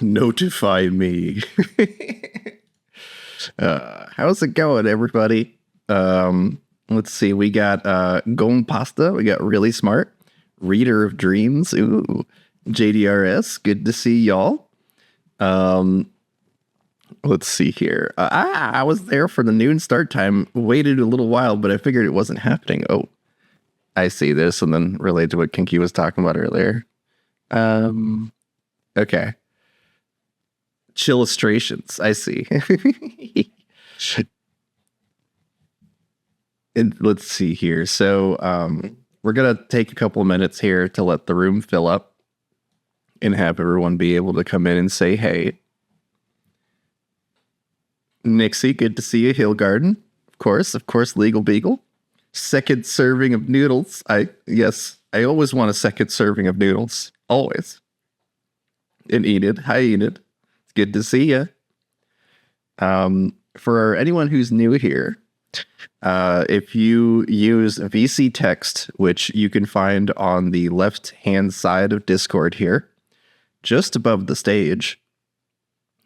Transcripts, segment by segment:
Notify me. How's it going, everybody? Let's see. We got Gom Pasta. We got Really Smart. Reader of Dreams. Ooh. JDRS. Good to see y'all. Let's see here. I was there for the noon start time. Waited a little while, but I figured it wasn't happening. Oh, I see this, and then related to what Kinky was talking about earlier. Okay. Chillustrations. I see. And let's see here. So we're going to take a couple minutes here to let the room fill up and have everyone be able to come in and say, hey. Nixie, good to see you. Hill Garden. Of course, Legal Beagle. Second serving of noodles. I always want a second serving of noodles. Always. And Enid. Hi, Enid. It's good to see you. For anyone who's new here, if you use VC text, which you can find on the left-hand side of Discord here, just above the stage,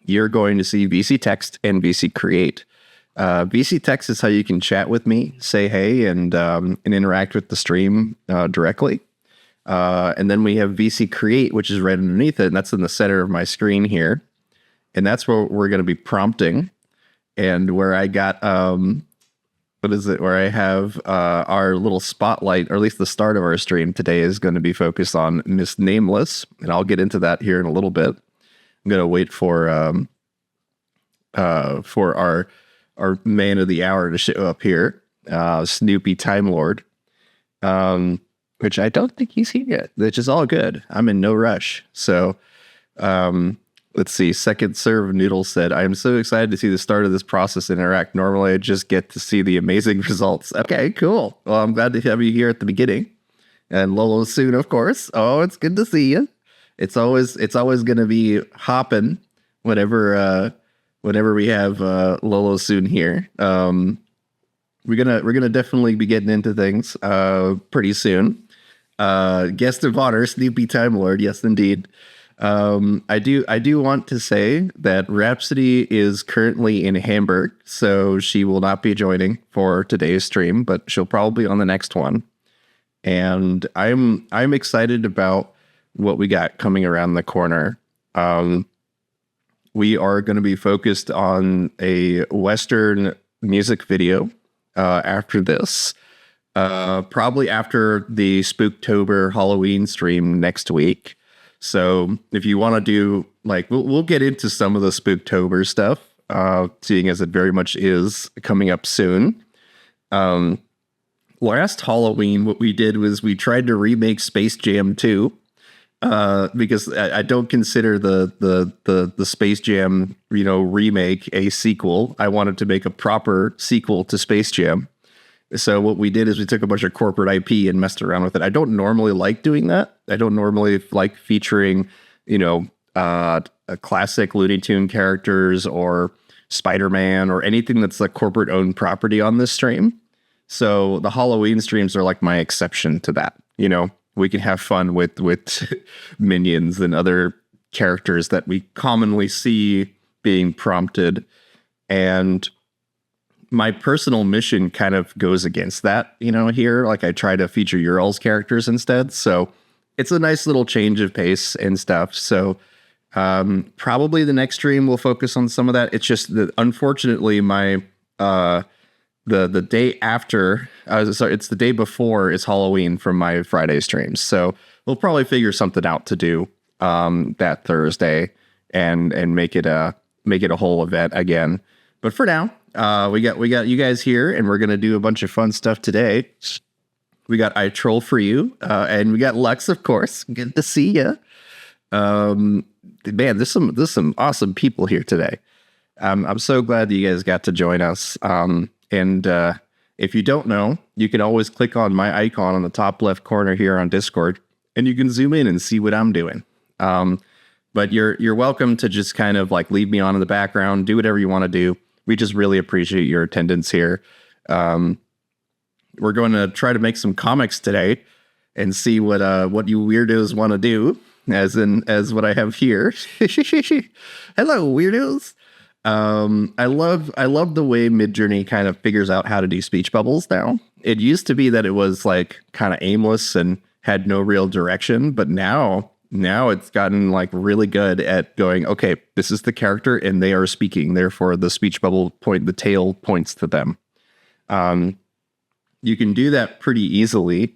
you're going to see VC text and VC create. VC text is how you can chat with me, say hey, and interact with the stream directly. And then we have VC create, which is right underneath it, and that's in the center of my screen here. And that's where we're going to be prompting, and where I got where I have our little spotlight, or at least the start of our stream today, is going to be focused on Miss Nameless, and I'll get into that here in a little bit. I'm going to wait for our man of the hour to show up here, Snoopy Time Lord, which I don't think he's here yet, which is all good. I'm in no rush. So let's see. Second Serve Noodle said, I am so excited to see the start of this process interact. Normally, I just get to see the amazing results. Okay, cool. Well, I'm glad to have you here at the beginning. And Lolo soon, of course. Oh, it's good to see you. It's always going to be hopping whenever we have Lolo soon here. We're gonna definitely be getting into things pretty soon. Guest of honor, Snoopy Time Lord. Yes, indeed. I do want to say that Rhapsody is currently in Hamburg, so she will not be joining for today's stream, but she'll probably be on the next one. And I'm excited about what we got coming around the corner. We are going to be focused on a Western music video after this, probably after the Spooktober Halloween stream next week. So if you want to do, like, we'll get into some of the Spooktober stuff, seeing as it very much is coming up soon. Last Halloween, what we did was we tried to remake Space Jam 2. Because I don't consider the Space Jam, remake a sequel. I wanted to make a proper sequel to Space Jam. So what we did is we took a bunch of corporate IP and messed around with it. I don't normally like doing that. I don't normally like featuring, a classic Looney Tune characters or Spider-Man or anything that's a corporate owned property on this stream. So the Halloween streams are like my exception to that, We can have fun with minions and other characters that we commonly see being prompted. And my personal mission kind of goes against that, here. Like, I try to feature your all's characters instead. So it's a nice little change of pace and stuff. So probably the next stream will focus on some of that. It's just that, unfortunately, my... The day after, it's the day before is Halloween from my Friday streams. So we'll probably figure something out to do that Thursday and make it a whole event again. But for now, we got you guys here, and we're gonna do a bunch of fun stuff today. We got I Troll for you, and we got Lux, of course. Good to see you. Man, there's some awesome people here today. I'm so glad that you guys got to join us. And if you don't know, you can always click on my icon on the top left corner here on Discord, and you can zoom in and see what I'm doing. But you're welcome to just kind of like leave me on in the background, do whatever you want to do. We just really appreciate your attendance here. We're going to try to make some comics today and see what you weirdos want to do. as what I have here. Hello, weirdos. I love the way Midjourney kind of figures out how to do speech bubbles now. It used to be that it was like kind of aimless and had no real direction, but now it's gotten like really good at going, okay, this is the character and they are speaking, therefore the speech bubble the tail points to them. You can do that pretty easily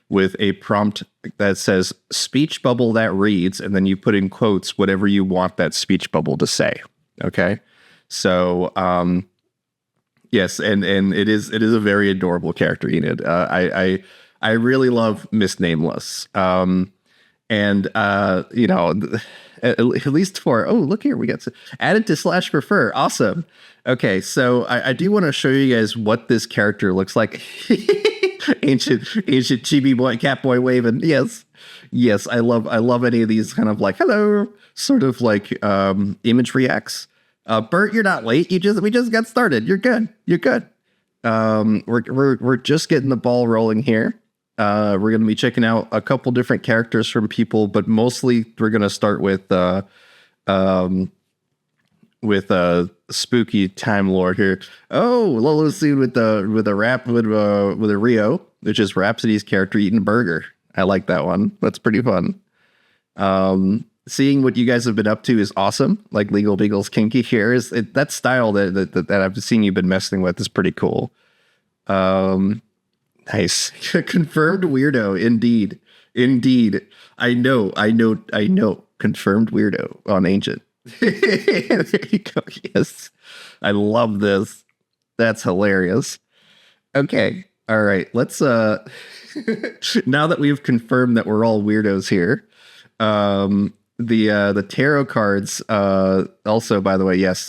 with a prompt that says speech bubble that reads, and then you put in quotes whatever you want that speech bubble to say. Okay. So, yes, and it is a very adorable character, Enid. I really love Miss Nameless. And you know, at least for look here, we got added to /prefer. Awesome. Okay, so I do want to show you guys what this character looks like. ancient chibi boy, cat boy waving. Yes, I love any of these kind of like hello, sort of like image reacts. Bert, you're not late. We just got started. You're good. We're just getting the ball rolling here. We're going to be checking out a couple different characters from people, but mostly we're going to start with spooky Time Lord here. Oh, Lolo's seen with a Rio, which is Rhapsody's character eating a burger. I like that one. That's pretty fun. Seeing what you guys have been up to is awesome. Like Legal Beagle's kinky hair that style that I've seen you've been messing with is pretty cool. Nice. Confirmed weirdo. Indeed. I know. Confirmed weirdo on Ancient. There you go. Yes. I love this. That's hilarious. Okay. All right. Let's now that we've confirmed that we're all weirdos here, the tarot cards, also, by the way, yes,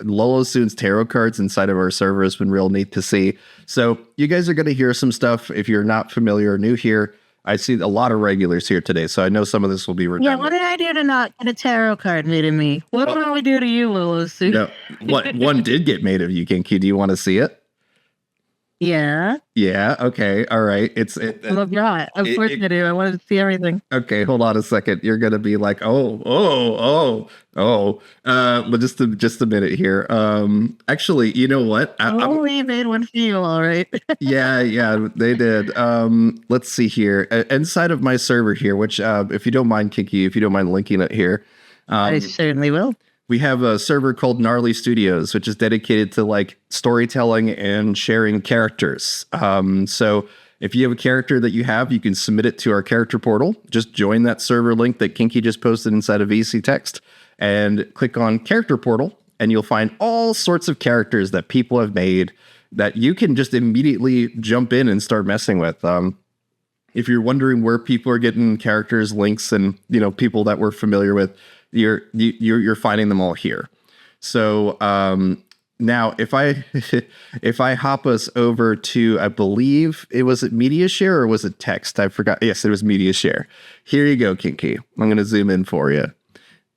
Lolo Soon's tarot cards inside of our server has been real neat to see. So you guys are going to hear some stuff. If you're not familiar or new here, I see a lot of regulars here today, so I know some of this will be redundant. Yeah, what did I do to not get a tarot card made of me? What did I do to you, Lolo Soon? No, one did get made of you, Kinky. Do you want to see it? Yeah. Okay. All right. Well, yeah. Of course I do. I wanted to see everything. Okay. Hold on a second. You're gonna be like, but just a minute here. Actually, you know what? We made one for you, all right. yeah, they did. Let's see here. Inside of my server here, which, if you don't mind, Kinky, if you don't mind linking it here, I certainly will. We have a server called Gnarly Studios, which is dedicated to like storytelling and sharing characters. So if you have a character that you have, you can submit it to our character portal. Just join that server link that Kinky just posted inside of VC Text and click on character portal, and you'll find all sorts of characters that people have made that you can just immediately jump in and start messing with. If you're wondering where people are getting characters, links, and people that we're familiar with, you're finding them all here. So now if I hop us over to, I believe was it Media Share or was it text? I forgot. Yes, it was Media Share. Here you go, Kinky. I'm going to zoom in for you.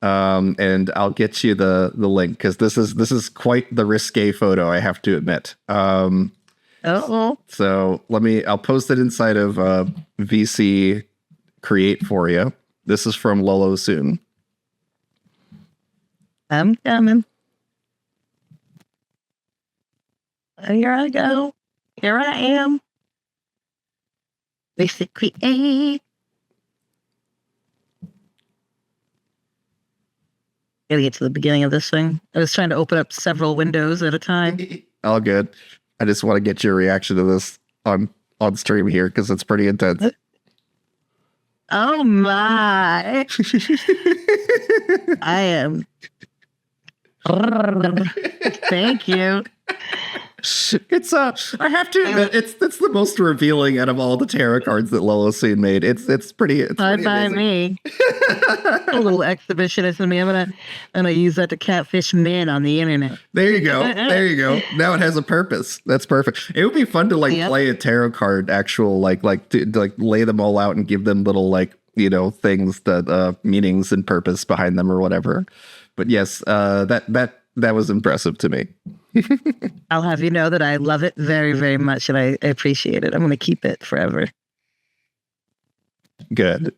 And I'll get you the link, because this is quite the risque photo, I have to admit. So I'll post it inside of VC Create for you. This is from Lolo Soon. I'm coming. Here I go. Here I am. Basic Create. Gotta get to the beginning of this thing. I was trying to open up several windows at a time. All good. I just want to get your reaction to this on stream here, because it's pretty intense. Oh my. I am. Thank you. It's I have to admit, it's the most revealing out of all the tarot cards that Lolo Soon made. It's pretty. It's by me. A little exhibitionist in me. I'm gonna use that to catfish men on the internet. There you go. Now it has a purpose. That's perfect. It would be fun to play a tarot card, actual to lay them all out and give them little things that meanings and purpose behind them or whatever. But yes, that was impressive to me. I'll have you know that I love it very, very much, and I appreciate it. I'm going to keep it forever. Good.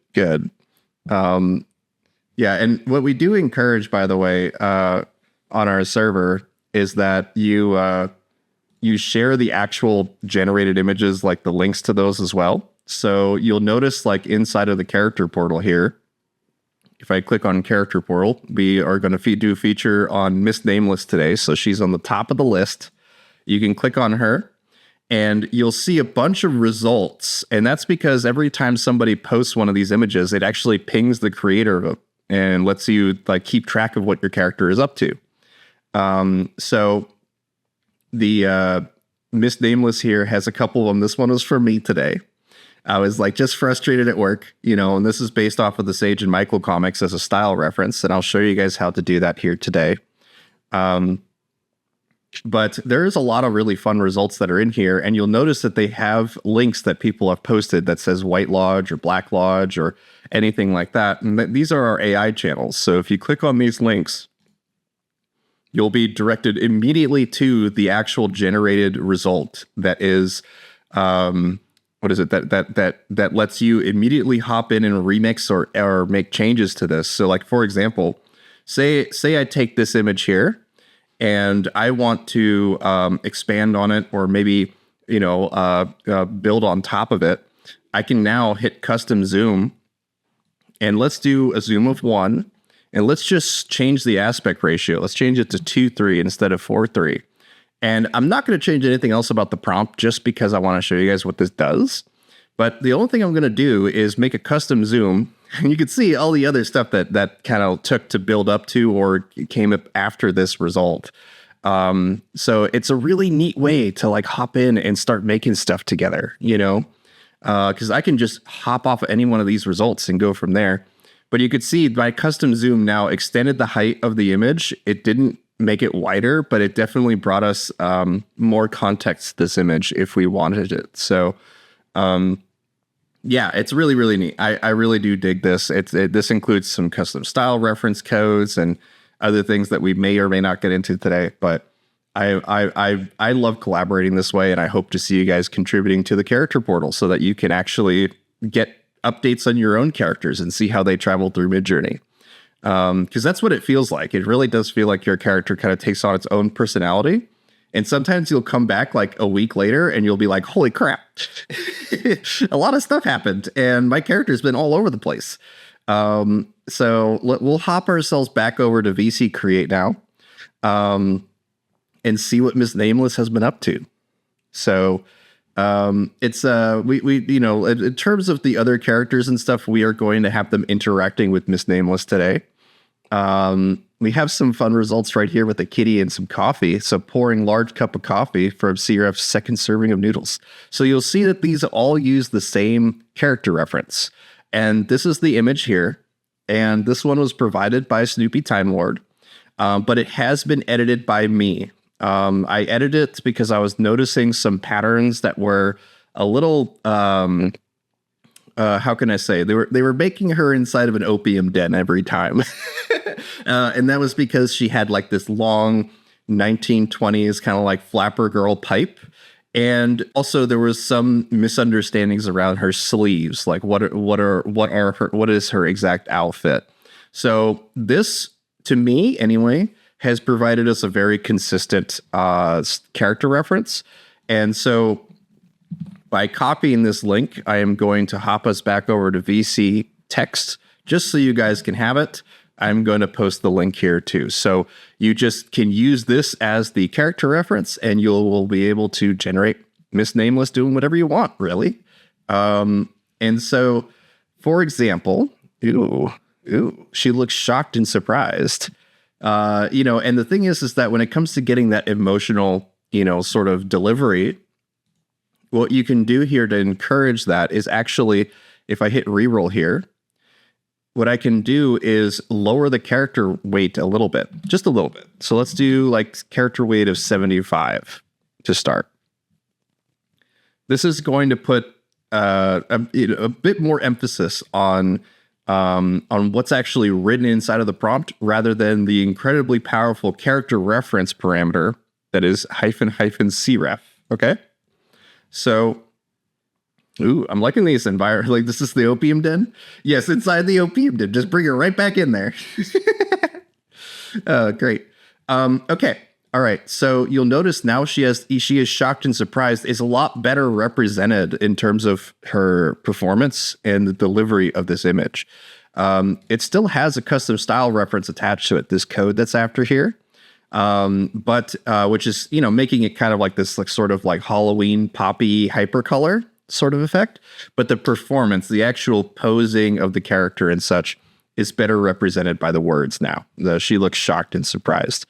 Yeah, and what we do encourage, by the way, on our server is that you share the actual generated images, like the links to those as well. So you'll notice, like inside of the character portal here, if I click on character portal, we are going to do a feature on Miss Nameless today. So she's on the top of the list. You can click on her and you'll see a bunch of results. And that's because every time somebody posts one of these images, it actually pings the creator of it and lets you like keep track of what your character is up to. So the Miss Nameless here has a couple of them. This one was for me today. I was like just frustrated at work, you know, and this is based off of the Sage and Michael comics as a style reference. And I'll show you guys how to do that here today. But there's a lot of really fun results that are in here. And you'll notice that they have links that people have posted that says White Lodge or Black Lodge or anything like that. And these are our AI channels. So if you click on these links, you'll be directed immediately to the actual generated result that is, what is it that lets you immediately hop in and remix or make changes to this. So like, for example, say I take this image here and I want to expand on it or maybe, you know, build on top of it. I can now hit custom zoom and let's do a zoom of 1. And let's just change the aspect ratio. Let's change it to 2:3 instead of 4:3. And I'm not going to change anything else about the prompt just because I want to show you guys what this does. But the only thing I'm going to do is make a custom zoom. And you can see all the other stuff that kind of took to build up to or came up after this result. So it's a really neat way to like hop in and start making stuff together, you know, because I can just hop off of any one of these results and go from there. But you could see my custom zoom now extended the height of the image. It didn't make it wider, but it definitely brought us more context to this image if we wanted it. So, yeah, it's really, really neat. I really do dig this. This includes some custom style reference codes and other things that we may or may not get into today. But I love collaborating this way, and I hope to see you guys contributing to the character portal so that you can actually get updates on your own characters and see how they travel through Midjourney. Because that's what it feels like. It really does feel like your character kind of takes on its own personality. And sometimes you'll come back like a week later and you'll be like, holy crap, a lot of stuff happened and my character's been all over the place. So we'll hop ourselves back over to VC Create now and see what Miss Nameless has been up to. So it's we you know, in terms of the other characters and stuff, we are going to have them interacting with Miss Nameless today. We have some fun results right here with a kitty and some coffee. So pouring large cup of coffee from CRF's second serving of noodles. So you'll see that these all use the same character reference. And this is the image here. And this one was provided by Snoopy Time Lord. But it has been edited by me. I edited it because I was noticing some patterns that were a little, how can I say? They were making her inside of an opium den every time. And that was because she had like this long 1920s kind of like flapper girl pipe. And also there was some misunderstandings around her sleeves. Like what is her exact outfit? So this, to me anyway, has provided us a very consistent character reference. And so by copying this link, I am going to hop us back over to VC text just so you guys can have it. I'm going to post the link here too. So you just can use this as the character reference and you will be able to generate Miss Nameless doing whatever you want, really. And so, for example, she looks shocked and surprised. You know, and the thing is that when it comes to getting that emotional, you know, sort of delivery, what you can do here to encourage that is actually, if I hit reroll here, what I can do is lower the character weight a little bit, just a little bit. So let's do like character weight of 75 to start. This is going to put a bit more emphasis on what's actually written inside of the prompt rather than the incredibly powerful character reference parameter that is --cref. Okay. So Ooh, I'm liking these environment. Like, this is the opium den. Yes, inside the opium den. Just bring her right back in there. Great. Okay. All right. So you'll notice now she is shocked and surprised is a lot better represented in terms of her performance and the delivery of this image. It still has a custom style reference attached to it. This code that's after here. But which is, making it kind of like this, like sort of like Halloween poppy hypercolor sort of effect. But the performance, the actual posing of the character and such is better represented by the words now. She looks shocked and surprised.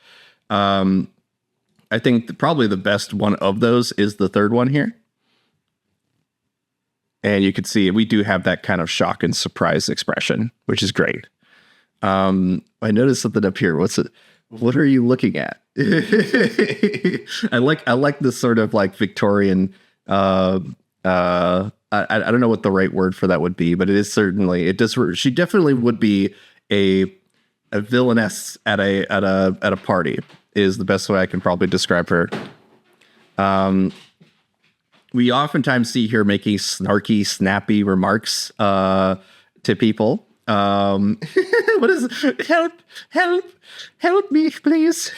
I think probably the best one of those is the third one here. And you can see we do have that kind of shock and surprise expression, which is great. I noticed something up here. What are you looking at? I like this sort of like Victorian, I don't know what the right word for that would be, but she definitely would be a villainess at a party is the best way I can probably describe her. We oftentimes see her making snarky, snappy remarks to people. What is it? Help me, please.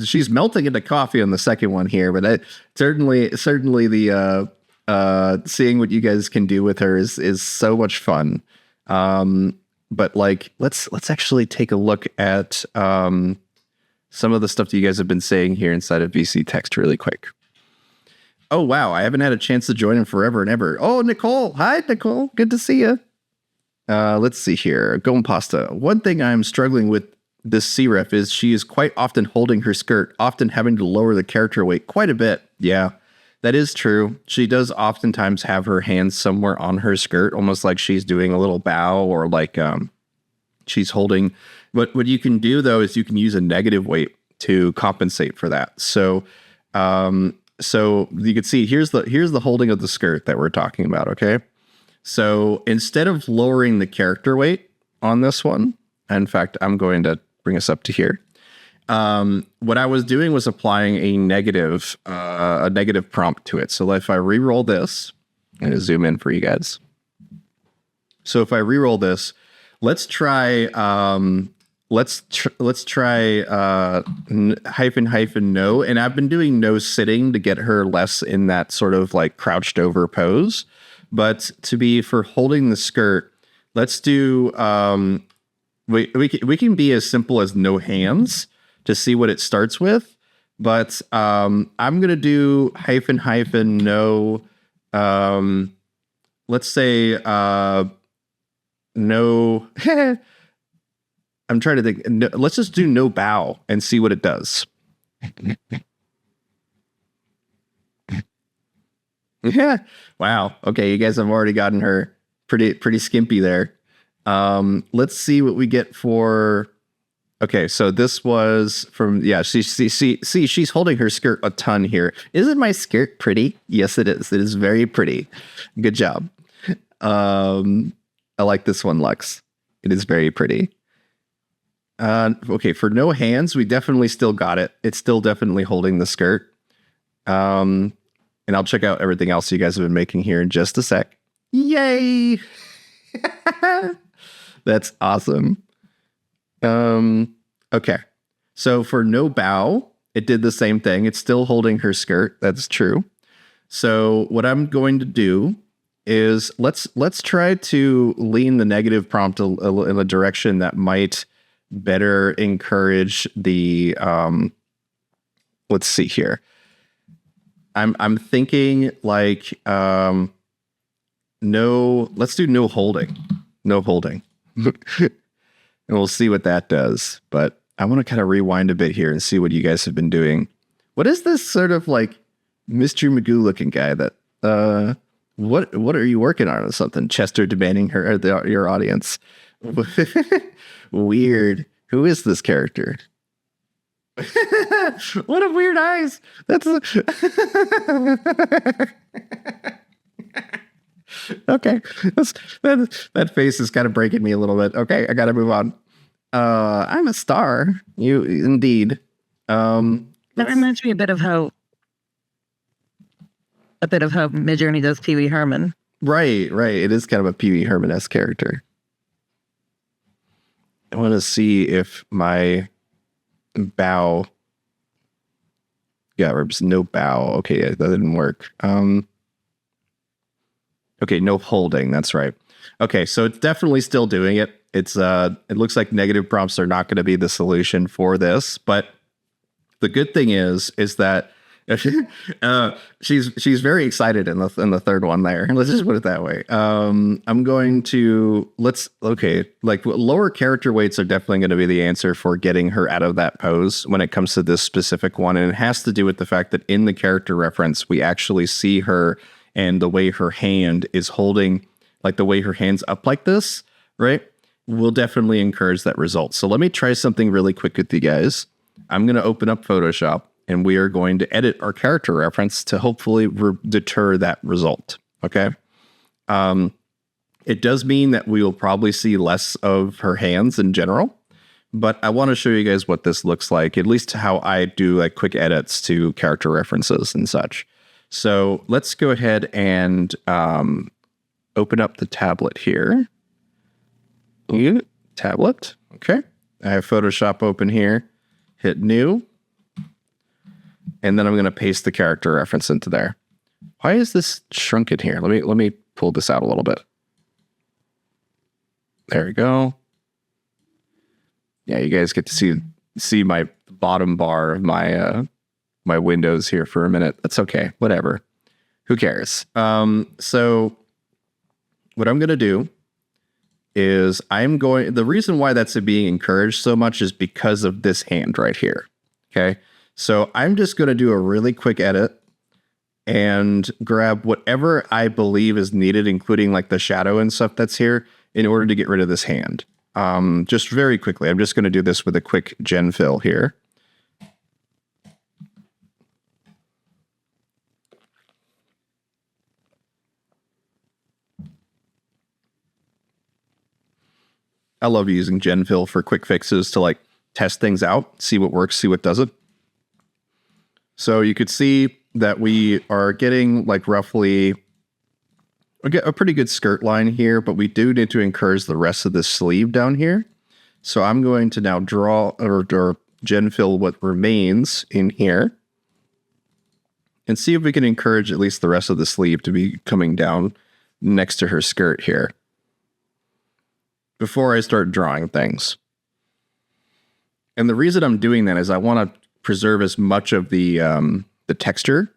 She's melting into coffee on the second one here, but certainly the seeing what you guys can do with her is so much fun. But like, let's actually take a look at some of the stuff that you guys have been saying here inside of VC text really quick. Oh, wow. I haven't had a chance to join in forever and ever. Oh, Nicole. Hi, Nicole. Good to see you. Let's see here. Gom Pasta. One thing I'm struggling with this C-Ref is she is quite often holding her skirt, often having to lower the character weight quite a bit. Yeah, that is true. She does oftentimes have her hands somewhere on her skirt, almost like she's doing a little bow or like she's holding. But what you can do, though, is you can use a negative weight to compensate for that. So you can see here's the holding of the skirt that we're talking about, okay? So instead of lowering the character weight on this one, in fact, I'm going to bring us up to here. What I was doing was applying a negative prompt to it. So if I re-roll this, I'm going to zoom in for you guys. So if I re-roll this, let's try hyphen no. And I've been doing no sitting to get her less in that sort of like crouched over pose. But for holding the skirt, let's do, we can be as simple as no hands to see what it starts with. But I'm going to do hyphen no. Let's say no. I'm trying to think. No, let's just do no bow and see what it does. Yeah. Wow. Okay. You guys have already gotten her pretty skimpy there. Let's see what we get for. Okay. So this was from, she's holding her skirt a ton here. Isn't my skirt pretty? Yes, it is. It is very pretty. Good job. I like this one, Lux. It is very pretty. Okay. For no hands, we definitely still got it. It's still definitely holding the skirt. And I'll check out everything else you guys have been making here in just a sec. Yay! That's awesome. Okay. So for no bow, it did the same thing. It's still holding her skirt. That's true. So what I'm going to do is let's try to lean the negative prompt in a direction that might better encourage the let's see here. I'm thinking like let's do no holding. No holding. And we'll see what that does. But I want to kind of rewind a bit here and see what you guys have been doing. What is this sort of like Mr. Magoo looking guy that what are you working on or something? Chester demanding your audience. Weird. Who is this character? What a weird eyes. That's okay. That face is kind of breaking me a little bit. Okay, I gotta move on. I'm a star. You indeed. That reminds me a bit of how a bit of how Midjourney does Pee Wee Herman. Right. It is kind of a Pee Wee Herman-esque character. I want to see if my bow. Yeah, there's no bow. Okay, that didn't work. Okay, no holding. That's right. Okay, so it's definitely still doing it. It looks like negative prompts are not going to be the solution for this, but the good thing is that she's very excited in the third one there. Let's just put it that way. I'm going to like lower character weights are definitely going to be the answer for getting her out of that pose when it comes to this specific one, and it has to do with the fact that in the character reference we actually see her and the way her hand is holding, like the way her hand's up like this, right? Will definitely encourage that result. So let me try something really quick with you guys. I'm going to open up Photoshop and we are going to edit our character reference to hopefully deter that result. Okay. It does mean that we will probably see less of her hands in general, but I want to show you guys what this looks like, at least how I do like quick edits to character references and such. So let's go ahead and open up the tablet here. Tablet. Okay. I have Photoshop open here. Hit new. And then I'm going to paste the character reference into there. Why is this shrunken here? Let me pull this out a little bit. There we go. Yeah, you guys get to see my bottom bar of my my windows here for a minute. That's okay. Whatever. Who cares? So what I'm going to do is the reason why that's being encouraged so much is because of this hand right here. Okay. So I'm just going to do a really quick edit and grab whatever I believe is needed, including like the shadow and stuff that's here, in order to get rid of this hand. Just very quickly. I'm just going to do this with a quick gen fill here. I love using gen fill for quick fixes to like test things out, see what works, see what doesn't. So you could see that we are getting like roughly a pretty good skirt line here, but we do need to encourage the rest of the sleeve down here. So I'm going to now draw or gen fill what remains in here and see if we can encourage at least the rest of the sleeve to be coming down next to her skirt here before I start drawing things. And the reason I'm doing that is I want to preserve as much of the texture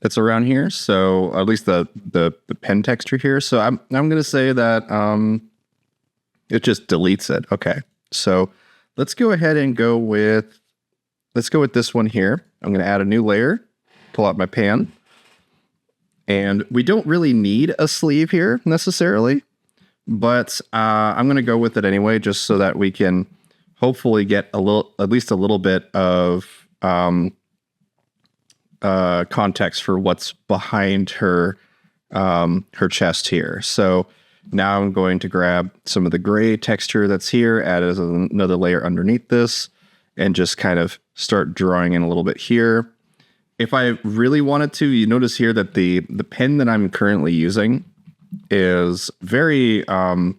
that's around here. So at least the pen texture here. So I'm going to say that it just deletes it. Okay. So let's go ahead and go with this one here. I'm going to add a new layer, pull out my pan. And we don't really need a sleeve here necessarily, but I'm going to go with it anyway, just so that we can hopefully get at least a little bit of context for what's behind her chest here. So now I'm going to grab some of the gray texture that's here, add as another layer underneath this, and just kind of start drawing in a little bit here. If I really wanted to, you notice here that the pen that I'm currently using is very, I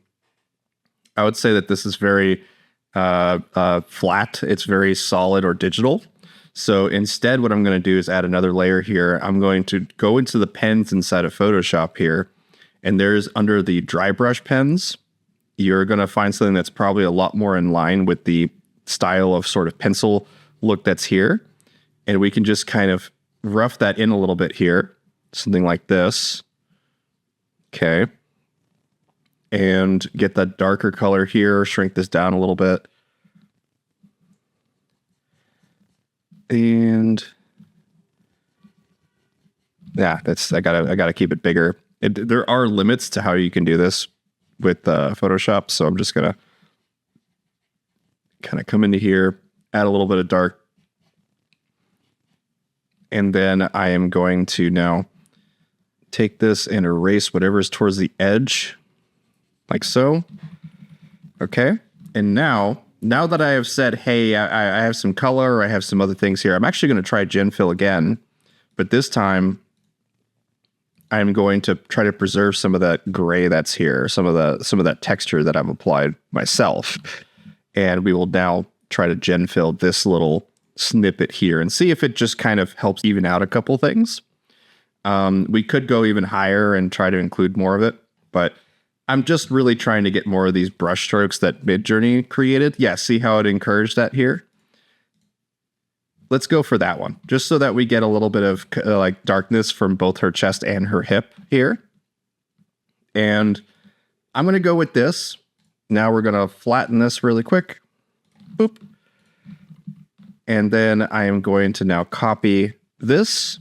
would say that this is very flat. It's very solid or digital. So instead, what I'm going to do is add another layer here. I'm going to go into the pens inside of Photoshop here, and there's under the dry brush pens, you're going to find something that's probably a lot more in line with the style of sort of pencil look that's here. And we can just kind of rough that in a little bit here, something like this. Okay. And get that darker color here, shrink this down a little bit. And yeah, I gotta keep it bigger. There are limits to how you can do this with Photoshop, so I'm just gonna kind of come into here, add a little bit of dark, and then I am going to now take this and erase whatever's towards the edge, like so. Okay, and now that I have said, hey, I have some color, or I have some other things here, I'm actually going to try Gen Fill again, but this time I'm going to try to preserve some of that gray that's here, some of that texture that I've applied myself. And we will now try to gen fill this little snippet here and see if it just kind of helps even out a couple things. We could go even higher and try to include more of it, but I'm just really trying to get more of these brush strokes that Midjourney created. Yeah, see how it encouraged that here? Let's go for that one, just so that we get a little bit of like darkness from both her chest and her hip here. And I'm going to go with this. Now we're going to flatten this really quick. Boop. And then I am going to now copy this.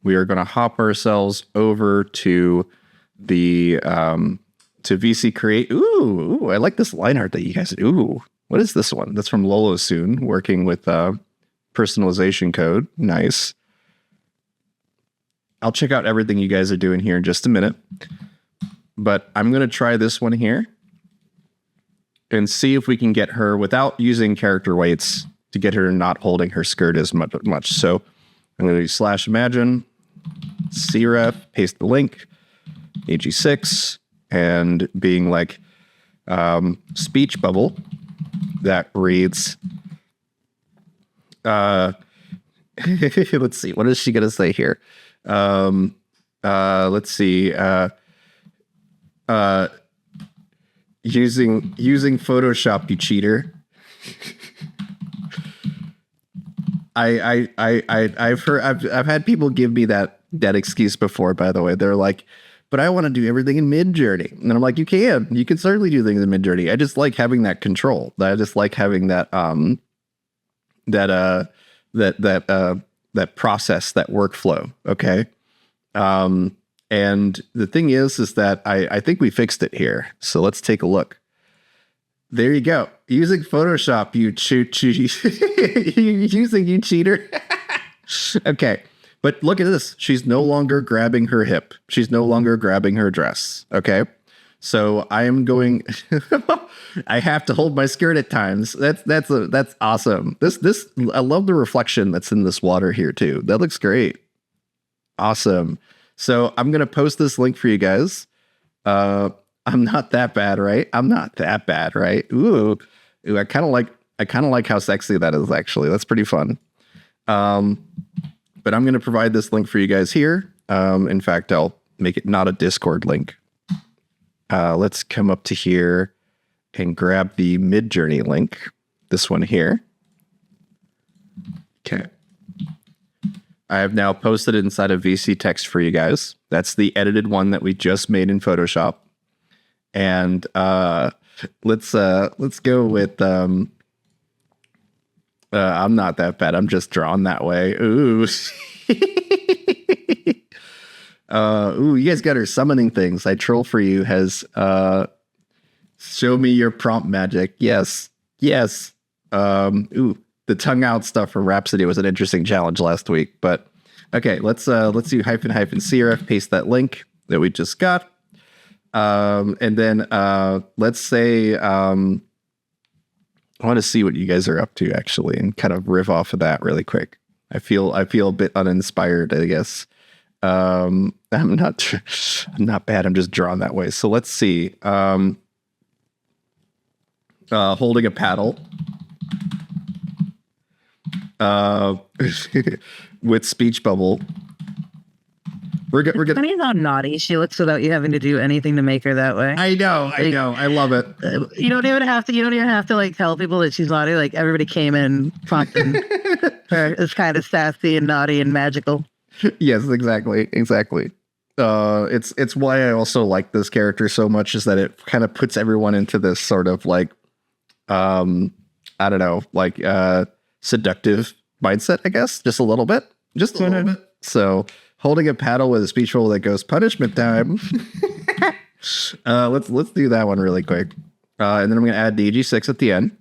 We are going to hop ourselves over to the to VC Create. Ooh, I like this line art that you guys did. Ooh, what is this one? That's from Lolo Soon, working with personalization code. Nice. I'll check out everything you guys are doing here in just a minute. But I'm going to try this one here and see if we can get her without using character weights to get her not holding her skirt as much. So I'm going to do /imagine, cref, paste the link, AG6, and being like speech bubble that reads, let's see, what is she going to say here? Let's see, using Photoshop, you cheater. I've had people give me that excuse before, by the way. They're like, but I want to do everything in Midjourney. And I'm like, you can certainly do things in Midjourney. I just like having that control. I just like having that that process, that workflow. Okay. And the thing is that I think we fixed it here. So let's take a look. There you go. Using Photoshop, you cheater. Okay. But look at this. She's no longer grabbing her hip. She's no longer grabbing her dress. Okay. So I am going, I have to hold my skirt at times. That's awesome. This, I love the reflection that's in this water here too. That looks great. Awesome. So I'm going to post this link for you guys. I'm not that bad, right? I'm not that bad, right? Ooh, I kind of like how sexy that is, actually. That's pretty fun. But I'm going to provide this link for you guys here. In fact, I'll make it not a Discord link. Let's come up to here and grab the Midjourney link. This one here. Okay. I have now posted it inside of VC text for you guys. That's the edited one that we just made in Photoshop. And let's go with I'm not that bad. I'm just drawn that way. Ooh. Ooh, you guys got her summoning things. I Troll for You has show me your prompt magic. Yes. Yes. Ooh, the tongue out stuff from Rhapsody was an interesting challenge last week. But okay, let's do -cref, paste that link that we just got. And then let's say I want to see what you guys are up to, actually, and kind of riff off of that really quick. I feel a bit uninspired, I guess. I'm not bad. I'm just drawn that way. So let's see. Holding a paddle. With speech bubble. We're gonna. Funny how naughty she looks without you having to do anything to make her that way. I know. I love it. You don't even have to like tell people that she's naughty. Like everybody came in prompting her as kind of sassy and naughty and magical. Yes, exactly. It's why I also like this character so much, is that it kind of puts everyone into this sort of like, I don't know, like seductive mindset, I guess, just a little bit. So holding a paddle with a speech bubble that goes punishment time. Let's do that one really quick. And then I'm going to add the AG6 at the end.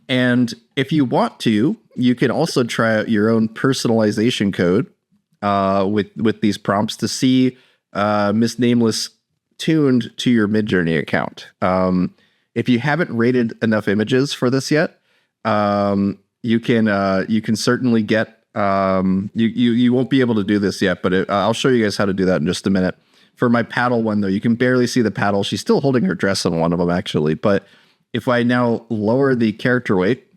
And if you want to, you can also try out your own personalization code with these prompts to see Miss Nameless tuned to your Midjourney account. If you haven't rated enough images for this yet, you can certainly get You won't be able to do this yet, but I'll show you guys how to do that in just a minute. For my paddle one, though, you can barely see the paddle. She's still holding her dress on one of them, actually. But if I now lower the character weight,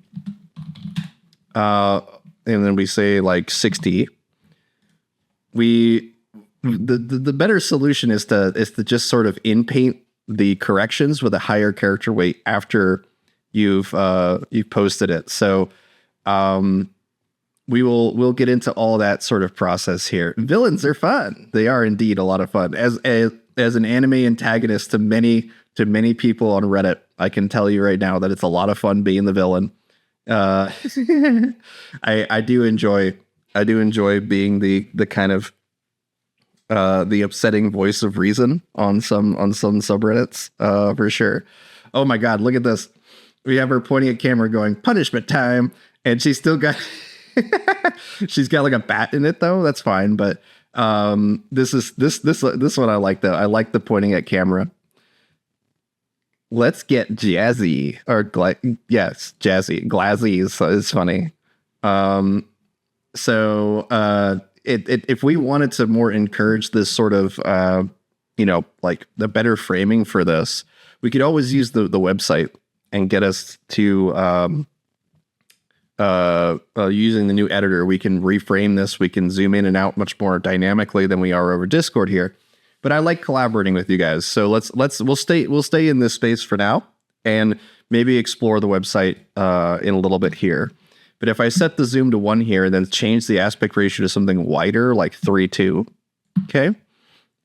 and then we say like 60, the better solution is to just sort of in paint the corrections with a higher character weight after you've posted it. So we'll get into all that sort of process here. Villains are fun. They are indeed a lot of fun. As an anime antagonist to many people on Reddit, I can tell you right now that it's a lot of fun being the villain. I do enjoy being the kind of the upsetting voice of reason on some subreddits, for sure. Oh my God, look at this. We have her pointing at camera going, punishment time. And she's still got, she's got like a bat in it though. That's fine. But this one I like though. I like the pointing at camera. Let's get jazzy yes, jazzy. Glazzy is funny. If we wanted to more encourage this sort of, like the better framing for this, we could always use the website and get us to, using the new editor, we can reframe this. We can zoom in and out much more dynamically than we are over Discord here. But I like collaborating with you guys. So we'll stay in this space for now and maybe explore the website, in a little bit here. But if I set the zoom to 1 here and then change the aspect ratio to something wider, like 3:2, okay?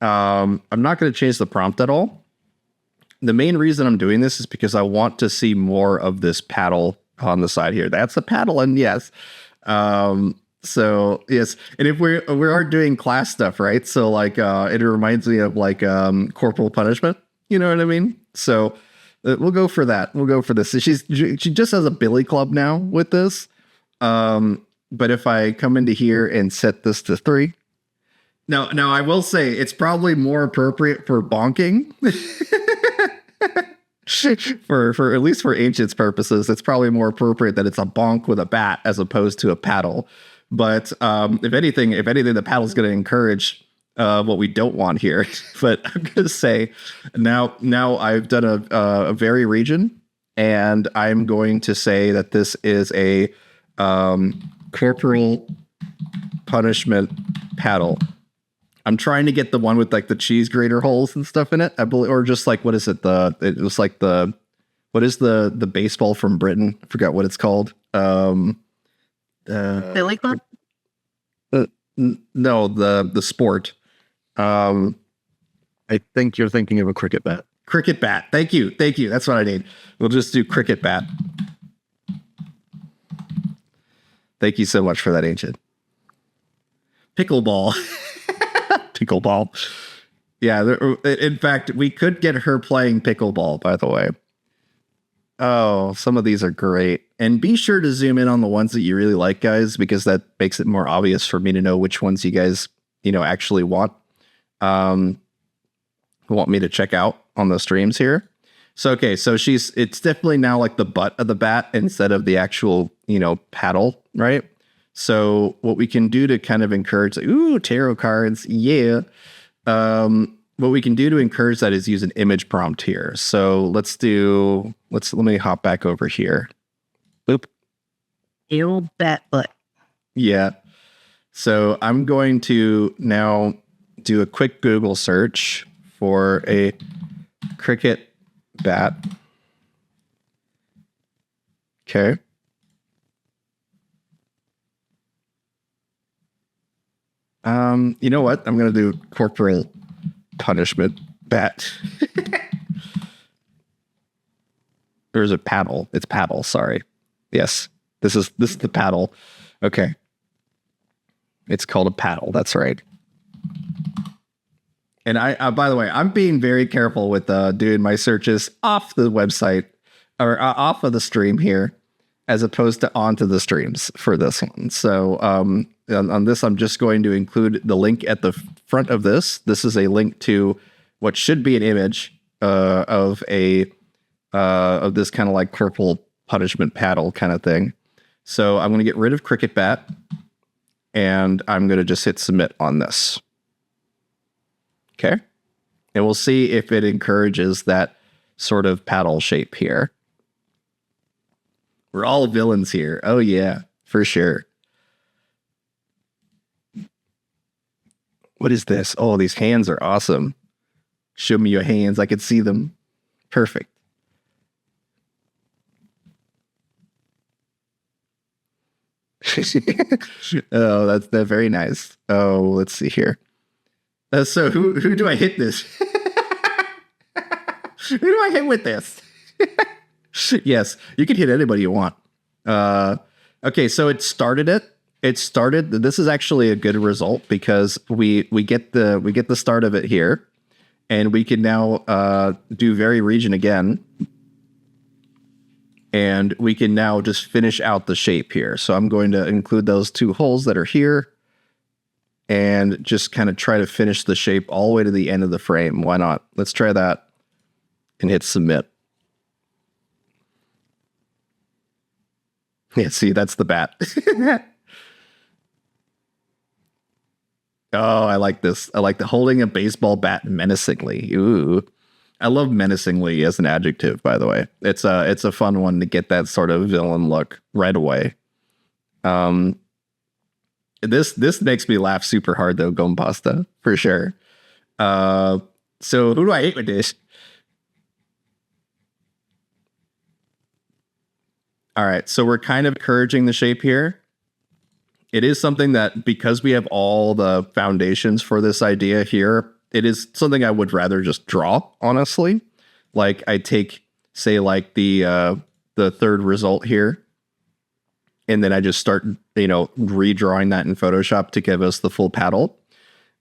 I'm not going to change the prompt at all. The main reason I'm doing this is because I want to see more of this paddle on the side here. That's a paddle, and yes. So yes, and if we are doing class stuff, right? So like, it reminds me of like corporal punishment. You know what I mean? So we'll go for that. We'll go for this. So she just has a billy club now with this. But if I come into here and set this to 3, now I will say it's probably more appropriate for bonking. for at least for Ancient's purposes, it's probably more appropriate that it's a bonk with a bat as opposed to a paddle. But if anything, the paddle's going to encourage what we don't want here. But I'm going to say now I've done a very region, and I'm going to say that this is a corporal punishment paddle. I'm trying to get the one with like the cheese grater holes and stuff in it, I believe, or just like, what is it? It was like what is the baseball from Britain? I forgot what it's called. Billy Club? No, the sport. I think you're thinking of a cricket bat. Cricket bat. Thank you. That's what I need. We'll just do cricket bat. Thank you so much for that, Ancient. Pickleball. Pickleball. Yeah, in fact, we could get her playing pickleball, by the way. Oh, some of these are great. And be sure to zoom in on the ones that you really like, guys, because that makes it more obvious for me to know which ones you guys, actually want me to check out on the streams here. So, okay, so it's definitely now like the butt of the bat instead of the actual, paddle, right? So what we can do to kind of encourage, tarot cards, yeah. What we can do to encourage that is use an image prompt here. So let me hop back over here. Boop. You bet, but yeah. So I'm going to now do a quick Google search for a cricket bat. Okay. You know what? I'm going to do corporal punishment bat. There's a paddle. It's paddle. Sorry. Yes. This is the paddle. Okay. It's called a paddle. That's right. And I by the way, I'm being very careful with doing my searches off the website or off of the stream here, as opposed to onto the streams for this one. So on this, I'm just going to include the link at the front of this. This is a link to what should be an image of this kind of like corporal punishment paddle kind of thing. So I'm going to get rid of cricket bat. and I'm going to just hit submit on this. Okay. And we'll see if it encourages that sort of paddle shape here. We're all villains here. Oh yeah, for sure. What is this? Oh, these hands are awesome. Show me your hands. I can see them. Perfect. Oh, that's very nice. Oh, let's see here. So who do I hit this? Who do I hit with this? Yes, you can hit anybody you want. Okay, so it started it. It started. This is actually a good result because we get the start of it here, and we can now do very region again, and we can now just finish out the shape here. So I'm going to include those two holes that are here, and just kind of try to finish the shape all the way to the end of the frame. Why not? Let's try that, and hit submit. Yeah, see, that's the bat. Oh, I like this. I like the holding a baseball bat menacingly. Ooh. I love menacingly as an adjective, by the way. It's a fun one to get that sort of villain look right away. This makes me laugh super hard though, Gompasta, for sure. So who do I hate with this? All right, so we're kind of encouraging the shape here. It is something that, because we have all the foundations for this idea here, it is something I would rather just draw, honestly. Like I take, say, like the third result here, and then I just start, redrawing that in Photoshop to give us the full paddle.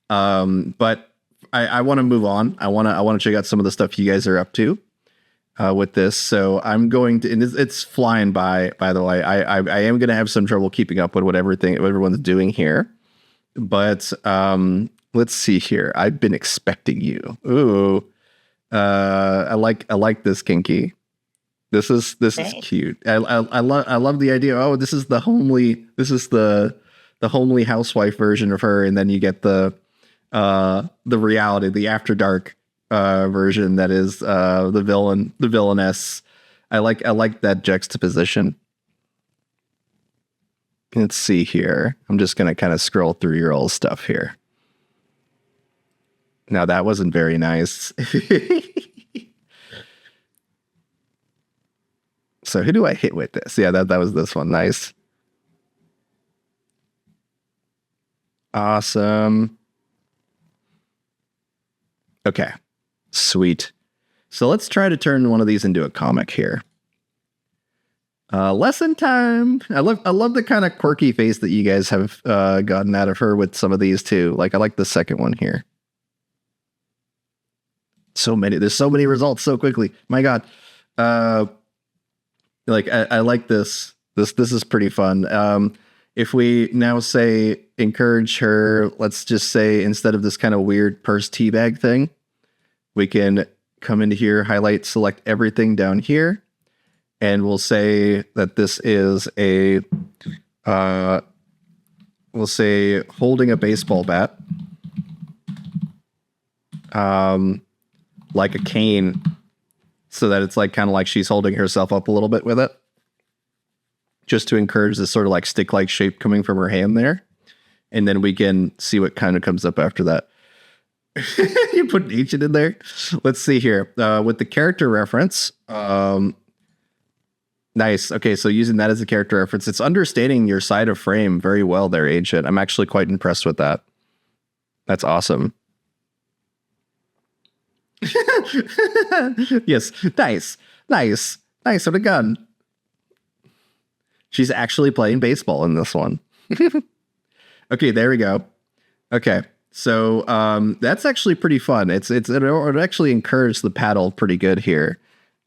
But I want to move on. I want to check out some of the stuff you guys are up to with this. So I'm going to, and it's flying by the way. I am going to have some trouble keeping up with what everyone's doing here. But let's see here. I've been expecting you. Ooh, I like this, Kinky. This is cute. I love the idea. Oh, this is the homely housewife version of her, and then you get the reality, the after dark version that is the villainess. I like that juxtaposition. Let's see here. I'm just gonna kind of scroll through your old stuff here. Now that wasn't very nice. So who do I hit with this? Yeah, that was this one. Nice. Awesome. Okay. Sweet. So let's try to turn one of these into a comic here. Lesson time. I love the kind of quirky face that you guys have gotten out of her with some of these too. Like I like the second one here. There's so many results so quickly. My God. I like this. This is pretty fun. If we now say encourage her, let's just say instead of this kind of weird purse teabag thing, we can come into here, highlight, select everything down here, and we'll say that this is we'll say holding a baseball bat, like a cane, so that it's like kind of like she's holding herself up a little bit with it, just to encourage this sort of like stick-like shape coming from her hand there. And then we can see what kind of comes up after that. You put an ancient in there. Let's see here. With the character reference. Nice. Okay, so using that as a character reference, it's understanding your side of frame very well there, Ancient. I'm actually quite impressed with that. That's awesome. Yes. Nice with a gun. She's actually playing baseball in this one. Okay, there we go. Okay, so that's actually pretty fun. It actually encouraged the paddle pretty good here.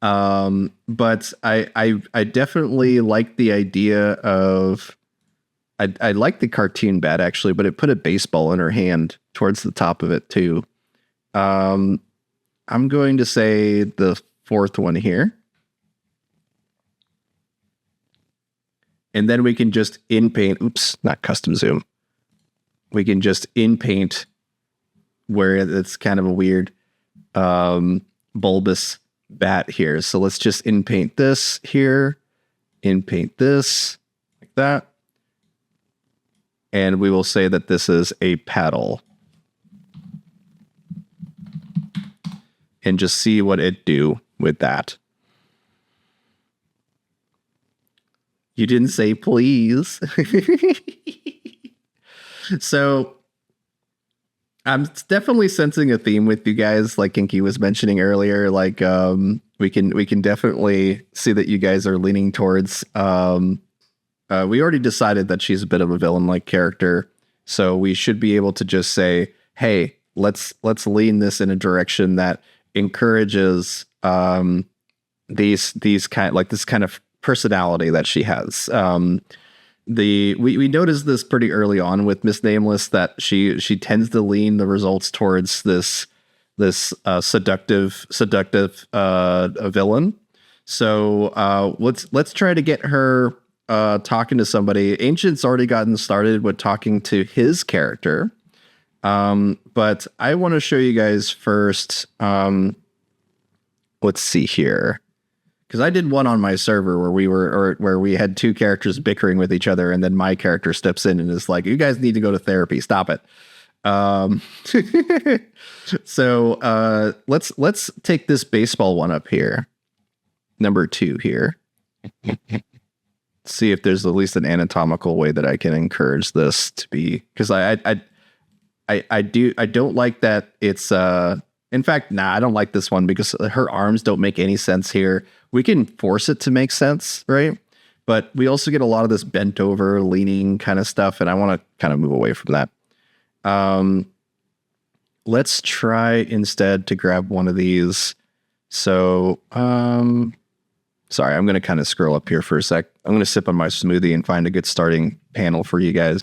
But I definitely like the idea of I like the cartoon bat actually, but it put a baseball in her hand towards the top of it too. I'm going to say the fourth one here. And then we can just in paint, oops, not custom zoom. we can just in paint where it's kind of a weird bulbous bat here. So let's just in paint this here, in paint this like that. And we will say that this is a paddle. And just see what it do with that. You didn't say please. So I'm definitely sensing a theme with you guys, like Kinky was mentioning earlier. Like we can definitely see that you guys are leaning towards we already decided that she's a bit of a villain-like character, so we should be able to just say, hey, let's lean this in a direction that encourages these kind, like this kind of personality that she has. We noticed this pretty early on with Miss Nameless, that she tends to lean the results towards this seductive villain. So let's try to get her talking to somebody. Ancient's already gotten started with talking to his character. But I want to show you guys first. Let's see here. Because I did one on my server where we had two characters bickering with each other, and then my character steps in and is like, you guys need to go to therapy. Stop it. So let's take this baseball one up here. Number 2 here. See if there's at least an anatomical way that I can encourage this to be, because I don't like that it's in fact, I don't like this one because her arms don't make any sense here. We can force it to make sense, right? But we also get a lot of this bent over, leaning kind of stuff, and I want to kind of move away from that. Let's try instead to grab one of these. So, sorry, I'm going to kind of scroll up here for a sec. I'm going to sip on my smoothie and find a good starting panel for you guys.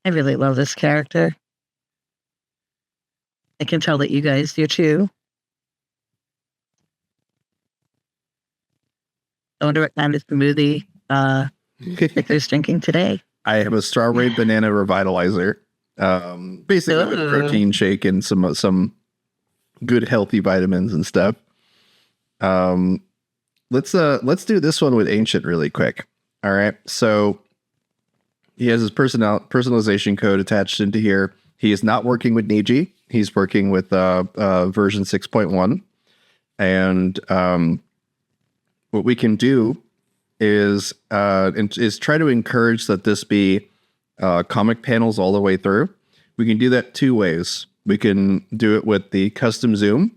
I really love this character. I can tell that you guys do too. I wonder what kind of smoothie Victor's drinking today. I have a strawberry banana revitalizer. Basically a protein shake and some good healthy vitamins and stuff. Let's do this one with Ancient really quick. All right. So he has his personalization code attached into here. He is not working with Niji. He's working with version 6.1. And what we can do is try to encourage that this be comic panels all the way through. We can do that 2 ways. We can do it with the custom zoom.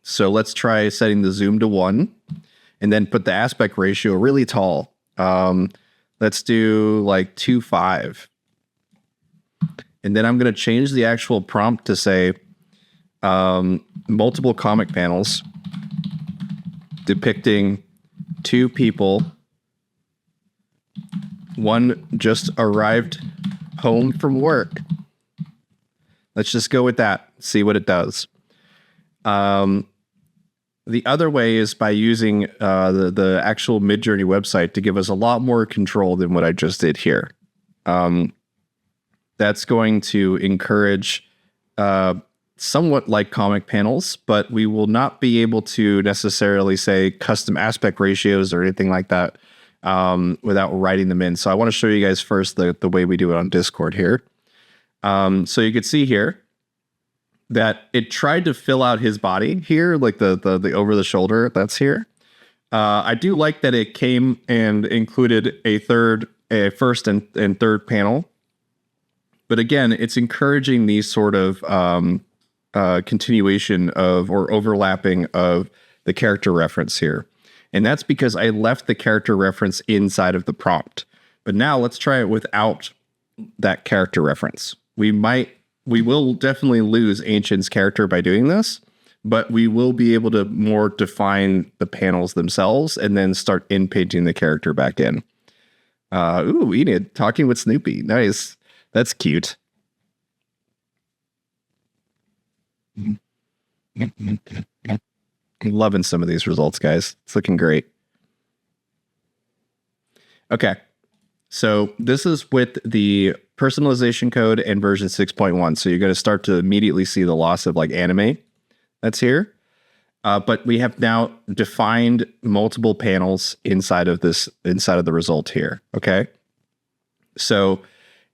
So let's try setting the zoom to 1 and then put the aspect ratio really tall. Let's do like 2.5. And then I'm going to change the actual prompt to say multiple comic panels depicting 2 people. One just arrived home from work. Let's just go with that. See what it does. The other way is by using the actual Midjourney website to give us a lot more control than what I just did here. That's going to encourage somewhat like comic panels, but we will not be able to necessarily say custom aspect ratios or anything like that without writing them in. So I want to show you guys first the way we do it on Discord here. So you can see here that it tried to fill out his body here, like the over the shoulder that's here. I do like that it came and included a first and third panel. But again, it's encouraging these sort of continuation of or overlapping of the character reference here. And that's because I left the character reference inside of the prompt. But now let's try it without that character reference. We will definitely lose Ancient's character by doing this, but we will be able to more define the panels themselves and then start in-painting the character back in. Ooh, Enid, talking with Snoopy. Nice. That's cute. I'm loving some of these results, guys. It's looking great. Okay. So this is with the personalization code and version 6.1. So you're going to start to immediately see the loss of like anime that's here. But we have now defined multiple panels inside of the result here. Okay. So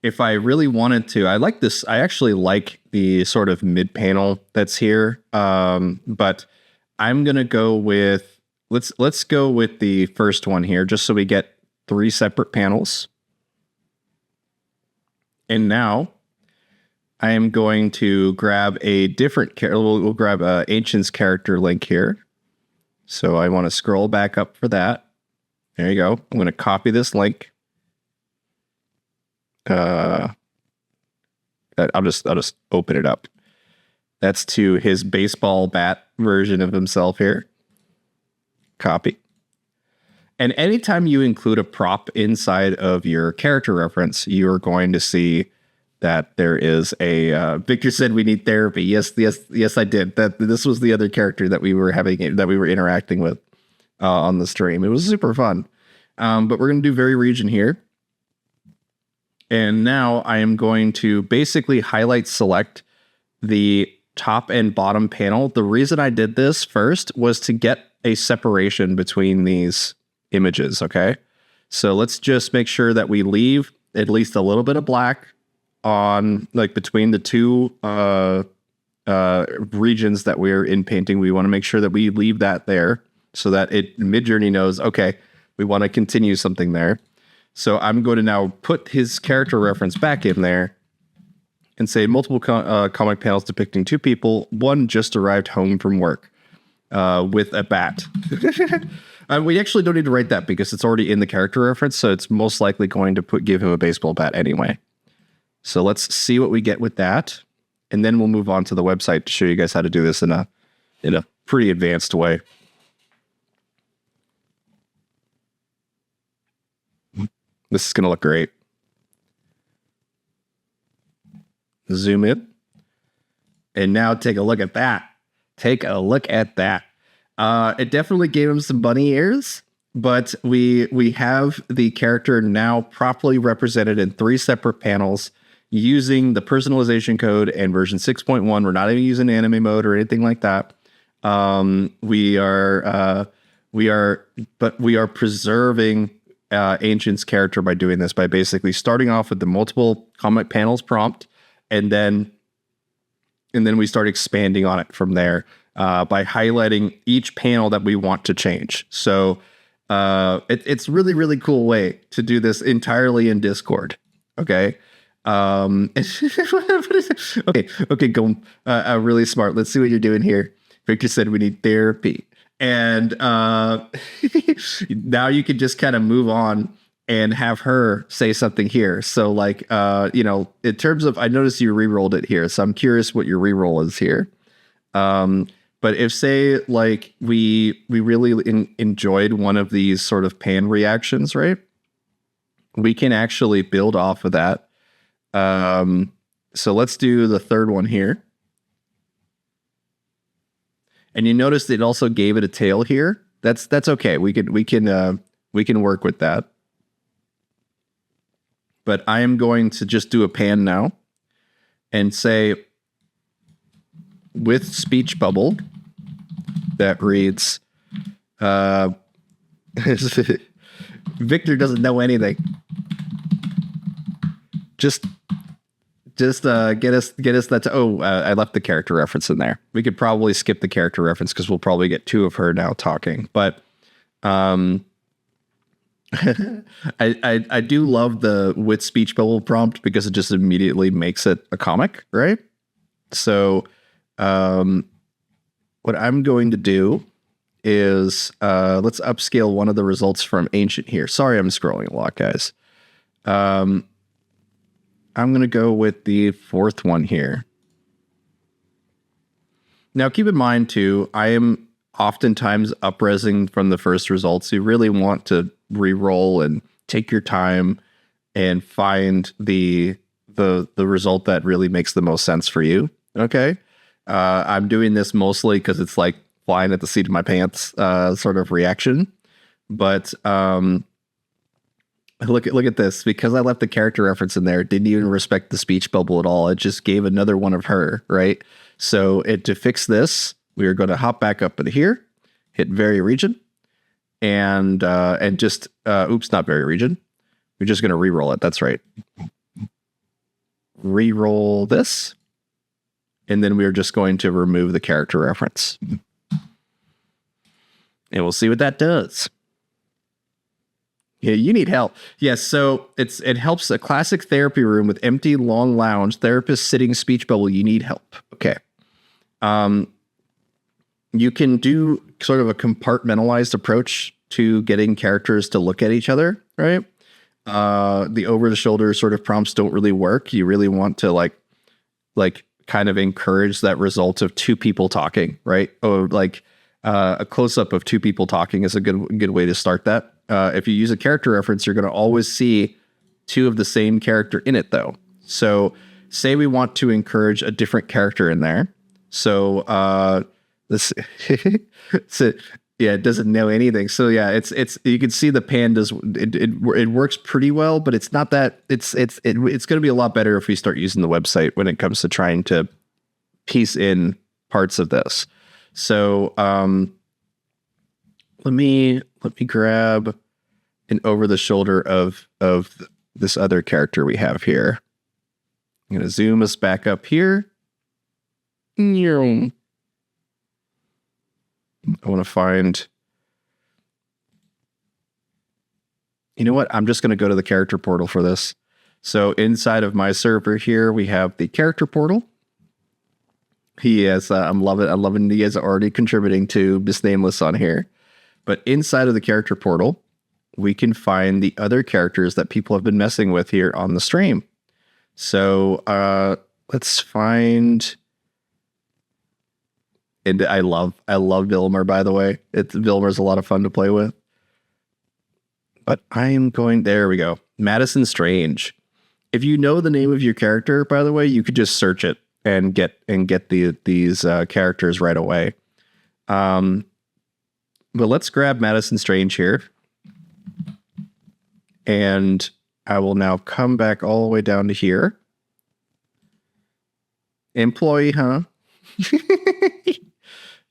if I really wanted to, I like this. I actually like the sort of mid panel that's here. But I'm going to go with, let's go with the first one here, just so we get 3 separate panels. And now I am going to grab a different character. We'll grab Ancient's character link here. So I want to scroll back up for that. There you go. I'm going to copy this link. I'll just open it up. That's to his baseball bat version of himself here. Copy. And anytime you include a prop inside of your character reference, you're going to see that there is a Victor said we need therapy. Yes, I did. This was the other character that we were interacting with on the stream. It was super fun. But we're going to do very region here. And now I am going to basically highlight select the top and bottom panel. The reason I did this first was to get a separation between these images. Okay. So let's just make sure that we leave at least a little bit of black on like between the two regions that we're in painting. We want to make sure that we leave that there so that Midjourney knows, okay, we want to continue something there. So I'm going to now put his character reference back in there and say multiple comic panels depicting 2 people. One just arrived home from work with a bat. We actually don't need to write that because it's already in the character reference, so it's most likely going to give him a baseball bat anyway. So let's see what we get with that, and then we'll move on to the website to show you guys how to do this in a pretty advanced way. This is going to look great. Zoom in, and now take a look at that. Take a look at that. It definitely gave him some bunny ears, but we have the character now properly represented in 3 separate panels using the personalization code and version 6.1. We're not even using anime mode or anything like that. We are preserving Ancient's character by doing this, by basically starting off with the multiple comic panels prompt, and then we start expanding on it from there. By highlighting each panel that we want to change. So it's really, really cool way to do this entirely in Discord. Okay. Okay, go. Really smart. Let's see what you're doing here. Victor said we need therapy. And now you can just kind of move on and have her say something here. So like, in terms of, I noticed you re-rolled it here. So I'm curious what your re-roll is here. But if, say, like we really enjoyed one of these sort of pan reactions, right? We can actually build off of that. So let's do the third one here. And you notice it also gave it a tail here. That's okay. We can work with that. But I am going to just do a pan now and say, with speech bubble that reads, Victor doesn't know anything. Just get us that. I left the character reference in there. We could probably skip the character reference because we'll probably get 2 of her now talking. But I do love the with speech bubble prompt because it just immediately makes it a comic, right? So what I'm going to do is let's upscale one of the results from Ancient here. Sorry, I'm scrolling a lot, guys. I'm going to go with the 4th one here. Now, keep in mind, too, I am oftentimes up-resing from the first results. You really want to re-roll and take your time and find the result that really makes the most sense for you. Okay? I'm doing this mostly because it's like flying at the seat of my pants sort of reaction. But look at this. Because I left the character reference in there, it didn't even respect the speech bubble at all. It just gave another one of her, right? So to fix this, we are going to hop back up into here, hit vary region, and just oops, not vary region. We're just going to re-roll it. That's right. Re-roll this. And then we're just going to remove the character reference. And we'll see what that does. Yeah, you need help. Yes, so it helps a classic therapy room with empty, long lounge, therapist sitting speech bubble. You need help. Okay. You can do sort of a compartmentalized approach to getting characters to look at each other, right? The over-the-shoulder sort of prompts don't really work. You really want to like kind of encourage that result of two people talking, right? Or like a close-up of two people talking is a good way to start that. If you use a character reference, you're going to always see two of the same character in it, though. So say we want to encourage a different character in there. So this, so yeah, it doesn't know anything. So yeah, it's you can see the pandas. It works pretty well, but it's not that. It's going to be a lot better if we start using the website when it comes to trying to piece in parts of this. So let me grab an over the shoulder of this other character we have here. I'm going to zoom us back up here. I want to find, you know what? I'm just going to go to the character portal for this. So inside of my server here, we have the character portal. He has, I'm loving he is already contributing to Miss Nameless on here. But inside of the character portal, we can find the other characters that people have been messing with here on the stream. So let's find. And I love Vilmer, by the way. Vilmer's a lot of fun to play with. But there we go. Madison Strange. If you know the name of your character, by the way, you could just search it and get these characters right away. But let's grab Madison Strange here. And I will now come back all the way down to here. Employee, huh?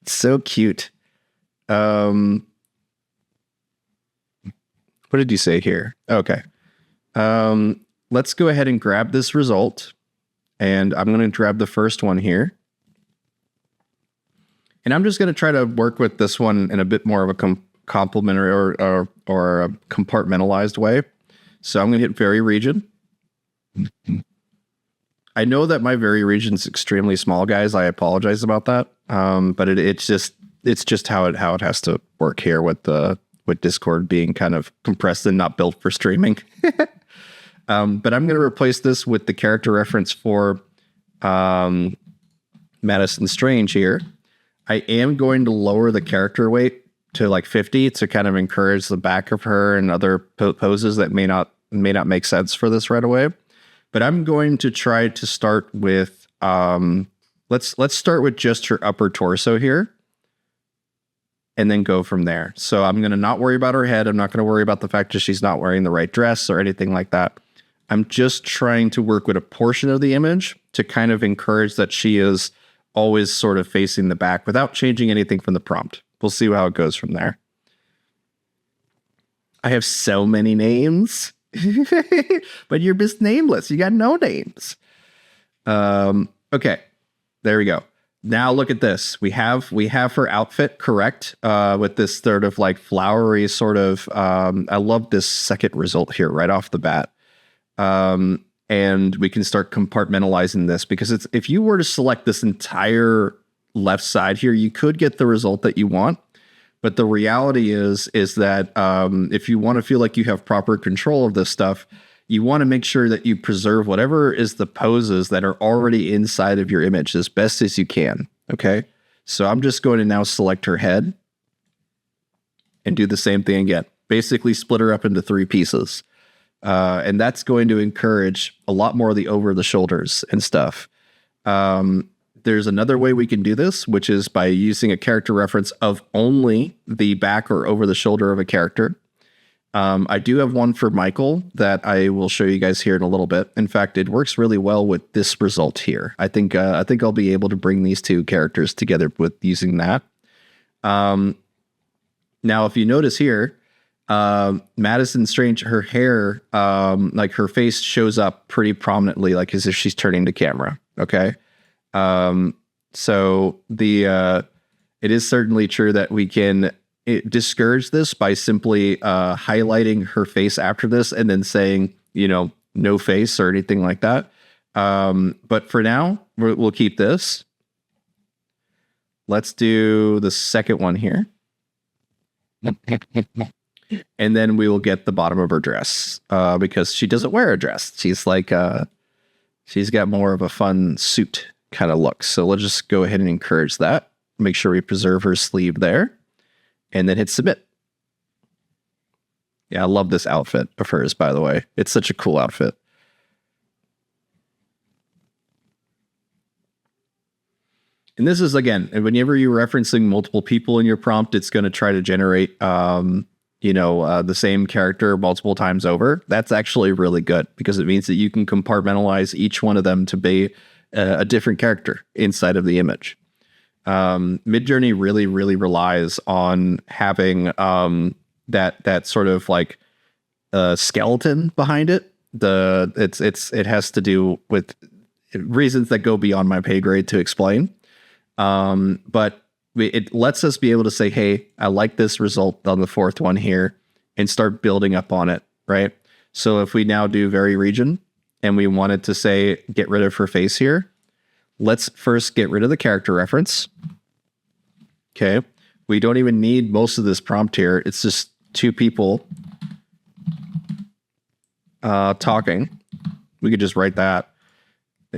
So cute. What did you say here? Okay. Let's go ahead and grab this result. And I'm going to grab the first one here. And I'm just going to try to work with this one in a bit more of a complementary or a compartmentalized way. So I'm going to hit vary region. I know that my vary region is extremely small, guys. I apologize about that. But it's just how it has to work here with Discord being kind of compressed and not built for streaming. But I'm going to replace this with the character reference for Madison Strange here. I am going to lower the character weight to like 50 to kind of encourage the back of her and other poses that may not make sense for this right away. But I'm going to try to start with let's start with just her upper torso here, and then go from there. So I'm going to not worry about her head. I'm not going to worry about the fact that she's not wearing the right dress or anything like that. I'm just trying to work with a portion of the image to kind of encourage that she is always sort of facing the back without changing anything from the prompt. We'll see how it goes from there. I have so many names, but you're just nameless. You got no names. Okay, there we go. Now look at this. We have her outfit correct with this sort of like flowery sort of. I love this second result here right off the bat. And we can start compartmentalizing this because if you were to select this entire left side here, you could get the result that you want. But the reality is that if you want to feel like you have proper control of this stuff, you want to make sure that you preserve whatever is the poses that are already inside of your image as best as you can. Okay. So I'm just going to now select her head and do the same thing again. Basically split her up into 3 pieces. And that's going to encourage a lot more of the over the shoulders and stuff. there's another way we can do this, which is by using a character reference of only the back or over the shoulder of a character. I do have one for Michael that I will show you guys here in a little bit. In fact, it works really well with this result here. I think I'll be able to bring these two characters together with using that. Now, if you notice here, Madison Strange, her hair, like her face shows up pretty prominently, like as if she's turning to camera. Okay. So it is certainly true that we can discourage this by simply highlighting her face after this and then saying, no face or anything like that. But for now, we'll keep this. Let's do the second one here. And then we will get the bottom of her dress because she doesn't wear a dress. She's like, she's got more of a fun suit kind of look. So let's just go ahead and encourage that. Make sure we preserve her sleeve there and then hit submit. Yeah, I love this outfit of hers, by the way. It's such a cool outfit. And this is, again, whenever you're referencing multiple people in your prompt, it's going to try to generate, the same character multiple times over. That's actually really good because it means that you can compartmentalize each one of them to be a different character inside of the image. Midjourney really, really relies on having that sort of like skeleton behind it. It has to do with reasons that go beyond my pay grade to explain. But it lets us be able to say, hey, I like this result on the fourth one here and start building up on it, right? So if we now do vary region and we wanted to say, get rid of her face here, let's first get rid of the character reference. Okay. We don't even need most of this prompt here. It's just two people talking. We could just write that.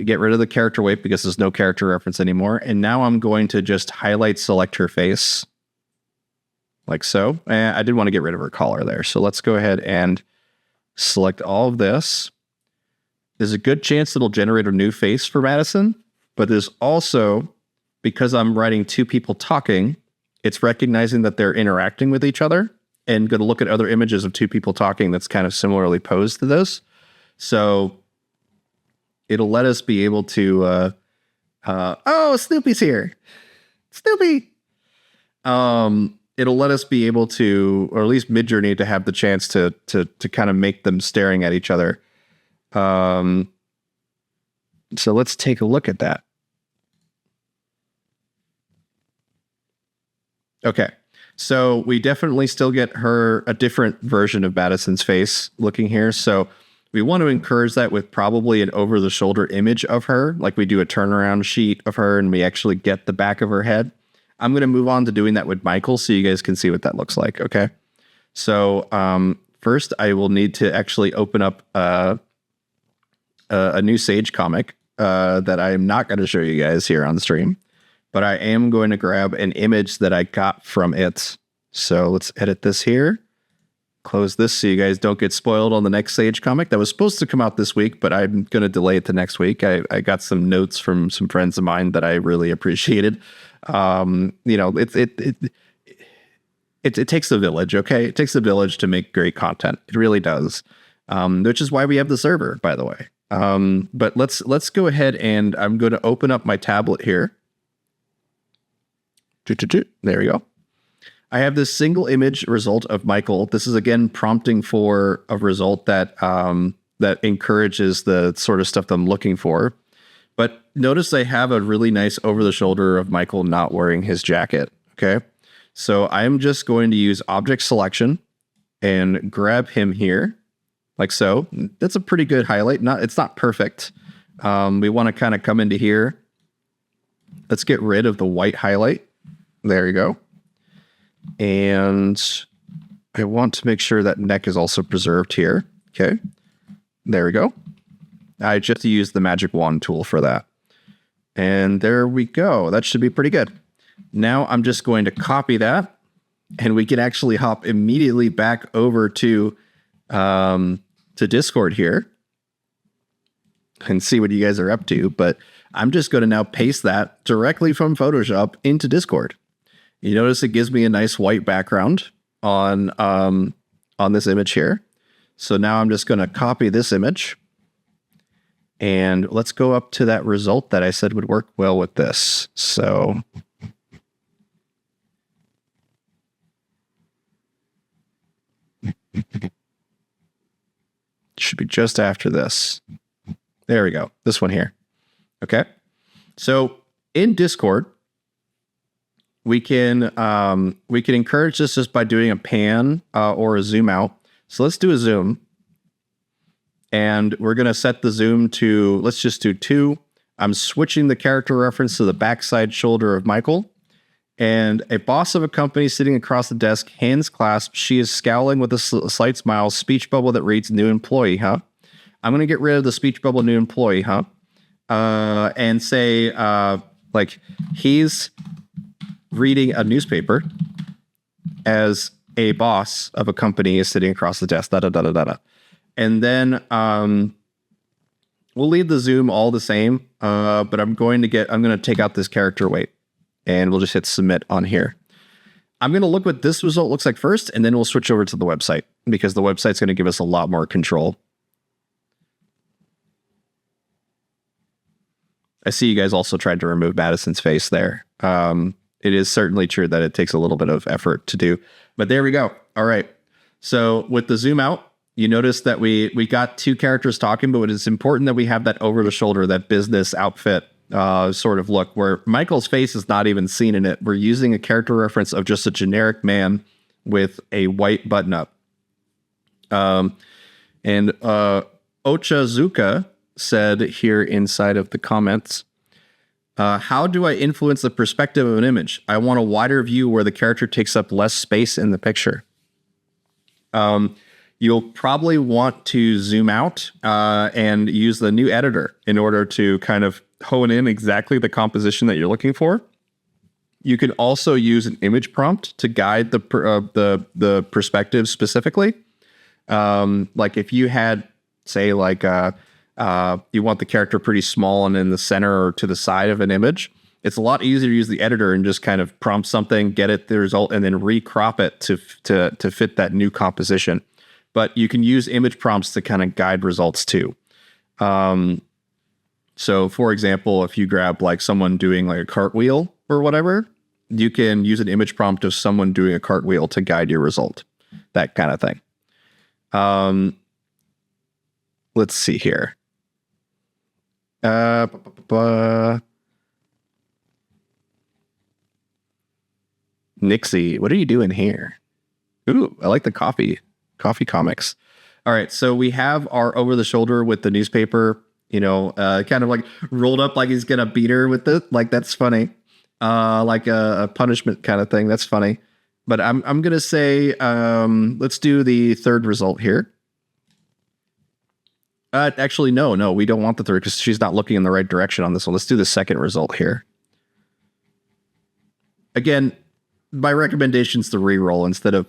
Get rid of the character weight because there's no character reference anymore. And now I'm going to just select her face like so. And I did want to get rid of her collar there. So let's go ahead and select all of this. There's a good chance it'll generate a new face for Madison, but there's also, because I'm writing two people talking, it's recognizing that they're interacting with each other and going to look at other images of two people talking that's kind of similarly posed to this. So it'll let us be able to, oh, Snoopy's here. Snoopy. It'll let us be able to, or at least Midjourney to have the chance to kind of make them staring at each other. So let's take a look at that. Okay. So we definitely still get a different version of Madison's face looking here. So we want to encourage that with probably an over-the-shoulder image of her, like we do a turnaround sheet of her and we actually get the back of her head. I'm going to move on to doing that with Michael so you guys can see what that looks like, okay? So first, I will need to actually open up a new Sage comic that I am not going to show you guys here on stream, but I am going to grab an image that I got from it. So let's edit this here. Close this so you guys don't get spoiled on the next Sage comic that was supposed to come out this week, but I'm going to delay it to next week. I got some notes from some friends of mine that I really appreciated. It takes a village. Okay. It takes a village to make great content. It really does. Which is why we have the server, by the way. But let's go ahead and I'm going to open up my tablet here. There we go. I have this single image result of Michael. This is again prompting for a result that that encourages the sort of stuff that I'm looking for. But notice I have a really nice over the shoulder of Michael not wearing his jacket. Okay. So I'm just going to use object selection and grab him here like so. That's a pretty good highlight. It's not perfect. We want to kind of come into here. Let's get rid of the white highlight. There you go. And I want to make sure that neck is also preserved here. Okay. There we go. I just used the magic wand tool for that. And there we go. That should be pretty good. Now I'm just going to copy that and we can actually hop immediately back over to Discord here and see what you guys are up to. But I'm just going to now paste that directly from Photoshop into Discord. You notice it gives me a nice white background on this image here. So now I'm just going to copy this image. And let's go up to that result that I said would work well with this. So should be just after this. There we go. This one here. Okay. So in Discord, we can encourage this just by doing a pan or a zoom out. So let's do a zoom. And we're going to set the zoom to, let's just do 2. I'm switching the character reference to the backside shoulder of Michael. And a boss of a company sitting across the desk, hands clasped. She is scowling with a slight smile, speech bubble that reads, new employee, huh? I'm going to get rid of the speech bubble, new employee, huh? And say, like, he's reading a newspaper as a boss of a company is sitting across the desk, da-da-da-da-da. And then we'll leave the zoom all the same, but I'm going to take out this character weight, and we'll just hit submit on here. I'm going to look what this result looks like first, and then we'll switch over to the website, because the website's going to give us a lot more control. I see you guys also tried to remove Madison's face there. It is certainly true that it takes a little bit of effort to do, but there we go. All right. So with the zoom out, you notice that we got 2 characters talking, but it's important that we have that over the shoulder, that business outfit sort of look, where Michael's face is not even seen in it. We're using a character reference of just a generic man with a white button up. And Ochazuka said here inside of the comments, how do I influence the perspective of an image? I want a wider view where the character takes up less space in the picture. You'll probably want to zoom out and use the new editor in order to kind of hone in exactly the composition that you're looking for. You can also use an image prompt to guide the perspective specifically. Like if you had, say, like you want the character pretty small and in the center or to the side of an image, it's a lot easier to use the editor and just kind of prompt something, get it the result, and then recrop it to fit that new composition. But you can use image prompts to kind of guide results too. So for example, if you grab like someone doing like a cartwheel or whatever, you can use an image prompt of someone doing a cartwheel to guide your result, that kind of thing. Let's see here. Nixie, what are you doing here? Ooh, I like the coffee comics. All right, so we have our over the shoulder with the newspaper, kind of like rolled up like he's gonna beat her with it. Like, that's funny. Like a punishment kind of thing. That's funny. But I'm gonna say let's do the third result here. Actually, no, we don't want the third because she's not looking in the right direction on this one. Let's do the second result here. Again, my recommendation is to re-roll instead of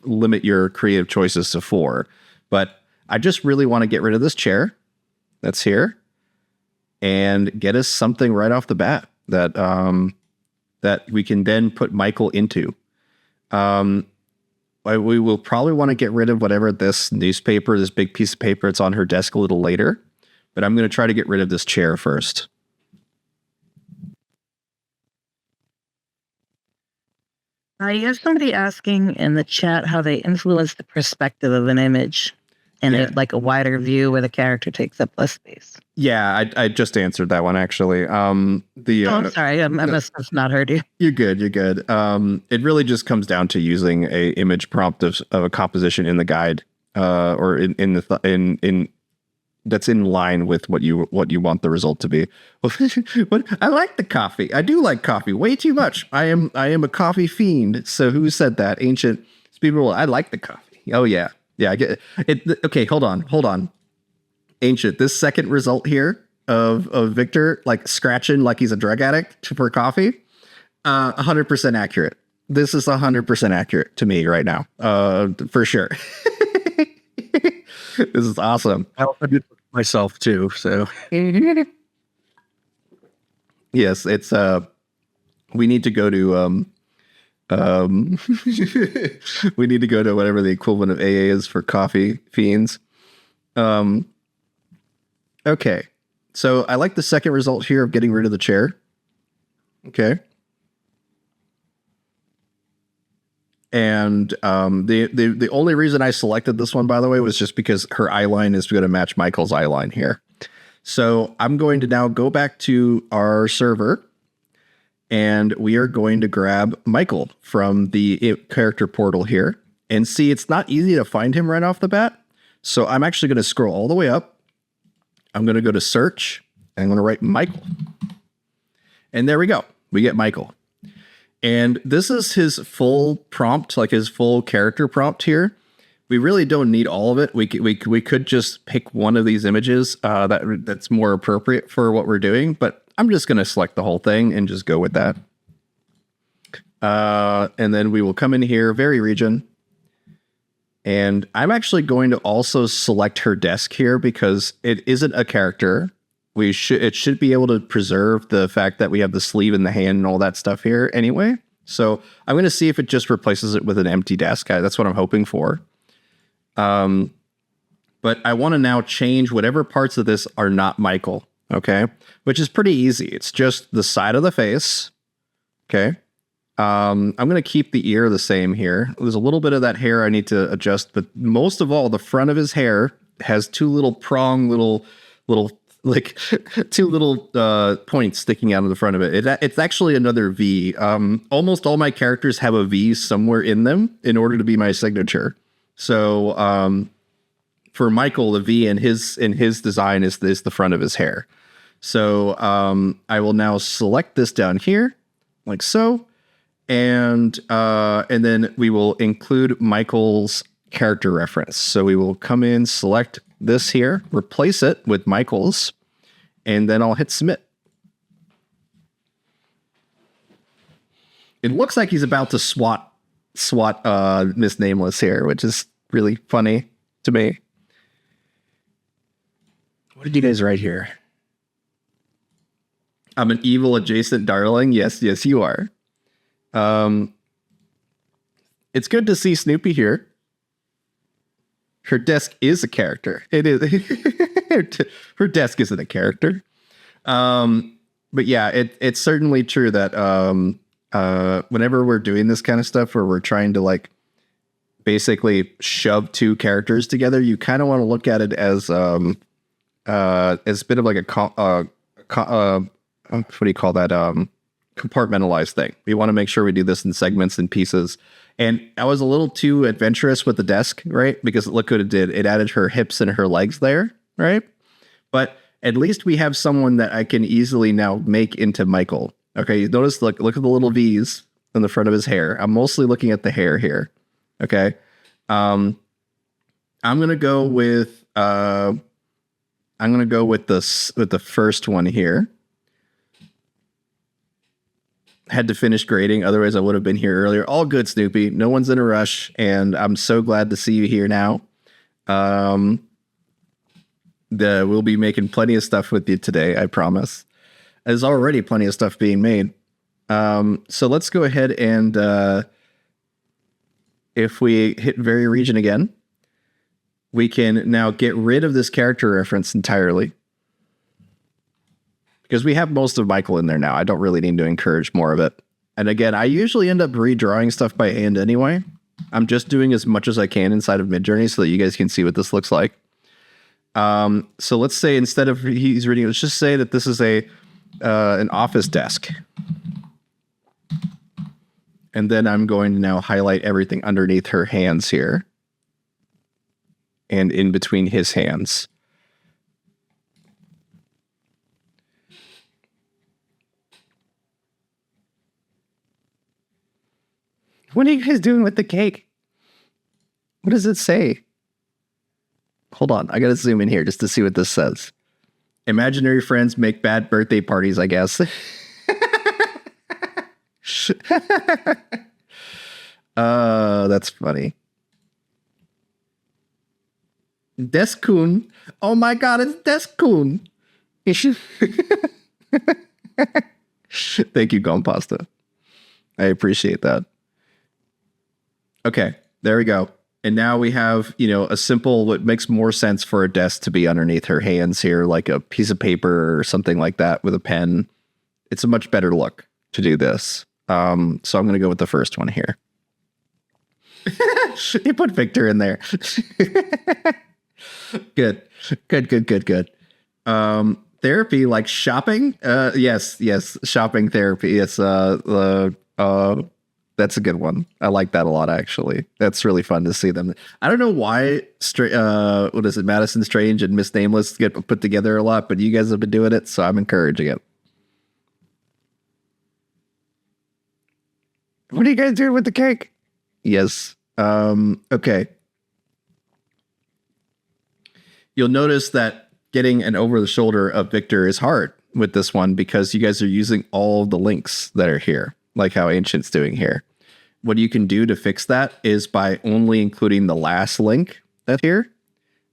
limit your creative choices to 4. But I just really want to get rid of this chair that's here and get us something right off the bat that that we can then put Michael into. We will probably want to get rid of whatever this newspaper, this big piece of paper, it's on her desk a little later. But I'm going to try to get rid of this chair first. You have somebody asking in the chat how they influence the perspective of an image and like a wider view where the character takes up less space. Yeah, I just answered that one actually. I'm sorry, I must have not heard you. You're good. It really just comes down to using a image prompt of a composition in the guide, or in that's in line with what you want the result to be. But I like the coffee. I do like coffee way too much. I am a coffee fiend. So who said that? Ancient people. I like the coffee. Oh yeah. I get it. Okay, hold on. Ancient, this second result here of Victor like scratching like he's a drug addict for coffee, 100% accurate. This is 100% accurate to me right now, for sure. This is awesome. I also did myself too. So Yes, it's we need to go to we need to go to whatever the equivalent of AA is for coffee fiends. Okay. So I like the second result here of getting rid of the chair. Okay. And the only reason I selected this one, by the way, was just because her eye line is going to match Michael's eye line here. So I'm going to now go back to our server, and we are going to grab Michael from the character portal here. And see, it's not easy to find him right off the bat. So I'm actually going to scroll all the way up. I'm going to go to search, and I'm going to write Michael. And there we go. We get Michael. And this is his full prompt, like his full character prompt here. We really don't need all of it. We could just pick one of these images that's more appropriate for what we're doing. But I'm just going to select the whole thing and just go with that. And then we will come in here, vary region. And I'm actually going to also select her desk here because it isn't a character. It should be able to preserve the fact that we have the sleeve in the hand and all that stuff here anyway. So I'm going to see if it just replaces it with an empty desk. That's what I'm hoping for. But I want to now change whatever parts of this are not Michael. Okay. Which is pretty easy. It's just the side of the face. Okay. I'm going to keep the ear the same here. There's a little bit of that hair I need to adjust, but most of all, the front of his hair has two little like two little points sticking out of the front of it. It's actually another V. Almost all my characters have a V somewhere in them in order to be my signature. So for Michael, the V in his design is the front of his hair. So I will now select this down here like so. And then we will include Michael's character reference. So we will come in, select this here, replace it with Michael's, and then I'll hit submit. It looks like he's about to swat Miss Nameless here, which is really funny to me. What did you guys write here? I'm an evil adjacent darling. Yes, you are. It's good to see Snoopy here. Her desk is a character. It is. Her desk isn't a character. But yeah, it's certainly true that whenever we're doing this kind of stuff where we're trying to like basically shove two characters together, you kind of want to look at it as a bit of like what do you call that? Compartmentalized thing. We want to make sure we do this in segments and pieces. And I was a little too adventurous with the desk, right? Because look what it did. It added her hips and her legs there, right? But at least we have someone that I can easily now make into Michael. Okay, notice, look at the little V's in the front of his hair. I'm mostly looking at the hair here. Okay. I'm gonna go with the first one here. Had to finish grading, otherwise I would have been here earlier. All good, Snoopy. No one's in a rush, and I'm so glad to see you here now. We'll be making plenty of stuff with you today, I promise. There's already plenty of stuff being made. So let's go ahead and if we hit vary region again, we can now get rid of this character reference entirely. Because we have most of Michael in there now. I don't really need to encourage more of it. And again, I usually end up redrawing stuff by hand anyway. I'm just doing as much as I can inside of Midjourney so that you guys can see what this looks like. So let's say instead of he's reading, let's just say that this is an office desk. And then I'm going to now highlight everything underneath her hands here. And in between his hands. What are you guys doing with the cake? What does it say? Hold on, I gotta zoom in here just to see what this says. Imaginary friends make bad birthday parties, I guess. That's funny. Deskun. Oh my god, it's Deskun. Thank you, Gompasta. I appreciate that. Okay, there we go. And now we have, a simple, what makes more sense for a desk to be underneath her hands here, like a piece of paper or something like that with a pen. It's a much better look to do this. So I'm going to go with the first one here. You put Victor in there. Good. Therapy, like shopping. Yes. Shopping therapy. It's that's a good one. I like that a lot, actually. That's really fun to see them. I don't know why what is it, Madison Strange and Miss Nameless get put together a lot, but you guys have been doing it, so I'm encouraging it. What are you guys doing with the cake? Yes. Okay. You'll notice that getting an over the shoulder of Victor is hard with this one because you guys are using all the links that are here, like how Ancient's doing here. What you can do to fix that is by only including the last link that's here,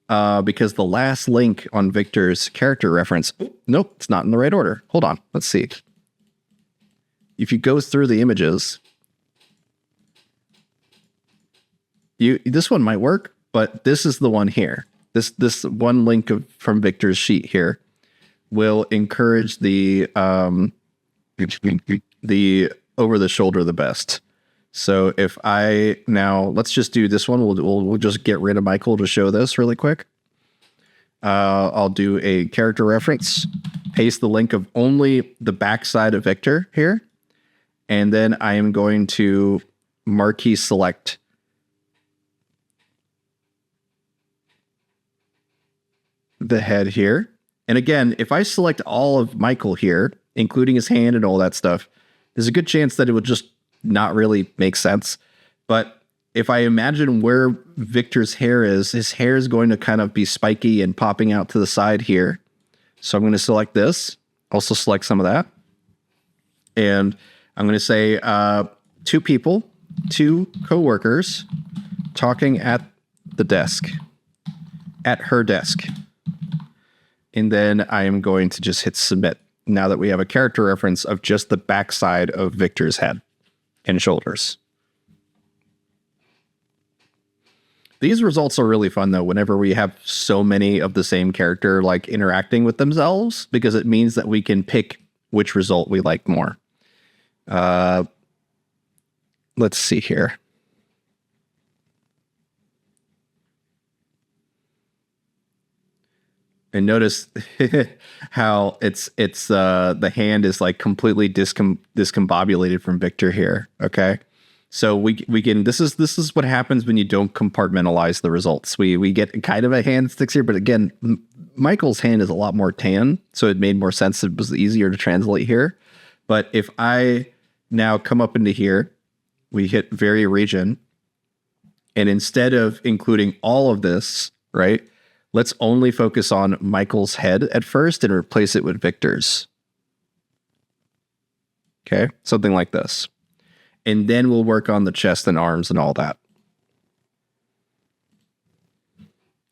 because the last link on Victor's character reference, nope, it's not in the right order. Hold on, let's see. If you go through the images, this one might work, but this is the one here. This one link from Victor's sheet here will encourage the over the shoulder the best. So if I now, let's just do this one. We'll just get rid of Michael to show this really quick. I'll do a character reference, paste the link of only the backside of Victor here. And then I am going to marquee select the head here. And again, if I select all of Michael here, including his hand and all that stuff, there's a good chance that it would just not really make sense. But if I imagine where Victor's hair is, his hair is going to kind of be spiky and popping out to the side here. So I'm going to select this, also select some of that. And I'm going to say two people, two coworkers talking at the desk, at her desk. And then I am going to just hit submit now that we have a character reference of just the backside of Victor's head and shoulders. These results are really fun, though, whenever we have so many of the same character like interacting with themselves, because it means that we can pick which result we like more. Let's see here. And notice how it's the hand is like completely discombobulated from Victor here. Okay, so we can this is what happens when you don't compartmentalize the results. We get kind of a hand sticks here, but again, Michael's hand is a lot more tan, so it made more sense. It was easier to translate here. But if I now come up into here, we hit vary region, and instead of including all of this, right? Let's only focus on Michael's head at first and replace it with Victor's. Okay, something like this. And then we'll work on the chest and arms and all that.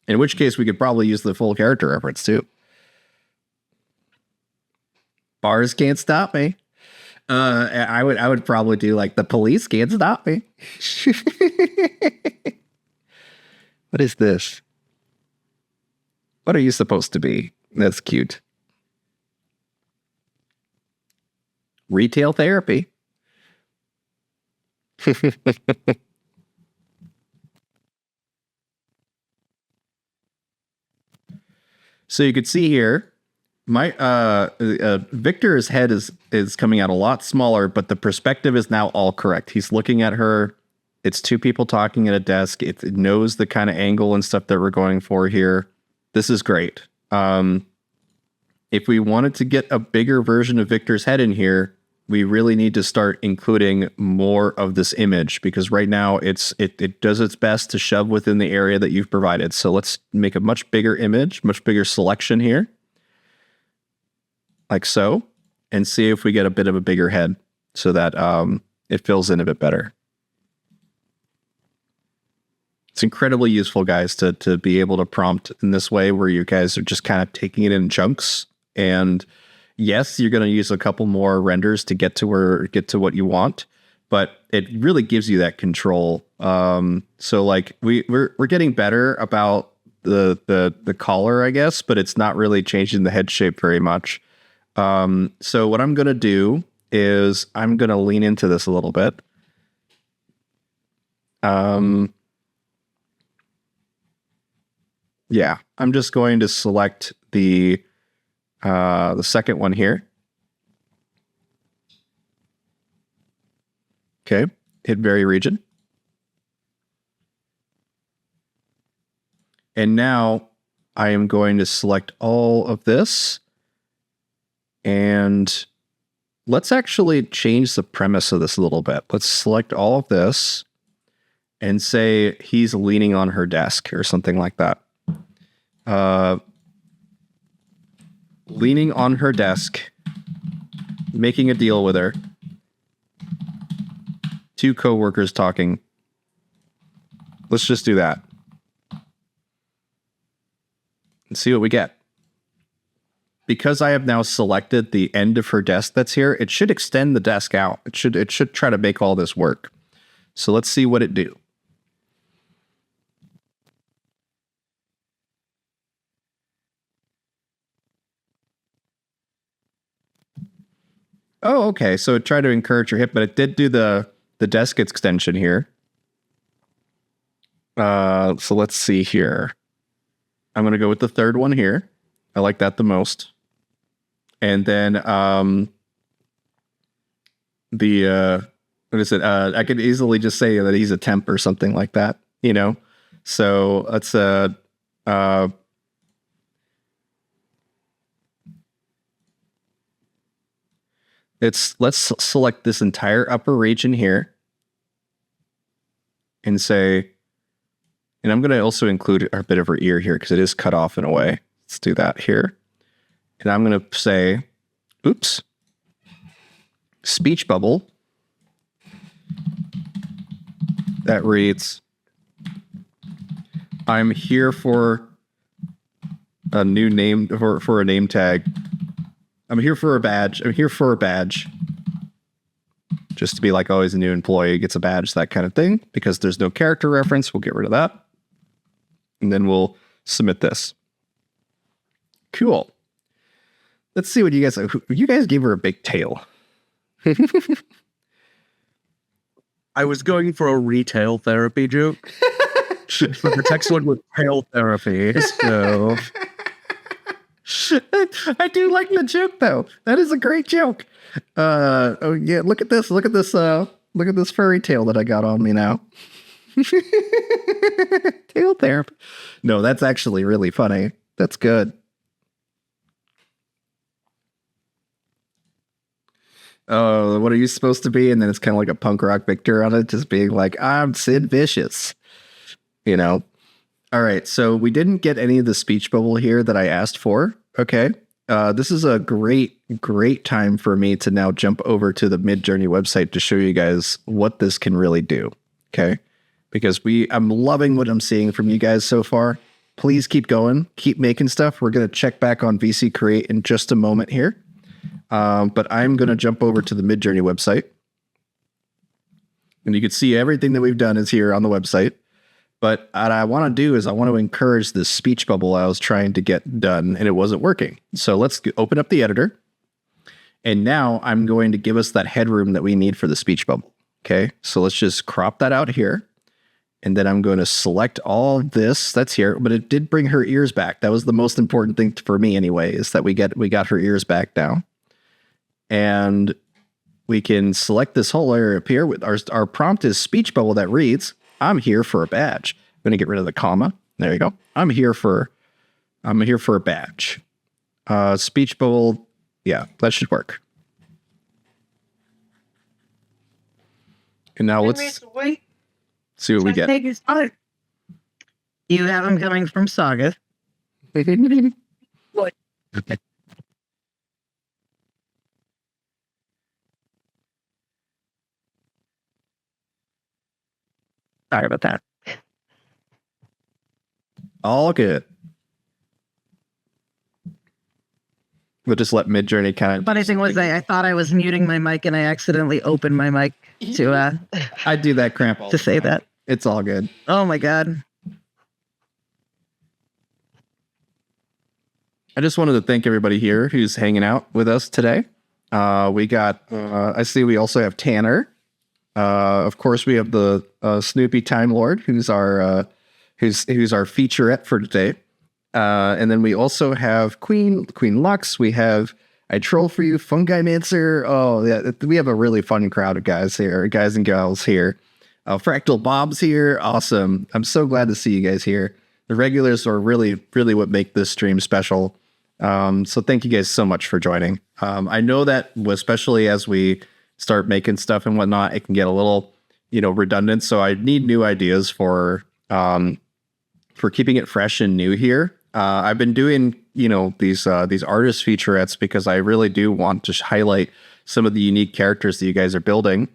In which case, we could probably use the full character reference too. Bars can't stop me. I would probably do like the police can't stop me. What is this? What are you supposed to be? That's cute. Retail therapy. So you could see here, my Victor's head is coming out a lot smaller, but the perspective is now all correct. He's looking at her. It's two people talking at a desk. It knows the kind of angle and stuff that we're going for here. This is great. If we wanted to get a bigger version of Victor's head in here, we really need to start including more of this image, because right now it does its best to shove within the area that you've provided. So let's make a much bigger image, much bigger selection here, like so, and see if we get a bit of a bigger head so that it fills in a bit better. It's incredibly useful, guys, to be able to prompt in this way where you guys are just kind of taking it in chunks. And yes, you're going to use a couple more renders to get to what you want, but it really gives you that control. So like we're getting better about the collar, I guess, but it's not really changing the head shape very much. So what I'm going to do is I'm going to lean into this a little bit. Yeah, I'm just going to select the second one here. Okay, hit vary region. And now I am going to select all of this. And let's actually change the premise of this a little bit. Let's select all of this and say he's leaning on her desk or something like that. Leaning on her desk, making a deal with her. Two coworkers talking. Let's just do that. And see what we get. Because I have now selected the end of her desk that's here, it should extend the desk out. It should try to make all this work. So let's see what it do. Oh, okay. So it tried to encourage her hip, but it did do the desk extension here. So let's see here. I'm going to go with the third one here. I like that the most. And then what is it? I could easily just say that he's a temp or something like that, you know? So let's let's select this entire upper region here and say, and I'm going to also include a bit of her ear here because it is cut off in a way. Let's do that here. And I'm going to say, oops, speech bubble that reads, I'm here for a new name, for a name tag. I'm here for a badge. I'm here for a badge. Just to be like, always a new employee gets a badge, that kind of thing. Because there's no character reference, we'll get rid of that. And then we'll submit this. Cool. Let's see what you guys gave her a big tail. I was going for a retail therapy joke. But the text one was tail therapy. So I do like the joke though. That is a great joke. Oh yeah, look at this. Look at this furry tail that I got on me now. Tail therapy. No, that's actually really funny. That's good. Oh, what are you supposed to be? And then it's kind of like a punk rock Victor on it, just being like, I'm Sid Vicious. You know? All right, so we didn't get any of the speech bubble here that I asked for. Okay. This is a great time for me to now jump over to the Midjourney website to show you guys what this can really do. Okay. Because I'm loving what I'm seeing from you guys so far. Please keep going, keep making stuff. We're going to check back on VC Create in just a moment here. But I'm going to jump over to the Midjourney website. And you can see everything that we've done is here on the website. But what I want to do is I want to encourage this speech bubble I was trying to get done, and it wasn't working. So let's open up the editor. And now I'm going to give us that headroom that we need for the speech bubble. Okay, so let's just crop that out here. And then I'm going to select all of this that's here, but it did bring her ears back. That was the most important thing for me anyway, is that we got her ears back now. And we can select this whole area up here with our prompt is speech bubble that reads, I'm here for a badge. I'm going to get rid of the comma. There you go. I'm here for a badge. Speech bubble. Yeah, that should work. And now let's see what we get. You have them coming from Saga. What? Sorry about that. All good. We'll just let Midjourney kind of. Funny thing was, I thought I was muting my mic and I accidentally opened my mic to I do that cramp all to the say time. that. It's all good. Oh my god. I just wanted to thank everybody here who's hanging out with us today. We got, I see we also have Tanner. Of course, we have the Snoopy Time Lord, who's our featurette for today. And then we also have Queen Lux. We have I Troll for You, Fungi Mancer. Oh yeah, we have a really fun crowd of guys and gals here. Fractal Bob's here. Awesome. I'm so glad to see you guys here. The regulars are really, really what make this stream special. So thank you guys so much for joining. I know that especially as we start making stuff and whatnot, it can get a little, redundant. So I need new ideas for keeping it fresh and new here. I've been doing, these artist featurettes because I really do want to highlight some of the unique characters that you guys are building.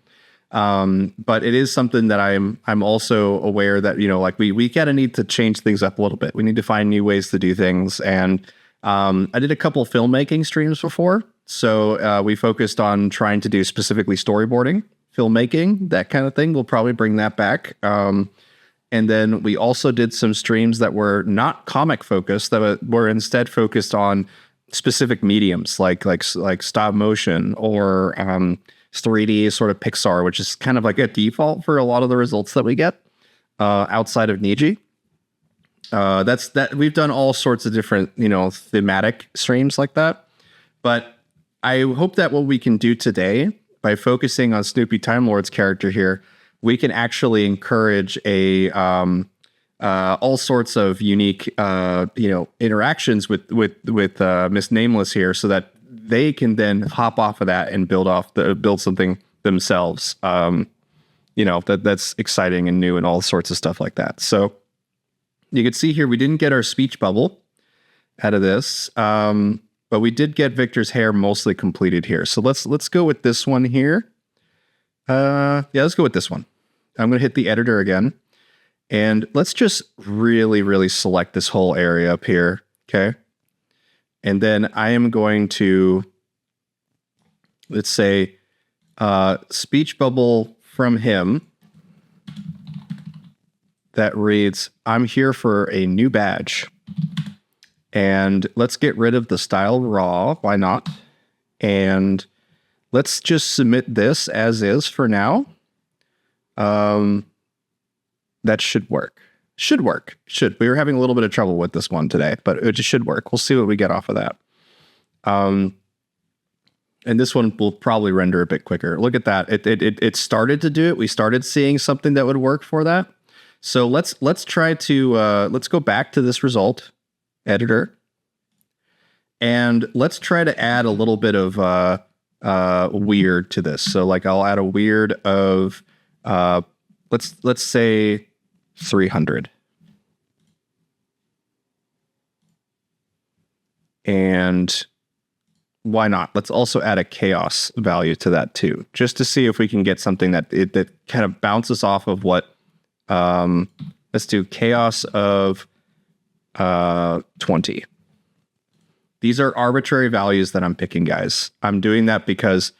But it is something that I'm also aware that, we kind of need to change things up a little bit. We need to find new ways to do things. And I did a couple filmmaking streams before. So we focused on trying to do specifically storyboarding, filmmaking, that kind of thing. We'll probably bring that back. And then we also did some streams that were not comic focused, that were instead focused on specific mediums like stop motion or 3D sort of Pixar, which is kind of like a default for a lot of the results that we get outside of Niji. That's that we've done all sorts of different, thematic streams like that. But I hope that what we can do today by focusing on Snoopy Time Lord's character here, we can actually encourage all sorts of unique, interactions with Miss Nameless here, so that they can then hop off of that and build something themselves. That's exciting and new and all sorts of stuff like that. So you can see here, we didn't get our speech bubble out of this, but we did get Victor's hair mostly completed here. So let's go with this one here. Let's go with this one. I'm going to hit the editor again, and let's just really, really select this whole area up here. Okay. And then I am going to, let's say, speech bubble from him that reads, "I'm here for a new badge." And let's get rid of the style raw. Why not? And let's just submit this as is for now. That should work. We were having a little bit of trouble with this one today, but it just should work. We'll see what we get off of that. And this one will probably render a bit quicker. Look at that. It started to do it. We started seeing something that would work for that. So let's try to, let's go back to this result editor, and let's try to add a little bit of, weird to this. So like I'll add a weird of, let's say 300. And why not? Let's also add a chaos value to that too, just to see if we can get something that kind of bounces off of what, let's do chaos of 20. These are arbitrary values that I'm picking, guys. I'm doing that because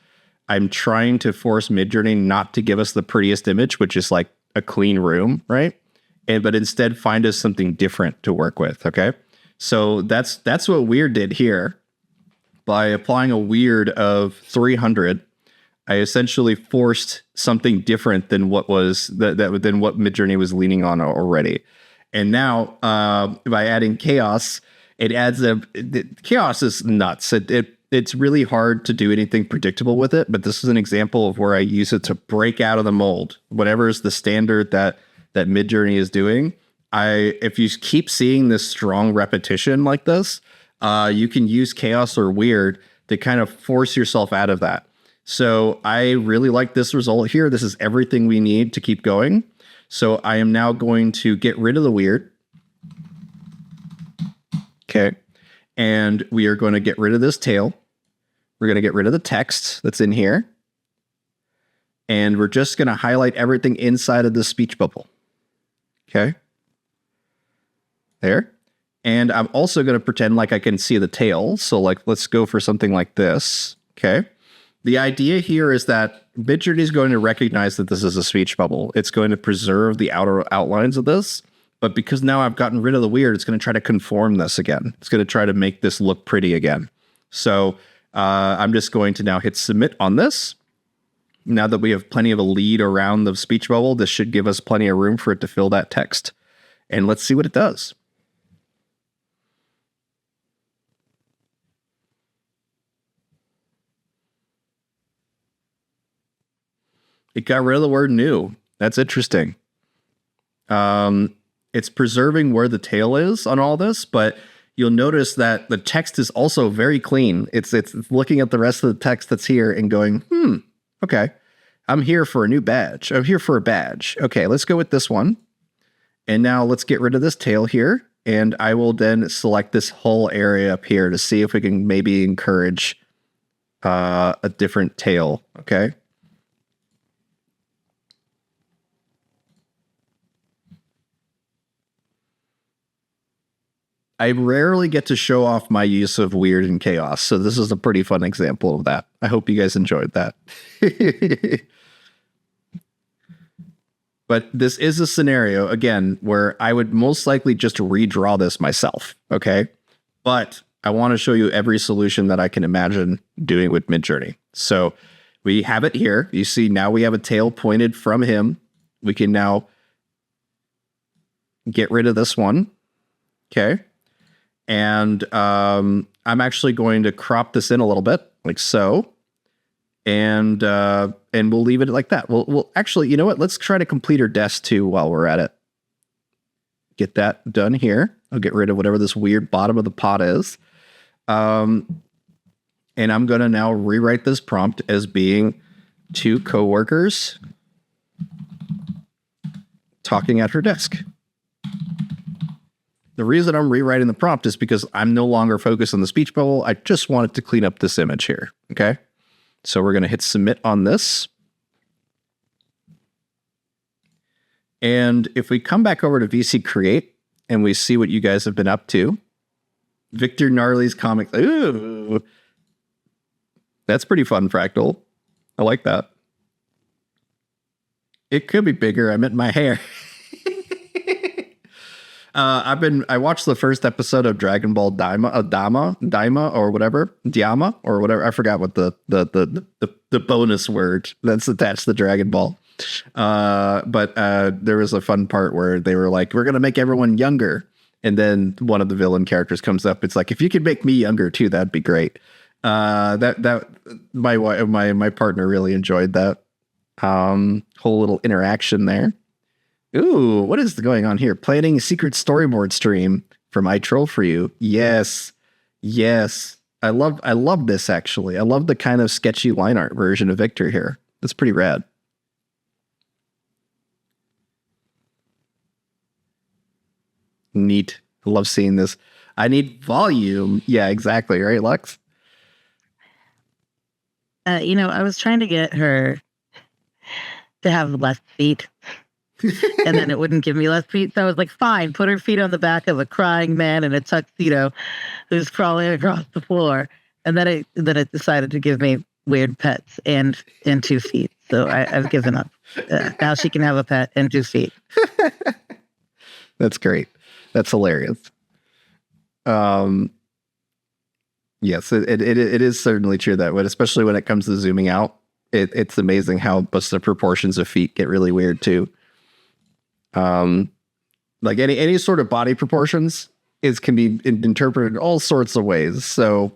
I'm trying to force Midjourney not to give us the prettiest image, which is like a clean room, right? But instead find us something different to work with, okay? So that's what Weird did here. By applying a weird of 300, I essentially forced something different than what was than what Midjourney was leaning on already. And now by adding chaos, it adds chaos is nuts. It's really hard to do anything predictable with it, but this is an example of where I use it to break out of the mold. Whatever is the standard that Midjourney is doing, if you keep seeing this strong repetition like this, you can use chaos or weird to kind of force yourself out of that. So I really like this result here. This is everything we need to keep going. So I am now going to get rid of the weird. Okay. And we are going to get rid of this tail. We're going to get rid of the text that's in here. And we're just going to highlight everything inside of the speech bubble. Okay. There. And I'm also going to pretend like I can see the tail. So like, let's go for something like this. Okay. The idea here is that Midjourney is going to recognize that this is a speech bubble. It's going to preserve the outer outlines of this. But because now I've gotten rid of the weird, it's going to try to conform this again. It's going to try to make this look pretty again. So I'm just going to now hit submit on this. Now that we have plenty of a lead around the speech bubble, this should give us plenty of room for it to fill that text. And let's see what it does. It got rid of the word new. That's interesting. It's preserving where the tail is on all this, but you'll notice that the text is also very clean. It's looking at the rest of the text that's here and going, okay, I'm here for a new badge. I'm here for a badge. Okay, let's go with this one. And now let's get rid of this tail here. And I will then select this whole area up here to see if we can maybe encourage a different tail. Okay. I rarely get to show off my use of weird and chaos, so this is a pretty fun example of that. I hope you guys enjoyed that. But this is a scenario, again, where I would most likely just redraw this myself, okay? But I want to show you every solution that I can imagine doing with Midjourney. So we have it here. You see now we have a tail pointed from him. We can now get rid of this one, okay? And I'm actually going to crop this in a little bit, like so. And we'll leave it like that. We'll actually, you know what? Let's try to complete her desk too while we're at it. Get that done here. I'll get rid of whatever this weird bottom of the pot is. And I'm going to now rewrite this prompt as being two coworkers talking at her desk. The reason I'm rewriting the prompt is because I'm no longer focused on the speech bubble. I just wanted to clean up this image here. Okay. So we're going to hit submit on this. And if we come back over to VC Create and we see what you guys have been up to, Victor Gnarly's comic. Ooh, that's pretty fun, Fractal. I like that. It could be bigger. I meant my hair. I watched the first episode of Dragon Ball Daima or whatever. I forgot what the bonus word that's attached to Dragon Ball. But there was a fun part where they were like, we're going to make everyone younger. And then one of the villain characters comes up. It's like, if you could make me younger too, that'd be great. My partner really enjoyed that whole little interaction there. Ooh, what is going on here? Planning a secret storyboard stream from I Troll for You. Yes. I love this actually. I love the kind of sketchy line art version of Victor here. That's pretty rad. Neat. I love seeing this. I need volume. Yeah, exactly. Right, Lux? I was trying to get her to have less feet. And then it wouldn't give me less feet. So I was like, fine, put her feet on the back of a crying man in a tuxedo who's crawling across the floor. And then it decided to give me weird pets and 2 feet. So I've given up. Now she can have a pet and 2 feet. That's great. That's hilarious. Yes, it is certainly true that way, especially when it comes to zooming out. It's amazing how most the proportions of feet get really weird too. Like any sort of body proportions can be interpreted all sorts of ways. So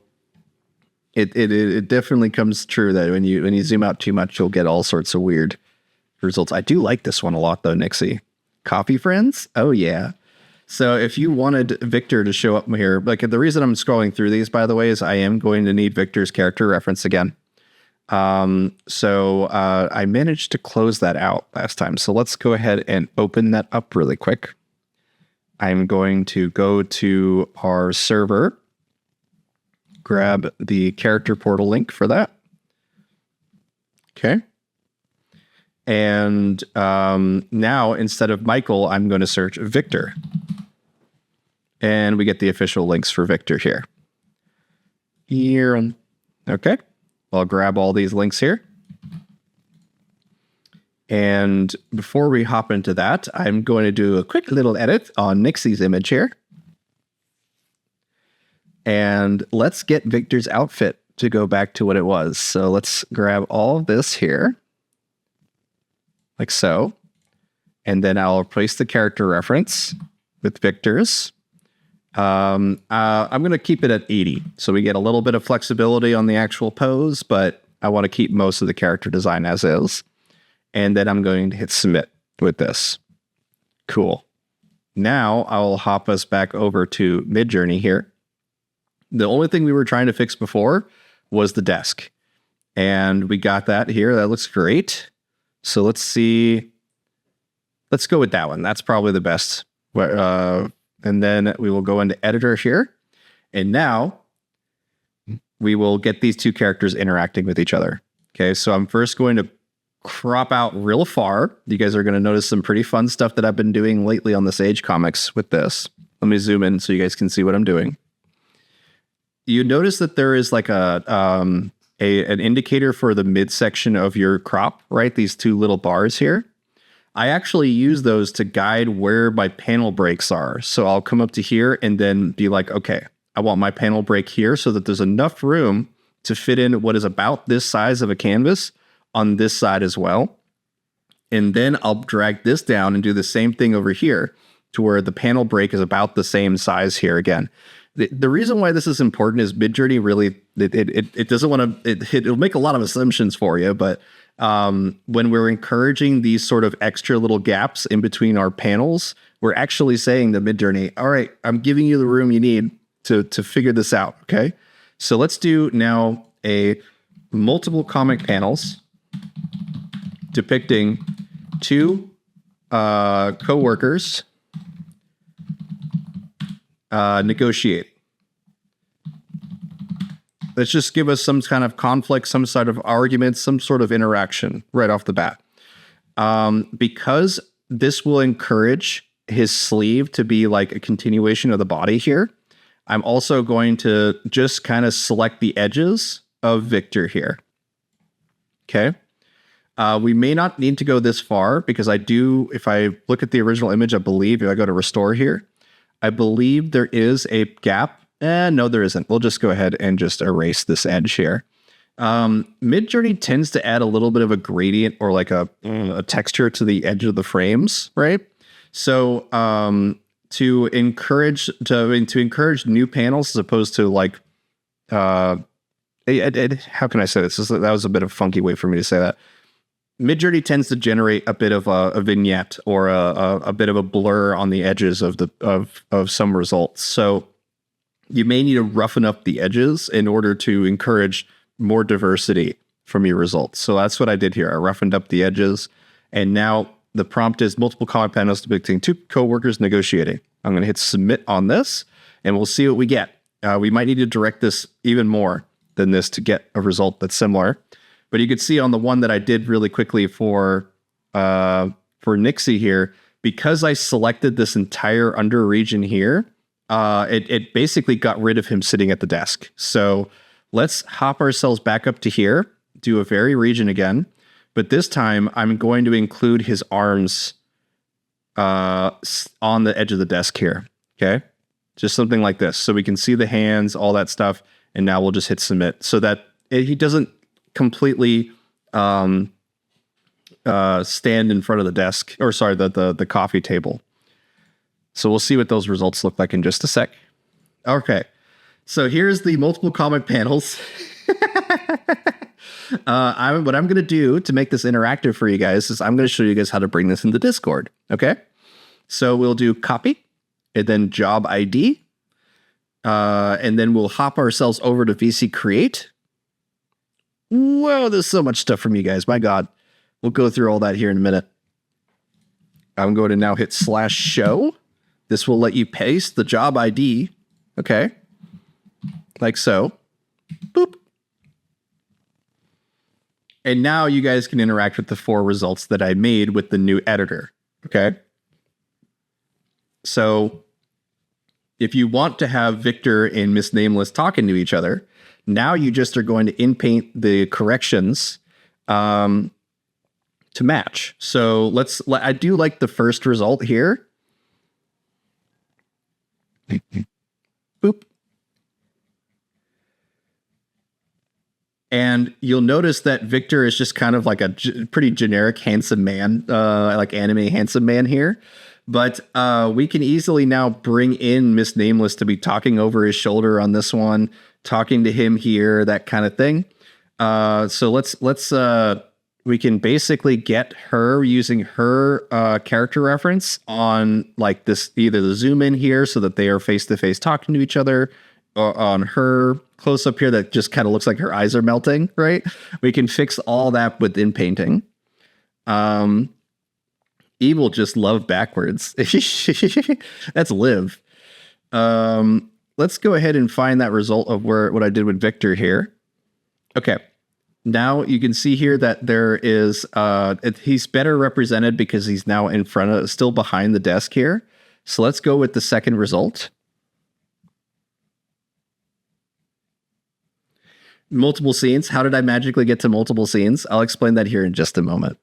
it definitely comes true that when you zoom out too much, you'll get all sorts of weird results. I do like this one a lot though, Nixie. Coffee friends? Oh yeah. So if you wanted Victor to show up here, like the reason I'm scrolling through these, by the way, is I am going to need Victor's character reference again. So I managed to close that out last time. So let's go ahead and open that up really quick. I'm going to go to our server, grab the character portal link for that. Okay. And now instead of Michael, I'm going to search Victor. And we get the official links for Victor here. Okay. I'll grab all these links here. And before we hop into that, I'm going to do a quick little edit on Nixie's image here. And let's get Victor's outfit to go back to what it was. So let's grab all of this here. Like so. And then I'll replace the character reference with Victor's. I'm going to keep it at 80. So we get a little bit of flexibility on the actual pose, but I want to keep most of the character design as is. And then I'm going to hit submit with this. Cool. Now I'll hop us back over to Midjourney here. The only thing we were trying to fix before was the desk. And we got that here. That looks great. So let's see. Let's go with that one. That's probably the best. And then we will go into editor here. And now we will get these two characters interacting with each other. Okay, so I'm first going to crop out real far. You guys are going to notice some pretty fun stuff that I've been doing lately on the Sage comics with this. Let me zoom in so you guys can see what I'm doing. You notice that there is like an indicator for the midsection of your crop, right? These two little bars here. I actually use those to guide where my panel breaks are. So I'll come up to here and then be like, okay, I want my panel break here so that there's enough room to fit in what is about this size of a canvas on this side as well. And then I'll drag this down and do the same thing over here to where the panel break is about the same size here again. The reason why this is important is Midjourney really, it doesn't want to, it'll make a lot of assumptions for you, but when we're encouraging these sort of extra little gaps in between our panels, we're actually saying to Midjourney, all right, I'm giving you the room you need to figure this out, okay? So let's do now a multiple comic panels depicting two co-workers negotiating. Let's just give us some kind of conflict, some sort of argument, some sort of interaction right off the bat. Because this will encourage his sleeve to be like a continuation of the body here, I'm also going to just kind of select the edges of Victor here. Okay. We may not need to go this far because I do, if I look at the original image, I believe if I go to restore here, I believe there is a gap. No, there isn't. We'll just go ahead and just erase this edge here. Midjourney tends to add a little bit of a gradient or like a texture to the edge of the frames, right? So to encourage new panels as opposed to like, how can I say this? That was a bit of a funky way for me to say that. Midjourney tends to generate a bit of a vignette or a bit of a blur on the edges of some results. So you may need to roughen up the edges in order to encourage more diversity from your results. So that's what I did here. I roughened up the edges, and now the prompt is multiple comic panels depicting two co-workers negotiating. I'm going to hit submit on this, and we'll see what we get. We might need to direct this even more than this to get a result that's similar. But you could see on the one that I did really quickly for Nixie here, because I selected this entire under region here, it basically got rid of him sitting at the desk. So let's hop ourselves back up to here, do a very region again. But this time I'm going to include his arms on the edge of the desk here. Okay. Just something like this. So we can see the hands, all that stuff. And now we'll just hit submit so that he doesn't completely stand in front of the desk, or sorry, the coffee table. So we'll see what those results look like in just a sec. Okay, so here's the multiple comic panels. What I'm going to do to make this interactive for you guys is I'm going to show you guys how to bring this into Discord. Okay, so we'll do copy and then job ID, and then we'll hop ourselves over to VC Create. Whoa, there's so much stuff from you guys. My God. We'll go through all that here in a minute. I'm going to now hit /show. This will let you paste the job ID. Okay. Like so. Boop. And now you guys can interact with the 4 results that I made with the new editor. Okay. So if you want to have Victor and Miss Nameless talking to each other, now you just are going to in-paint the corrections to match. So I do like the first result here. Boop. And you'll notice that Victor is just kind of like a pretty generic handsome man, like anime handsome man here. But we can easily now bring in Miss Nameless to be talking over his shoulder on this one, talking to him here, that kind of thing. So let's we can basically get her using her character reference on like this, either the zoom in here so that they are face to face talking to each other, or on her close up here that just kind of looks like her eyes are melting, right? We can fix all that within painting. Evil just love backwards. That's Liv. Let's go ahead and find that result of what I did with Victor here. Okay. Now you can see here that there is, he's better represented because he's now in front of, still behind the desk here. So let's go with the second result. Multiple scenes. How did I magically get to multiple scenes? I'll explain that here in just a moment.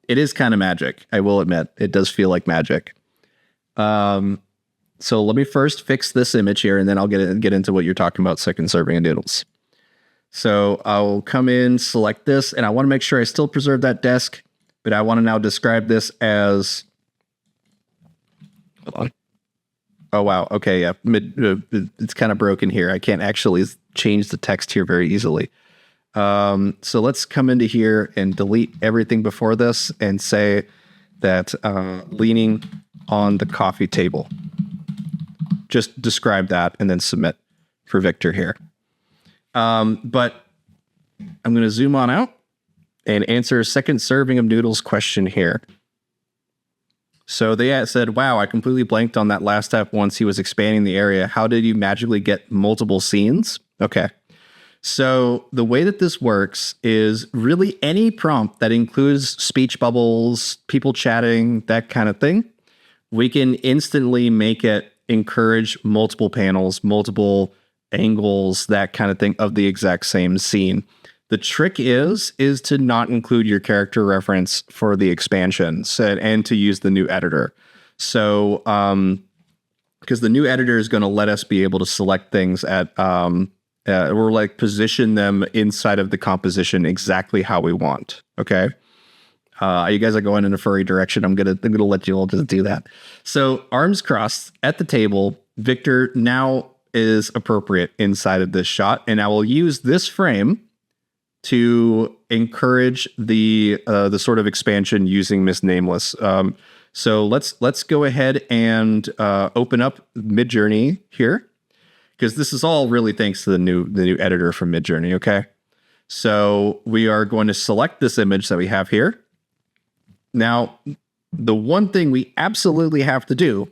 It is kind of magic. I will admit, it does feel like magic. So let me first fix this image here, and then I'll get into what you're talking about, second serving of noodles. So I'll come in, select this, and I want to make sure I still preserve that desk, but I want to now describe this as, hold on. Oh, wow. Okay. Yeah. It's kind of broken here. I can't actually change the text here very easily. So let's come into here and delete everything before this and say that leaning on the coffee table. Just describe that and then submit for Victor here. But I'm going to zoom on out and answer a second serving of noodles question here. So they said, wow, I completely blanked on that last step once he was expanding the area. How did you magically get multiple scenes? Okay. So the way that this works is really any prompt that includes speech bubbles, people chatting, that kind of thing, we can instantly make it encourage multiple panels, multiple angles, that kind of thing of the exact same scene. The trick is to not include your character reference for the expansions and to use the new editor. So, because the new editor is going to let us be able to select things at, or like position them inside of the composition exactly how we want. Okay. You guys are going in a furry direction. I'm gonna let you all just do that. So arms crossed at the table. Victor now is appropriate inside of this shot, and I will use this frame to encourage the sort of expansion using Miss Nameless. So let's go ahead and open up Midjourney here, because this is all really thanks to the new editor from Midjourney. Okay, so we are going to select this image that we have here. Now, the one thing we absolutely have to do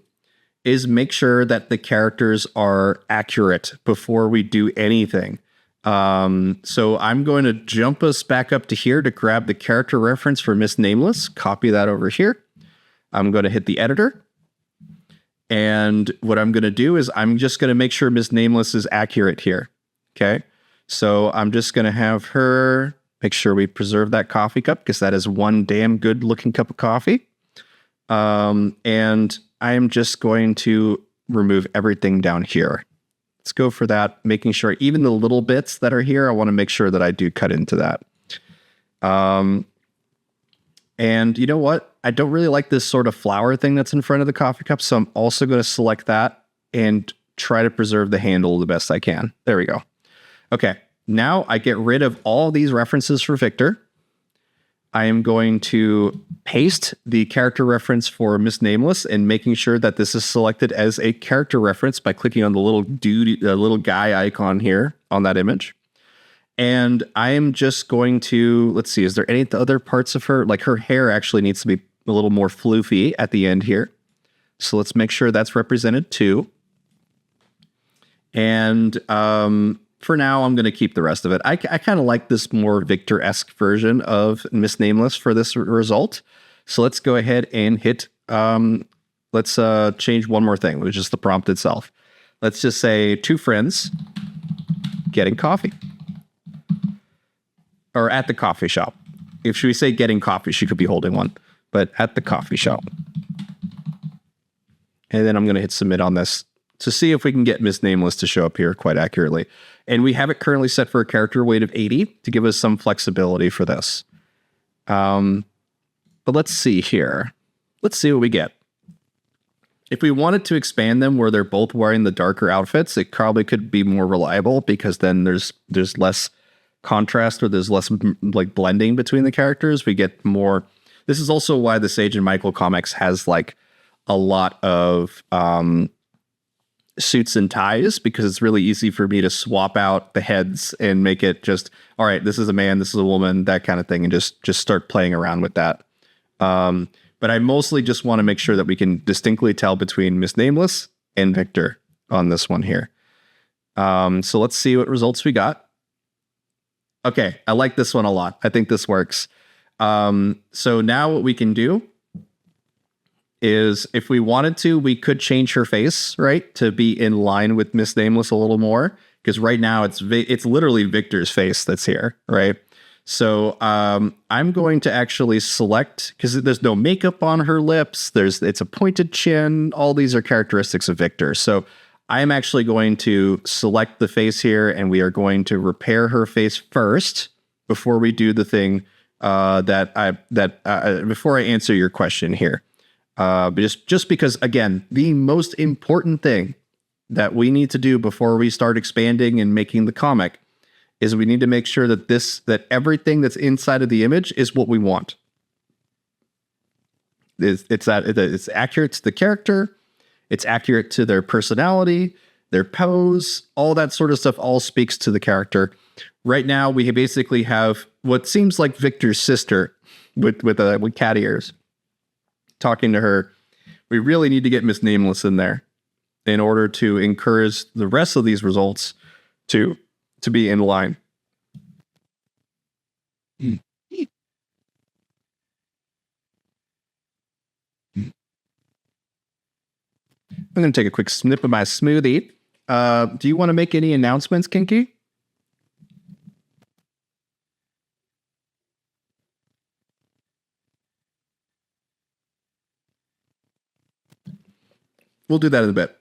is make sure that the characters are accurate before we do anything. So I'm going to jump us back up to here to grab the character reference for Miss Nameless, copy that over here. I'm going to hit the editor. And what I'm going to do is I'm just going to make sure Miss Nameless is accurate here. Okay. So I'm just going to have her make sure we preserve that coffee cup, because that is one damn good looking cup of coffee. And I'm just going to remove everything down here. Let's go for that, making sure even the little bits that are here, I want to make sure that I do cut into that. And you know what? I don't really like this sort of flower thing that's in front of the coffee cup, so I'm also going to select that and try to preserve the handle the best I can. There we go. Okay, now I get rid of all these references for Victor. I am going to paste the character reference for Miss Nameless and making sure that this is selected as a character reference by clicking on the little dude, little guy icon here on that image. And I am just going to, let's see, is there any other parts of her? Like her hair actually needs to be a little more floofy at the end here. So let's make sure that's represented too. And for now, I'm going to keep the rest of it. I kind of like this more Victor-esque version of Miss Nameless for this result. So let's go ahead and hit, let's let's change one more thing, which is the prompt itself. Let's just say 2 friends getting coffee. Or at the coffee shop. If we say getting coffee, she could be holding one. But at the coffee shop. And then I'm going to hit submit on this to see if we can get Miss Nameless to show up here quite accurately. And we have it currently set for a character weight of 80 to give us some flexibility for this. But let's see here. Let's see what we get. If we wanted to expand them where they're both wearing the darker outfits, it probably could be more reliable because then there's less contrast or there's less like blending between the characters. We get more. This is also why the Sage and Michael comics has like a lot of suits and ties, because it's really easy for me to swap out the heads and make it just, all right, this is a man, this is a woman, that kind of thing, and just start playing around with that. But I mostly just want to make sure that we can distinctly tell between Miss Nameless and Victor on this one here. So let's see what results we got. Okay, I like this one a lot. I think this works. So now what we can do is, if we wanted to, we could change her face, right, to be in line with Miss Nameless a little more, because right now it's literally Victor's face that's here, right? So I'm going to actually select, because there's no makeup on her lips, it's a pointed chin, all these are characteristics of Victor. So I am actually going to select the face here, and we are going to repair her face first before we do the thing before I answer your question here. Just because, again, the most important thing that we need to do before we start expanding and making the comic is we need to make sure that everything that's inside of the image is what we want. It's accurate to the character, it's accurate to their personality, their pose, all that sort of stuff all speaks to the character. Right now, we basically have what seems like Victor's sister with cat ears talking to her. We really need to get Miss Nameless in there in order to encourage the rest of these results to be in line. I'm going to take a quick snip of my smoothie. Do you want to make any announcements, Kinky? We'll do that in a bit.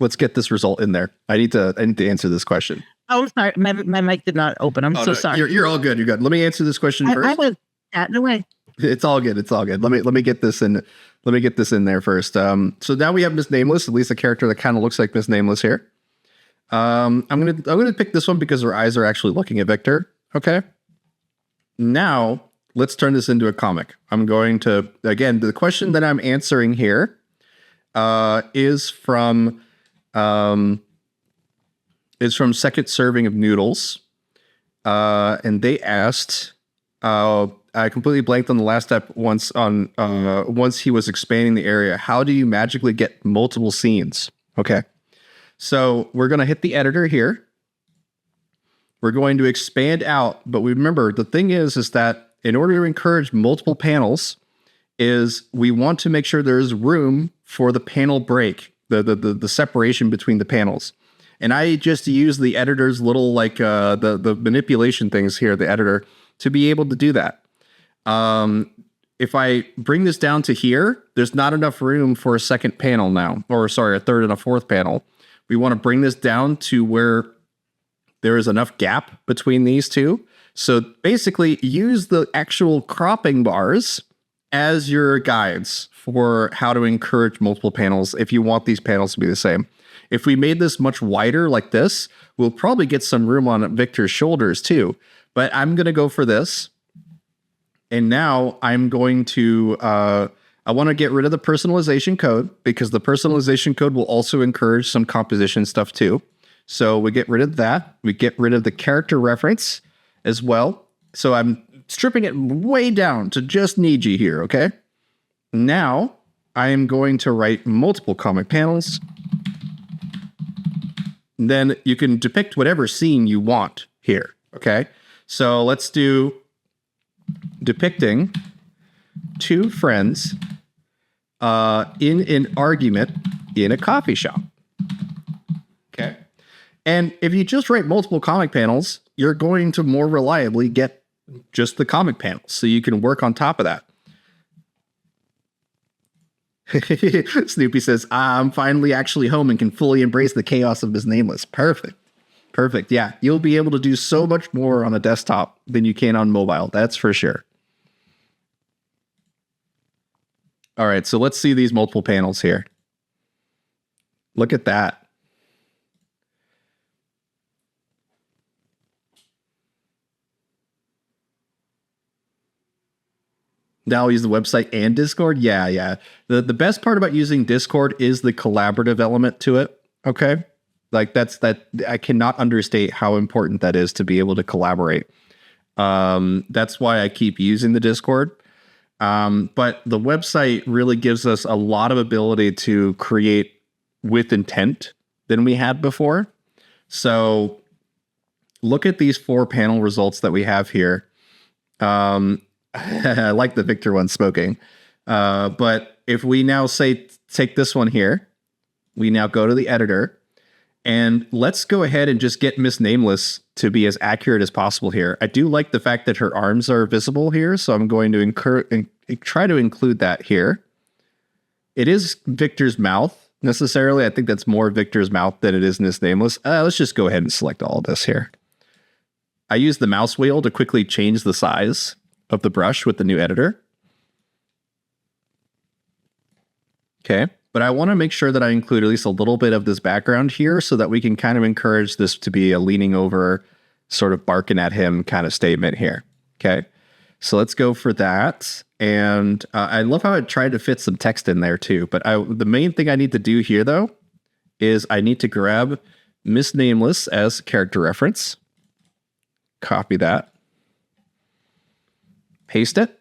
Let's get this result in there. I need to answer this question. Oh, sorry. My mic did not open. I'm so sorry. You're all good. You're good. Let me answer this question first. I was chatting away. It's all good. It's all good. Let me get this in. Let me get this in there first. So now we have Miss Nameless, at least a character that kind of looks like Miss Nameless here. I'm gonna pick this one because her eyes are actually looking at Victor. Okay. Now let's turn this into a comic. I'm going to, again, the question that I'm answering here is from Second Serving of Noodles, and they asked. I completely blanked on the last step once he was expanding the area. How do you magically get multiple scenes? Okay. So we're going to hit the editor here. We're going to expand out, but remember, the thing is that in order to encourage multiple panels, is we want to make sure there's room for the panel break, the separation between the panels. And I just use the editor's little, like, the manipulation things here, the editor, to be able to do that. If I bring this down to here, there's not enough room for a second panel now, or sorry, a third and a fourth panel. We want to bring this down to where there is enough gap between these two. So basically use the actual cropping bars as your guides for how to encourage multiple panels if you want these panels to be the same. If we made this much wider like this, we'll probably get some room on Victor's shoulders too. But I'm going to go for this. And now I'm going to, I want to get rid of the personalization code, because the personalization code will also encourage some composition stuff too. So we get rid of that. We get rid of the character reference as well. So I'm stripping it way down to just Niji here, okay? Now I am going to write multiple comic panels. Then you can depict whatever scene you want here, okay? So let's do depicting 2 friends in an argument in a coffee shop. Okay. And if you just write multiple comic panels, you're going to more reliably get just the comic panels. So you can work on top of that. Snoopy says, I'm finally actually home and can fully embrace the chaos of Miss Nameless. Perfect. Perfect. Yeah, you'll be able to do so much more on a desktop than you can on mobile. That's for sure. All right, so let's see these multiple panels here. Look at that. Now I'll use the website and Discord. Yeah. The best part about using Discord is the collaborative element to it. Okay. Like that I cannot understate how important that is to be able to collaborate. That's why I keep using the Discord. But the website really gives us a lot of ability to create with intent than we had before. So look at these 4 panel results that we have here. I like the Victor one smoking. But if we now say, take this one here, we now go to the editor and let's go ahead and just get Miss Nameless to be as accurate as possible here. I do like the fact that her arms are visible here. So I'm going to try to include that here. It is Victor's mouth necessarily. I think that's more Victor's mouth than it is Miss Nameless. Let's just go ahead and select all of this here. I use the mouse wheel to quickly change the size of the brush with the new editor. Okay, but I want to make sure that I include at least a little bit of this background here so that we can kind of encourage this to be a leaning over, sort of barking at him kind of statement here. Okay, so let's go for that. And I love how I tried to fit some text in there too. But the main thing I need to do here though is I need to grab Miss Nameless as character reference. Copy that. Paste it,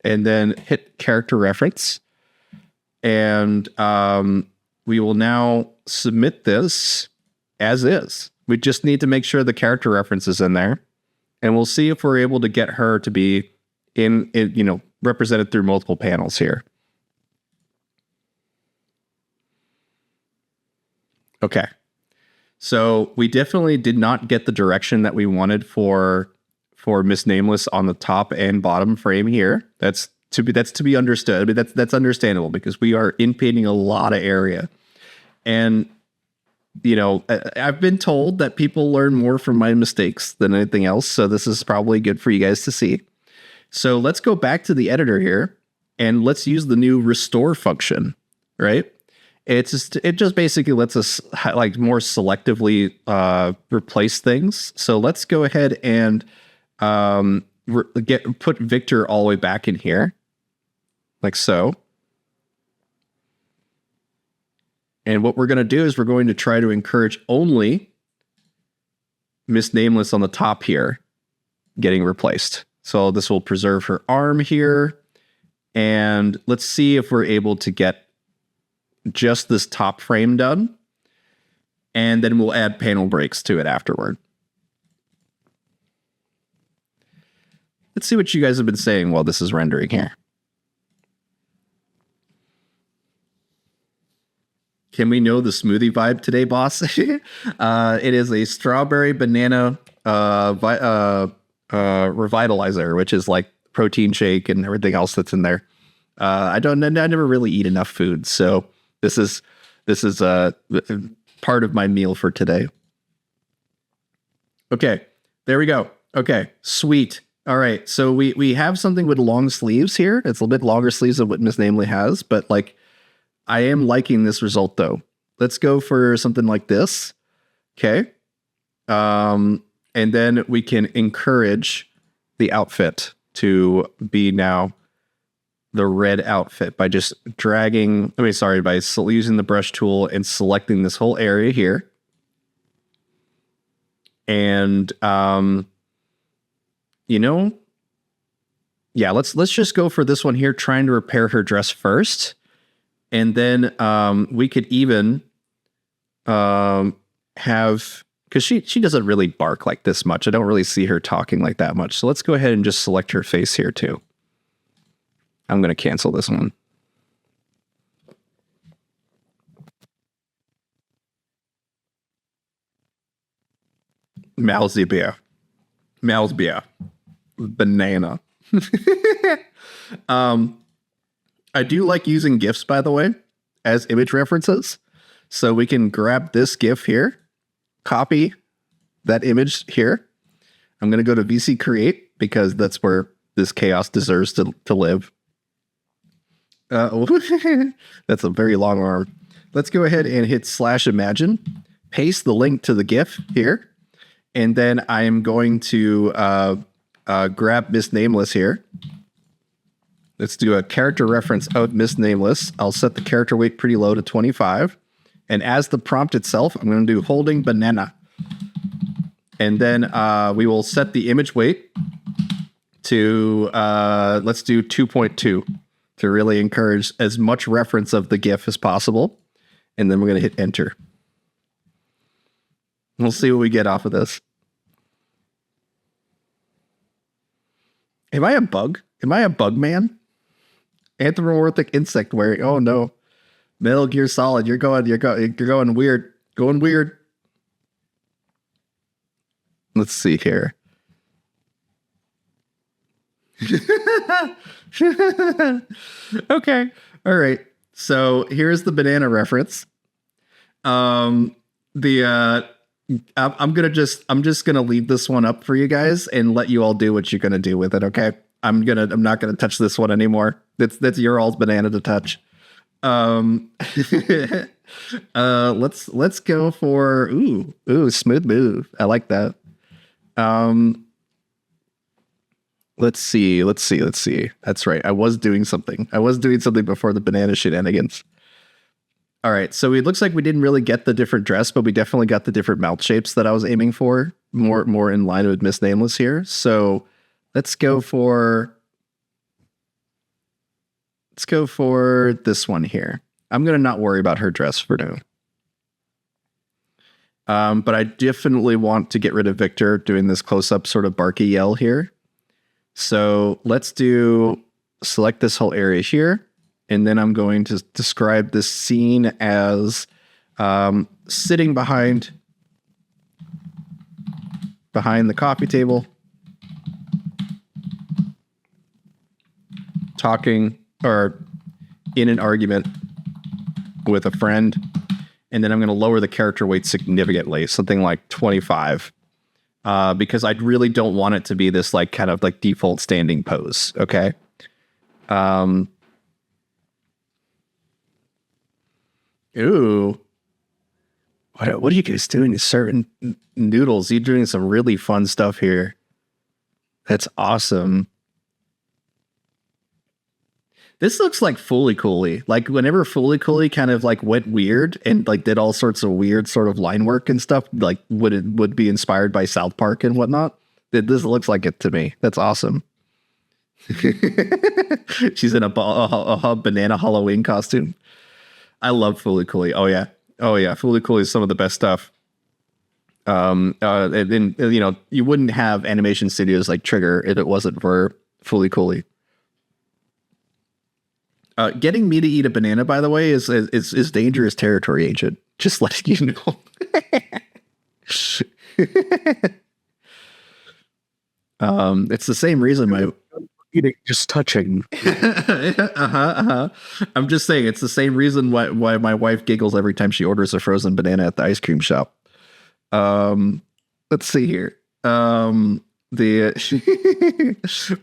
and then hit character reference. And we will now submit this as is. We just need to make sure the character reference is in there. And we'll see if we're able to get her to be in represented through multiple panels here. Okay. So we definitely did not get the direction that we wanted for Miss Nameless on the top and bottom frame here. That's to be understood. I mean, that's understandable because we are inpainting a lot of area. And, I've been told that people learn more from my mistakes than anything else. So this is probably good for you guys to see. So let's go back to the editor here and let's use the new restore function, right? It just basically lets us more selectively replace things. So let's go ahead and put Victor all the way back in here, like so. And what we're going to do is we're going to try to encourage only Miss Nameless on the top here getting replaced. So this will preserve her arm here. And let's see if we're able to get just this top frame done. And then we'll add panel breaks to it afterward. Let's see what you guys have been saying while this is rendering here. Can we know the smoothie vibe today, boss? It is a strawberry banana revitalizer, which is like protein shake and everything else that's in there. I never really eat enough food, so this is part of my meal for today. Okay, there we go. Okay, sweet. All right, so we have something with long sleeves here. It's a little bit longer sleeves than what Miss Namely has, but like I am liking this result though. Let's go for something like this. Okay. And then we can encourage the outfit to be now the red outfit by just by using the brush tool and selecting this whole area here. And, yeah, let's just go for this one here, trying to repair her dress first. And then we could even have, because she doesn't really bark like this much. I don't really see her talking like that much. So let's go ahead and just select her face here too. I'm going to cancel this one. Malzbier. Malzbier. Banana. I do like using GIFs, by the way, as image references. So we can grab this GIF here, copy that image here. I'm going to go to VC Create because that's where this chaos deserves to live. That's a very long arm. Let's go ahead and hit /imagine, paste the link to the GIF here, and then I am going to grab Miss Nameless here. Let's do a character reference of Miss Nameless. I'll set the character weight pretty low to 25. And as the prompt itself, I'm going to do holding banana. And then we will set the image weight to, let's do 2.2 to really encourage as much reference of the GIF as possible. And then we're going to hit enter. We'll see what we get off of this. Am I a bug? Am I a bug man? Anthropomorphic insect wearing. Oh no. Metal Gear Solid. You're going weird. Going weird. Let's see here. Okay. All right. So here's the banana reference. I'm just gonna leave this one up for you guys and let you all do what you're gonna do with it. Okay. I'm not gonna touch this one anymore. That's your all's banana to touch. Let's go for smooth move. I like that. Let's see. That's right. I was doing something before the banana shenanigans. All right. So it looks like we didn't really get the different dress, but we definitely got the different mouth shapes that I was aiming for. More in line with Miss Nameless here. So let's go for this one here. I'm going to not worry about her dress for now. But I definitely want to get rid of Victor doing this close-up sort of barky yell here. So let's select this whole area here. And then I'm going to describe this scene as sitting behind the coffee table, talking or in an argument with a friend. And then I'm going to lower the character weight significantly, something like 25, because I really don't want it to be this like kind of like default standing pose. Okay. Ooh. What are you guys doing? You're serving noodles. You're doing some really fun stuff here. That's awesome. This looks like Fooly Cooly. Like whenever Fooly Cooly kind of like went weird and like did all sorts of weird sort of line work and stuff, like would be inspired by South Park and whatnot. This looks like it to me. That's awesome. She's in a banana Halloween costume. I love Fooly Cooly. Oh yeah. Fooly Cooly is some of the best stuff. And you know, you wouldn't have animation studios like Trigger if it wasn't for Fooly Cooly. Getting me to eat a banana, by the way, is dangerous territory, Agent. Just letting you know. It's the same reason my eating, just touching. I'm just saying it's the same reason why my wife giggles every time she orders a frozen banana at the ice cream shop. Let's see here. The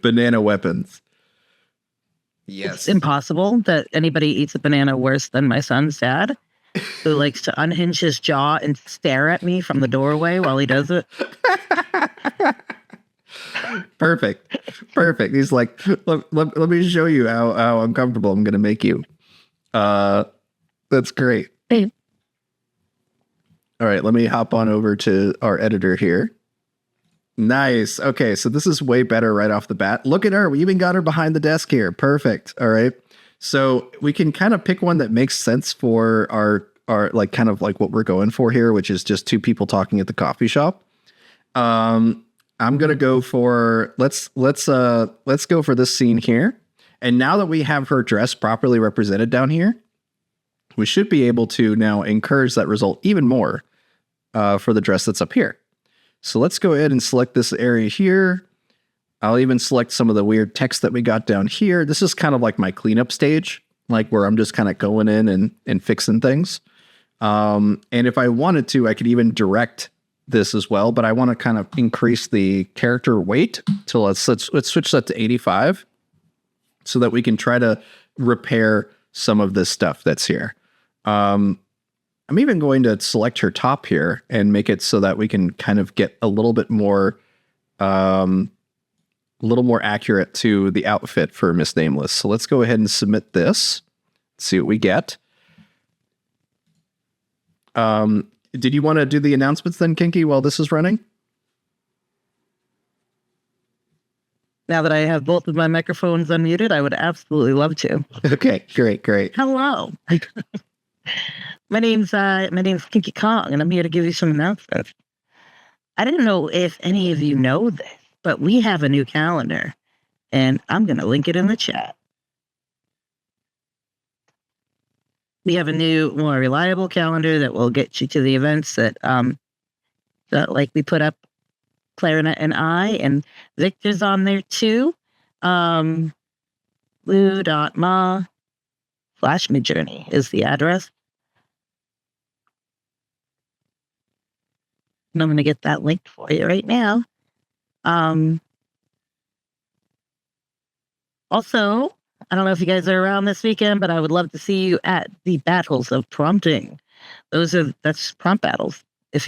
banana weapons. Yes. It's impossible that anybody eats a banana worse than my son's dad, who likes to unhinge his jaw and stare at me from the doorway while he does it. Perfect. He's like, let me show you how uncomfortable I'm going to make you. That's great. Hey. All right, let me hop on over to our editor here. Nice. Okay, so this is way better right off the bat. Look at her. We even got her behind the desk here. Perfect. All right. So we can kind of pick one that makes sense for our like kind of like what we're going for here, which is just two people talking at the coffee shop. I'm gonna go for let's go for this scene here. And now that we have her dress properly represented down here, we should be able to now encourage that result even more for the dress that's up here. So let's go ahead and select this area here. I'll even select some of the weird text that we got down here. This is kind of like my cleanup stage, like where I'm just kind of going in and fixing things. And if I wanted to, I could even direct this as well, but I want to kind of increase the character weight to let's switch that to 85 so that we can try to repair some of this stuff that's here. I'm even going to select her top here and make it so that we can kind of get a little bit more accurate to the outfit for Miss Nameless. So let's go ahead and submit this. See what we get. Did you want to do the announcements then, Kinky, while this is running? Now that I have both of my microphones unmuted, I would absolutely love to. Okay, great. Hello. My name's Kinky Kong, and I'm here to give you some announcements. I didn't know if any of you know this, but we have a new calendar, and I'm going to link it in the chat. We have a new, more reliable calendar that will get you to the events that like we put up. Clarinet and I, and Victor's on there too. Blue.ma/midjourney is the address. And I'm going to get that linked for you right now. Also, I don't know if you guys are around this weekend, but I would love to see you at the battles of prompting. That's prompt battles. If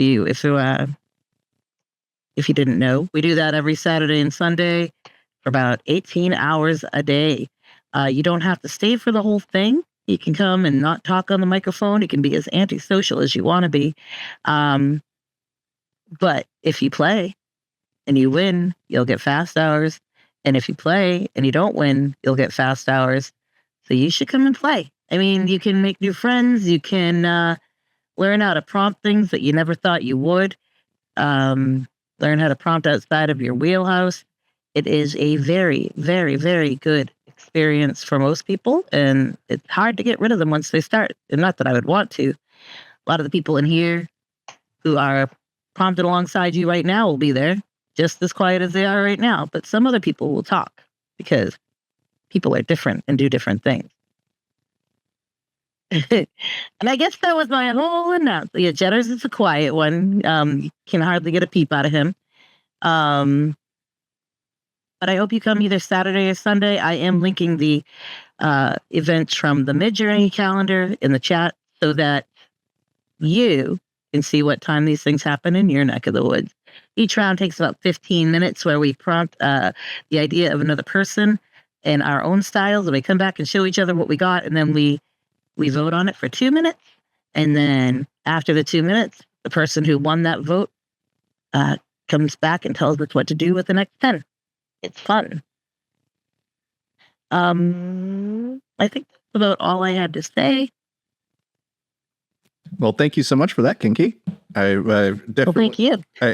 you didn't know, we do that every Saturday and Sunday for about 18 hours a day. You don't have to stay for the whole thing. You can come and not talk on the microphone. You can be as antisocial as you want to be. But if you play and you win, you'll get fast hours. And if you play and you don't win, you'll get fast hours. So you should come and play. I mean, you can make new friends. You can learn how to prompt things that you never thought you would. Learn how to prompt outside of your wheelhouse. It is a very, very, very good experience for most people. And it's hard to get rid of them once they start. And not that I would want to. A lot of the people in here who are prompted alongside you right now will be there, just as quiet as they are right now. But some other people will talk because people are different and do different things. And I guess that was my whole announcement. Yeah, Jetters is a quiet one. You can hardly get a peep out of him. But I hope you come either Saturday or Sunday. I am linking the events from the Midjourney calendar in the chat so that you can see what time these things happen in your neck of the woods. Each round takes about 15 minutes where we prompt the idea of another person and our own styles, and we come back and show each other what we got, and then we vote on it for 2 minutes. And then after the 2 minutes, the person who won that vote comes back and tells us what to do with the next 10. It's fun. I think that's about all I had to say. Well, thank you so much for that, Kinky. I definitely. Well, thank you. I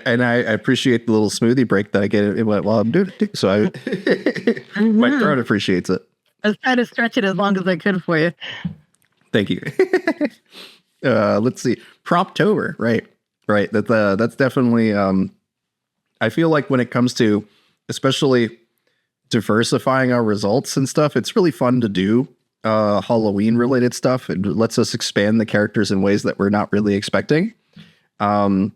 appreciate the little smoothie break that I get while I'm doing it. So my throat appreciates it. I was trying to stretch it as long as I could for you. Thank you. Let's see. Promptober, right. That's definitely, I feel like when it comes to especially diversifying our results and stuff, it's really fun to do Halloween related stuff. It lets us expand the characters in ways that we're not really expecting. We can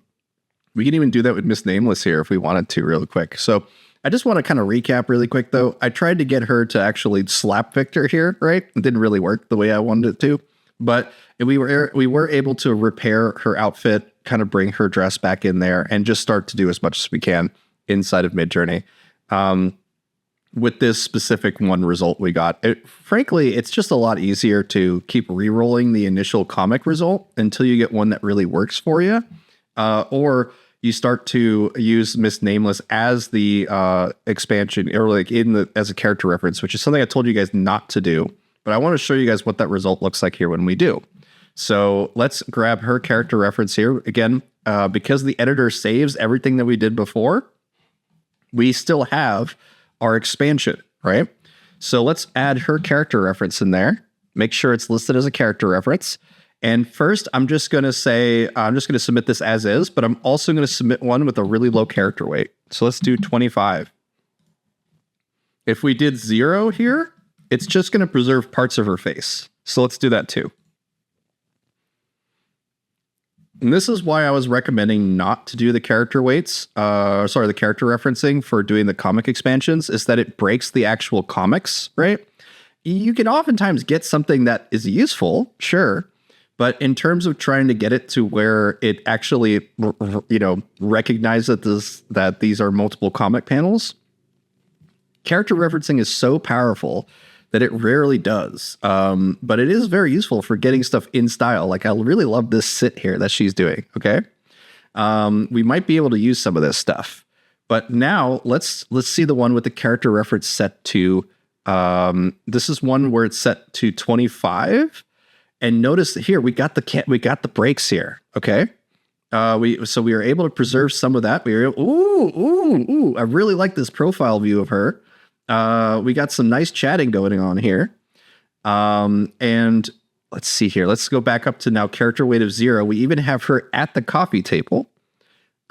even do that with Miss Nameless here if we wanted to real quick. So I just want to kind of recap really quick though. I tried to get her to actually slap Victor here, right? It didn't really work the way I wanted it to, but we were able to repair her outfit, kind of bring her dress back in there and just start to do as much as we can inside of Midjourney. With this specific one result we got, frankly, it's just a lot easier to keep re-rolling the initial comic result until you get one that really works for you. Or you start to use Miss Nameless as the expansion or like as a character reference, which is something I told you guys not to do. But I want to show you guys what that result looks like here when we do. So let's grab her character reference here. Again, because the editor saves everything that we did before, we still have our expansion, right? So let's add her character reference in there. Make sure it's listed as a character reference. And first, I'm just going to submit this as is, but I'm also going to submit one with a really low character weight. So let's do 25. If we did 0 here, it's just going to preserve parts of her face. So let's do that too. And this is why I was recommending not to do the character weights, the character referencing for doing the comic expansions, is that it breaks the actual comics, right? You can oftentimes get something that is useful, sure, but in terms of trying to get it to where it actually, recognizes that these are multiple comic panels, character referencing is so powerful that it rarely does. But it is very useful for getting stuff in style. Like I really love this sit here that she's doing. Okay. We might be able to use some of this stuff, but now let's see the one with the character reference set to, this is one where it's set to 25, and notice that here we got the breaks here. Okay. We were able to preserve some of that. I really like this profile view of her. We got some nice chatting going on here. And let's see here. Let's go back up to now character weight of 0. We even have her at the coffee table.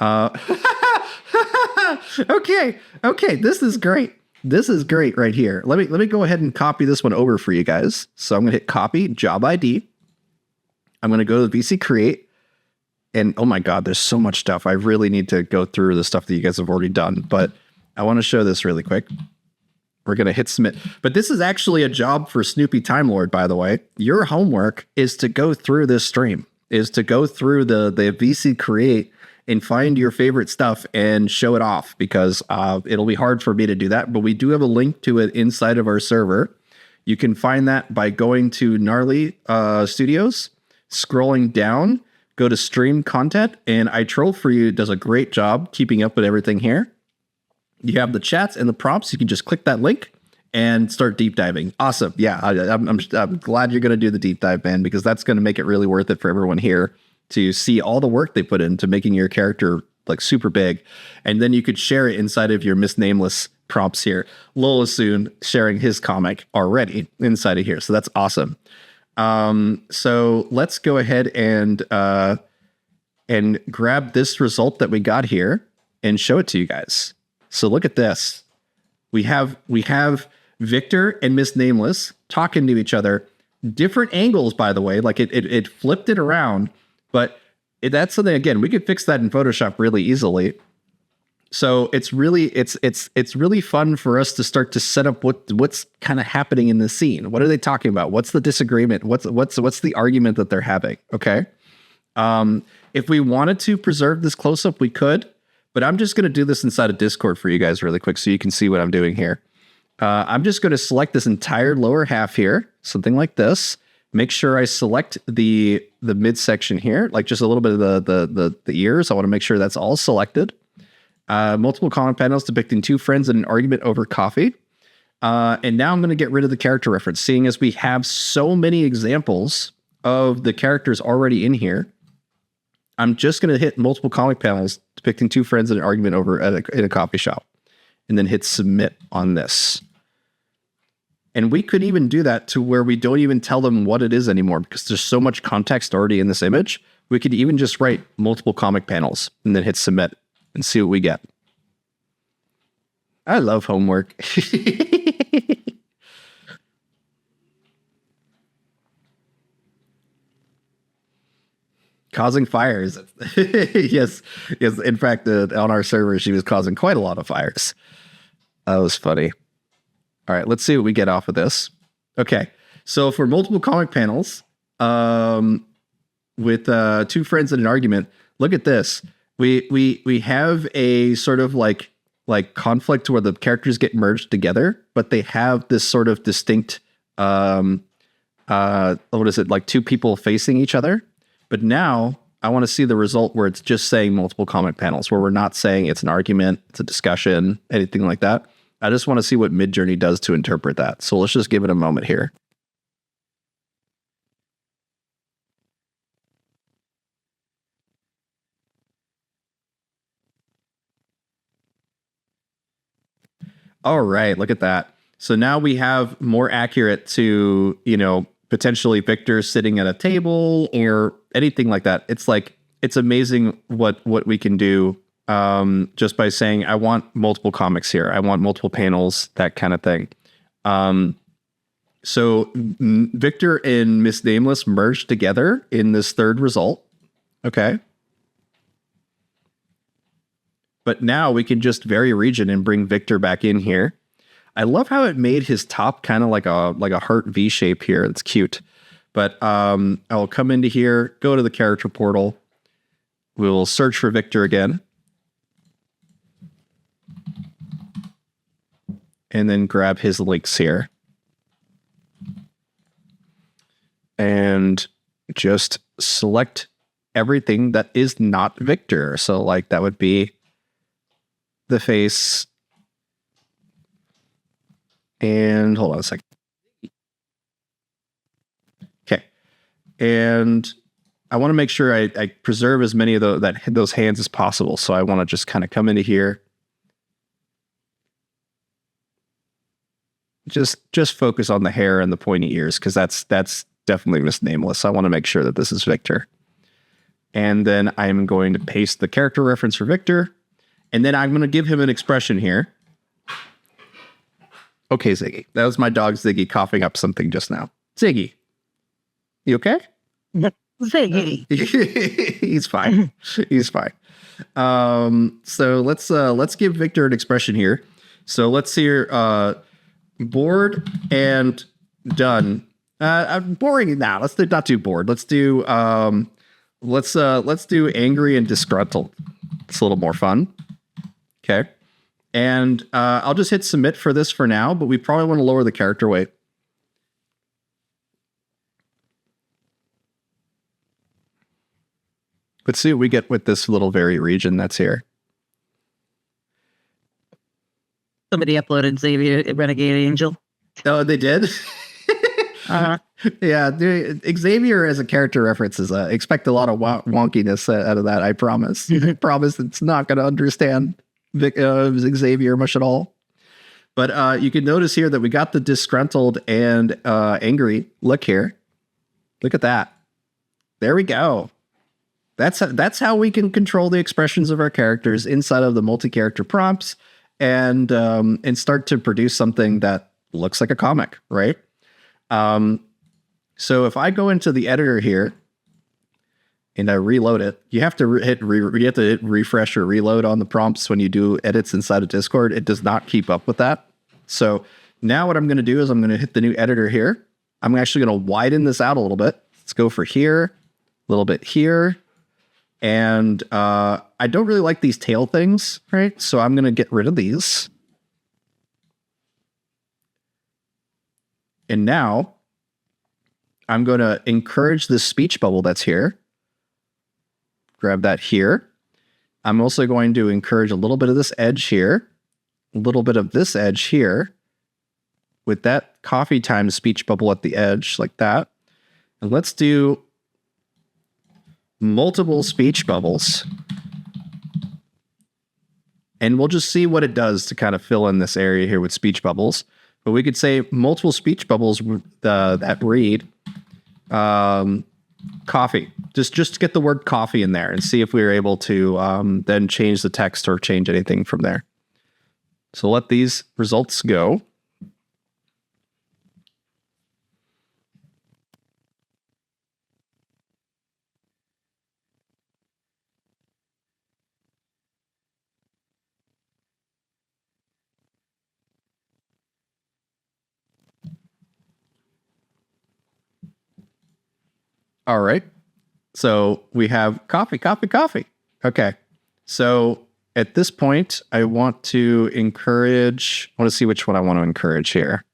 Okay. This is great. This is great right here. Let me go ahead and copy this one over for you guys. So I'm going to hit copy job ID. I'm going to go to the VC create. And oh my God, there's so much stuff. I really need to go through the stuff that you guys have already done, but I want to show this really quick. We're going to hit submit, but this is actually a job for Snoopy Time Lord, by the way. Your homework is to go through this stream, is to go through the VC create and find your favorite stuff and show it off, because it'll be hard for me to do that, but we do have a link to it inside of our server. You can find that by going to Gnarly Studios, scrolling down, go to stream content, and I Troll For You does a great job keeping up with everything here. You have the chats and the prompts. You can just click that link and start deep diving. Awesome. Yeah, I'm glad you're going to do the deep dive, man, because that's going to make it really worth it for everyone here to see all the work they put into making your character like super big. And then you could share it inside of your Miss Nameless prompts here. Lolasoon sharing his comic already inside of here. So that's awesome. So let's go ahead and grab this result that we got here and show it to you guys. So look at this. We have Victor and Miss Nameless talking to each other. Different angles, by the way. Like it flipped it around, but that's something, again, we could fix that in Photoshop really easily. So it's really fun for us to start to set up what's kind of happening in the scene. What are they talking about? What's the disagreement? What's the argument that they're having? Okay. If we wanted to preserve this close up, we could, but I'm just going to do this inside of Discord for you guys really quick so you can see what I'm doing here. I'm just going to select this entire lower half here, something like this. Make sure I select the midsection here, like just a little bit of the ears. I want to make sure that's all selected. Multiple comic panels depicting two friends in an argument over coffee. And now I'm going to get rid of the character reference, seeing as we have so many examples of the characters already in here. I'm just going to hit multiple comic panels depicting two friends in an argument over in a coffee shop, and then hit submit on this. And we could even do that to where we don't even tell them what it is anymore, because there's so much context already in this image. We could even just write multiple comic panels and then hit submit and see what we get. I love homework. Causing fires. Yes. In fact, on our server, she was causing quite a lot of fires. That was funny. All right, let's see what we get off of this. Okay, so for multiple comic panels, with two friends in an argument, look at this. We have a sort of like conflict where the characters get merged together, but they have this sort of distinct, what is it, like two people facing each other. But now I want to see the result where it's just saying multiple comic panels, where we're not saying it's an argument, it's a discussion, anything like that. I just want to see what Midjourney does to interpret that. So let's just give it a moment here. All right, look at that. So now we have more accurate to, potentially Victor sitting at a table or anything like that. It's like, it's amazing what we can do just by saying, I want multiple comics here. I want multiple panels, that kind of thing. So Victor and Miss Nameless merged together in this third result. Okay. But now we can just vary region and bring Victor back in here. I love how it made his top kind of like a heart V shape here. It's cute. But I'll come into here, go to the character portal. We'll search for Victor again. And then grab his links here. And just select everything that is not Victor. So like that would be the face. And hold on a second. Okay. And I want to make sure I preserve as many of those hands as possible. So I want to just kind of come into here. Just focus on the hair and the pointy ears, because that's definitely Miss Nameless. I want to make sure that this is Victor. And then I'm going to paste the character reference for Victor. And then I'm going to give him an expression here. Okay, Ziggy. That was my dog Ziggy coughing up something just now. Ziggy, you okay? Ziggy. He's fine. He's fine. So let's give Victor an expression here. So let's see here. Bored and done. I'm boring now. Let's not do bored. Let's do angry and disgruntled. It's a little more fun. Okay. And I'll just hit submit for this for now, but we probably want to lower the character weight. Let's see what we get with this little vary region that's here. Somebody uploaded Xavier Renegade Angel. Oh, they did? Uh-huh. Yeah, Xavier as a character reference is expect a lot of wonkiness out of that, I promise. I promise it's not going to understand Xavier much at all. But you can notice here that we got the disgruntled and angry. Look here. Look at that. There we go. That's how we can control the expressions of our characters inside of the multi-character prompts and start to produce something that looks like a comic, right? So if I go into the editor here and I reload it, you have to hit refresh or reload on the prompts when you do edits inside of Discord. It does not keep up with that. So now what I'm going to do is I'm going to hit the new editor here. I'm actually going to widen this out a little bit. Let's go for here, a little bit here. And I don't really like these tail things, right? So I'm going to get rid of these. And now I'm going to encourage this speech bubble that's here. Grab that here. I'm also going to encourage a little bit of this edge here, a little bit of this edge here with that coffee time speech bubble at the edge like that. And let's do multiple speech bubbles. And we'll just see what it does to kind of fill in this area here with speech bubbles. But we could say multiple speech bubbles that read coffee. Just to get the word coffee in there and see if we were able to then change the text or change anything from there. So let these results go. All right. So we have coffee, coffee, coffee. Okay. So at this point, I want to see which one I want to encourage here.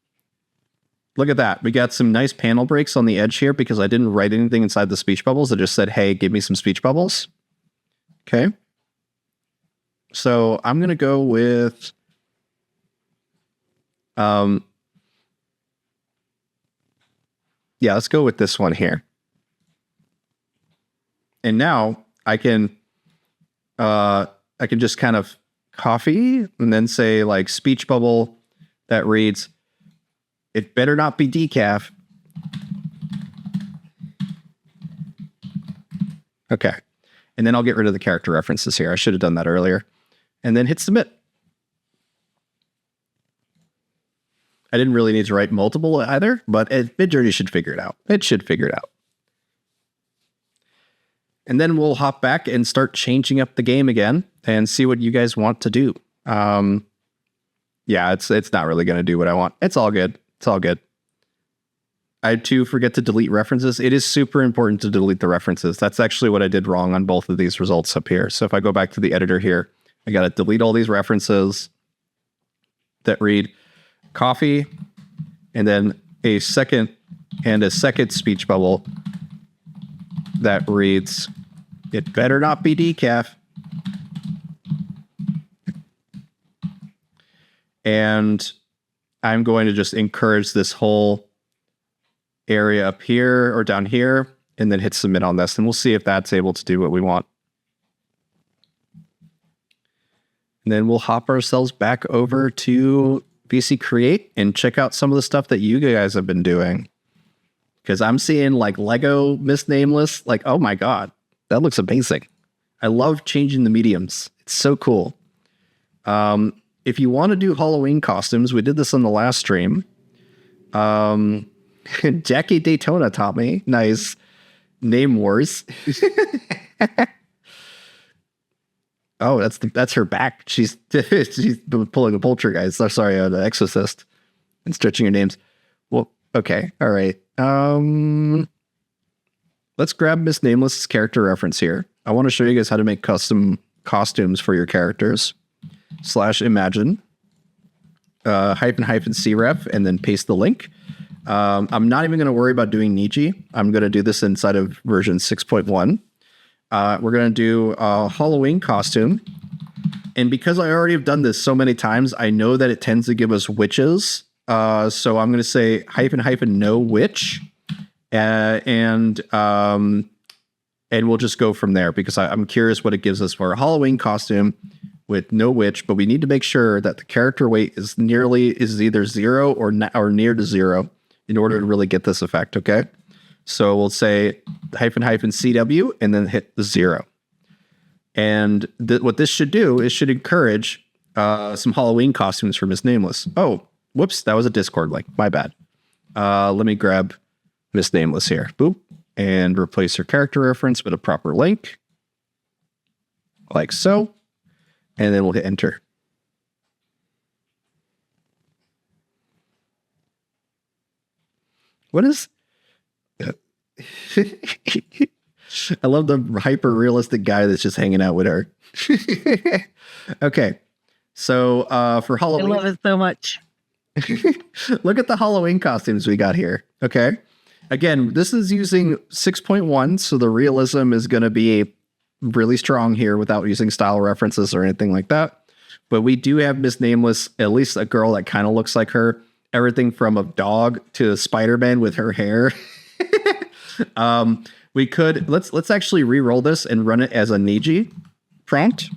Look at that. We got some nice panel breaks on the edge here because I didn't write anything inside the speech bubbles. I just said, hey, give me some speech bubbles. Okay. So I'm going to go with, yeah, let's go with this one here. And now I can just kind of copy and then say like speech bubble that reads, it better not be decaf. Okay. And then I'll get rid of the character references here. I should have done that earlier. And then hit submit. I didn't really need to write multiple either, but Midjourney should figure it out. It should figure it out. And then we'll hop back and start changing up the game again and see what you guys want to do. Yeah, it's not really going to do what I want. It's all good. It's all good. I too forget to delete references. It is super important to delete the references. That's actually what I did wrong on both of these results up here. So if I go back to the editor here, I got to delete all these references that read coffee and then a second speech bubble that reads, it better not be decaf. And I'm going to just encourage this whole area up here or down here and then hit submit on this. And we'll see if that's able to do what we want. And then we'll hop ourselves back over to VC Create and check out some of the stuff that you guys have been doing. Because I'm seeing like Lego Miss Nameless. Like, oh my God, that looks amazing. I love changing the mediums. It's so cool. If you want to do Halloween costumes, we did this on the last stream. Jackie Daytona taught me. Nice. Name Wars. Oh, that's her back. She's pulling a poltergeist. Oh, sorry, the Exorcist, and stretching her names. Well, okay, all right. Let's grab Miss Nameless's character reference here. I want to show you guys how to make custom costumes for your characters. /imagine --cref and then paste the link. I'm not even going to worry about doing Niji. I'm going to do this inside of version 6.1. We're going to do a Halloween costume. And because I already have done this so many times, I know that it tends to give us witches. So I'm going to say --no witch. And we'll just go from there because I'm curious what it gives us for a Halloween costume with no witch, but we need to make sure that the character weight is either 0 or near to 0 in order to really get this effect. Okay. So we'll say --CW and then hit the 0. And what this should do is should encourage some Halloween costumes for Miss Nameless. Oh, whoops. That was a Discord link. My bad. Let me grab Miss Nameless here. Boop. And replace her character reference with a proper link. Like so. And then we'll hit enter. What is... I love the hyper realistic guy that's just hanging out with her. Okay. So for Halloween... I love it so much. Look at the Halloween costumes we got here. Okay. Again, this is using 6.1, so the realism is going to be really strong here without using style references or anything like that. But we do have Miss Nameless, at least a girl that kind of looks like her. Everything from a dog to Spider-Man with her hair. We could let's actually re-roll this and run it as a Niji prompt.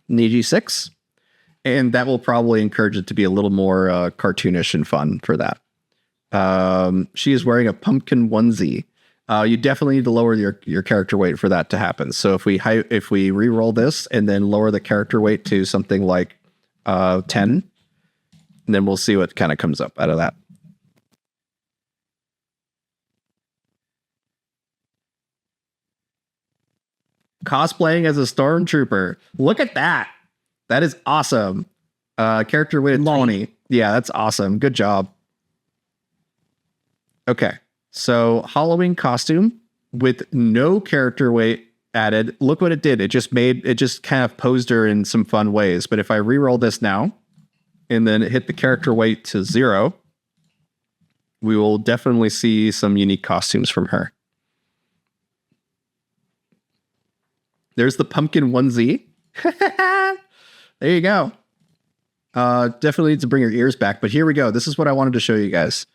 Niji 6. And that will probably encourage it to be a little more cartoonish and fun for that. She is wearing a pumpkin onesie. You definitely need to lower your character weight for that to happen. So if we re-roll this and then lower the character weight to something like 10, and then we'll see what kind of comes up out of that. Cosplaying as a stormtrooper. Look at that. That is awesome. Character weight 20. Yeah, that's awesome. Good job. Okay. So Halloween costume with no character weight added. Look what it did. It just kind of posed her in some fun ways. But if I re-roll this now and then hit the character weight to 0, we will definitely see some unique costumes from her. There's the pumpkin onesie. There you go. Definitely need to bring your ears back, but here we go. This is what I wanted to show you guys.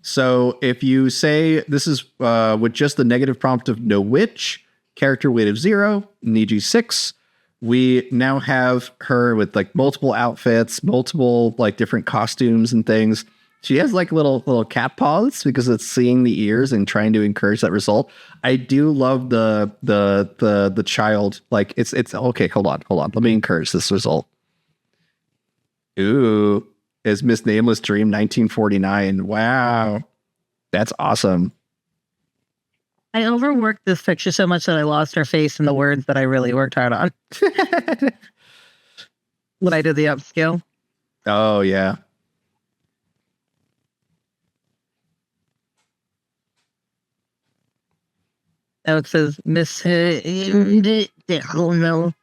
So if you say this is with just the negative prompt of no witch, character weight of 0, Niji 6, we now have her with like multiple outfits, multiple like different costumes and things. She has like little cat paws because it's seeing the ears and trying to encourage that result. I do love the child. Like it's okay. Hold on. Let me encourage this result. Ooh, is Miss Nameless Dream 1949? Wow, that's awesome. I overworked this picture so much that I lost her face and the words that I really worked hard on when I did the upscale. Oh yeah. Oh, it says Miss. Oh no.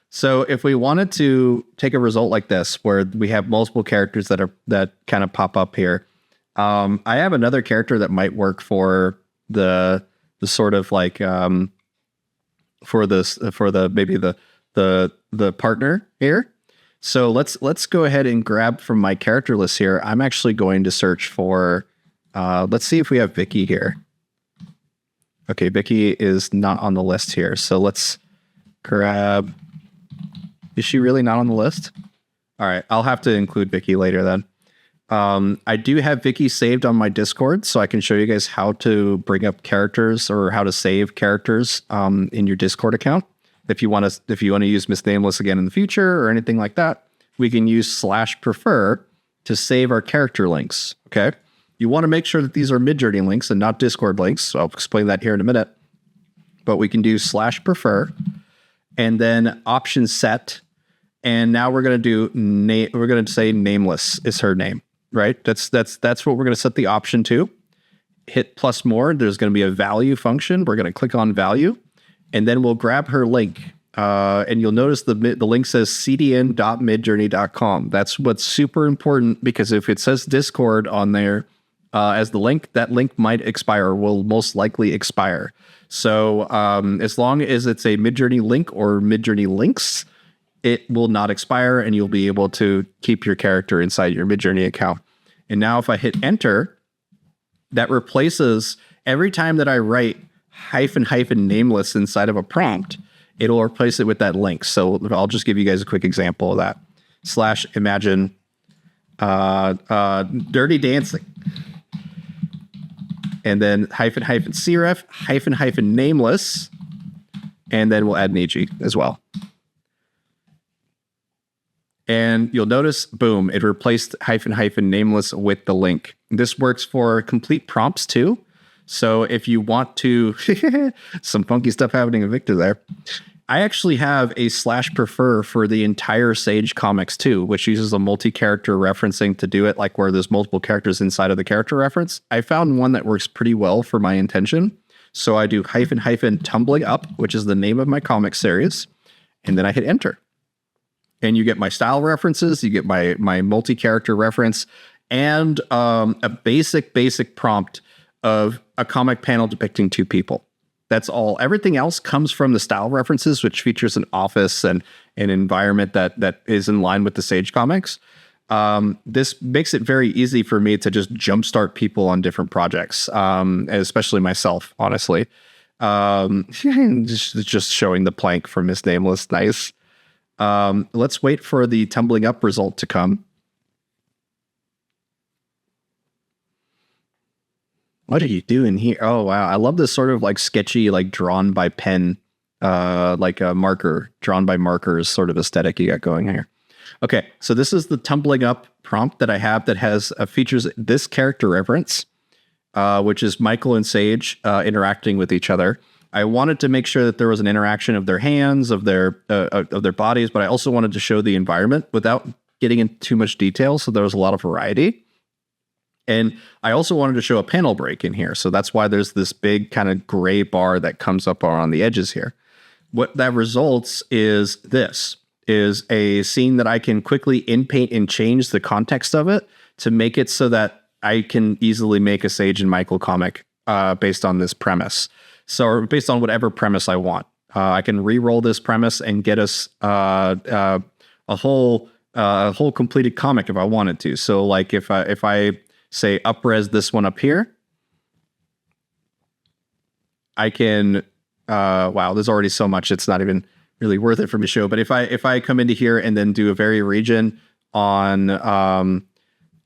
So if we wanted to take a result like this, where we have multiple characters that kind of pop up here, I have another character that might work for the sort of like for the partner here. So let's go ahead and grab from my character list here. I'm actually going to search for. Let's see if we have Vicky here. Okay, Vicky is not on the list here. So let's grab. Is she really not on the list? All right, I'll have to include Vicky later then. I do have Vicky saved on my Discord, so I can show you guys how to bring up characters or how to save characters in your Discord account. If you want to use Miss Nameless again in the future or anything like that, we can use /prefer to save our character links. Okay, you want to make sure that these are Midjourney links and not Discord links. So I'll explain that here in a minute. But we can do /prefer and then option set. And now we're going to do we're going to say Nameless is her name, right? That's what we're going to set the option to. Hit plus more. There's going to be a value function. We're going to click on value, and then we'll grab her link. And you'll notice the link says cdn.midjourney.com. That's what's super important, because if it says Discord on there as the link, that link might expire or will most likely expire. So as long as it's a Midjourney link or Midjourney links, it will not expire, and you'll be able to keep your character inside your Midjourney account. And now if I hit enter, that replaces every time that I write -- nameless inside of a prompt, it'll replace it with that link. So I'll just give you guys a quick example of that. /imagine dirty dancing. And then -- nameless. And then we'll add an EG as well. And you'll notice, boom, it replaced -- nameless with the link. This works for complete prompts too. So if you want to, some funky stuff happening in Victor there. I actually have a /prefer for the entire Sage comics too, which uses a multi-character referencing to do it, like where there's multiple characters inside of the character reference. I found one that works pretty well for my intention. So I do -- tumbling up, which is the name of my comic series. And then I hit enter. And you get my style references, you get my multi-character reference, and a basic prompt of a comic panel depicting two people. That's all. Everything else comes from the style references, which features an office and an environment that is in line with the Sage comics. This makes it very easy for me to just jumpstart people on different projects, especially myself, honestly. Just showing the plank for Miss Nameless. Nice. Let's wait for the tumbling up result to come. What are you doing here? Oh, wow. I love this sort of like sketchy, like drawn by pen, like a marker, drawn by markers sort of aesthetic you got going here. Okay, so this is the tumbling up prompt that I have that has features this character reference, which is Michael and Sage interacting with each other. I wanted to make sure that there was an interaction of their hands, of their bodies, but I also wanted to show the environment without getting into too much detail, so there was a lot of variety. And I also wanted to show a panel break in here, so that's why there's this big kind of gray bar that comes up around the edges here. What that results is this, is a scene that I can quickly in-paint and change the context of it to make it so that I can easily make a Sage and Michael comic based on this premise. So based on whatever premise I want. I can re-roll this premise and get us a whole completed comic if I wanted to. So like if I say up-res this one up here, I can wow, there's already so much it's not even really worth it for me to show. But if I come into here and then do a vary region on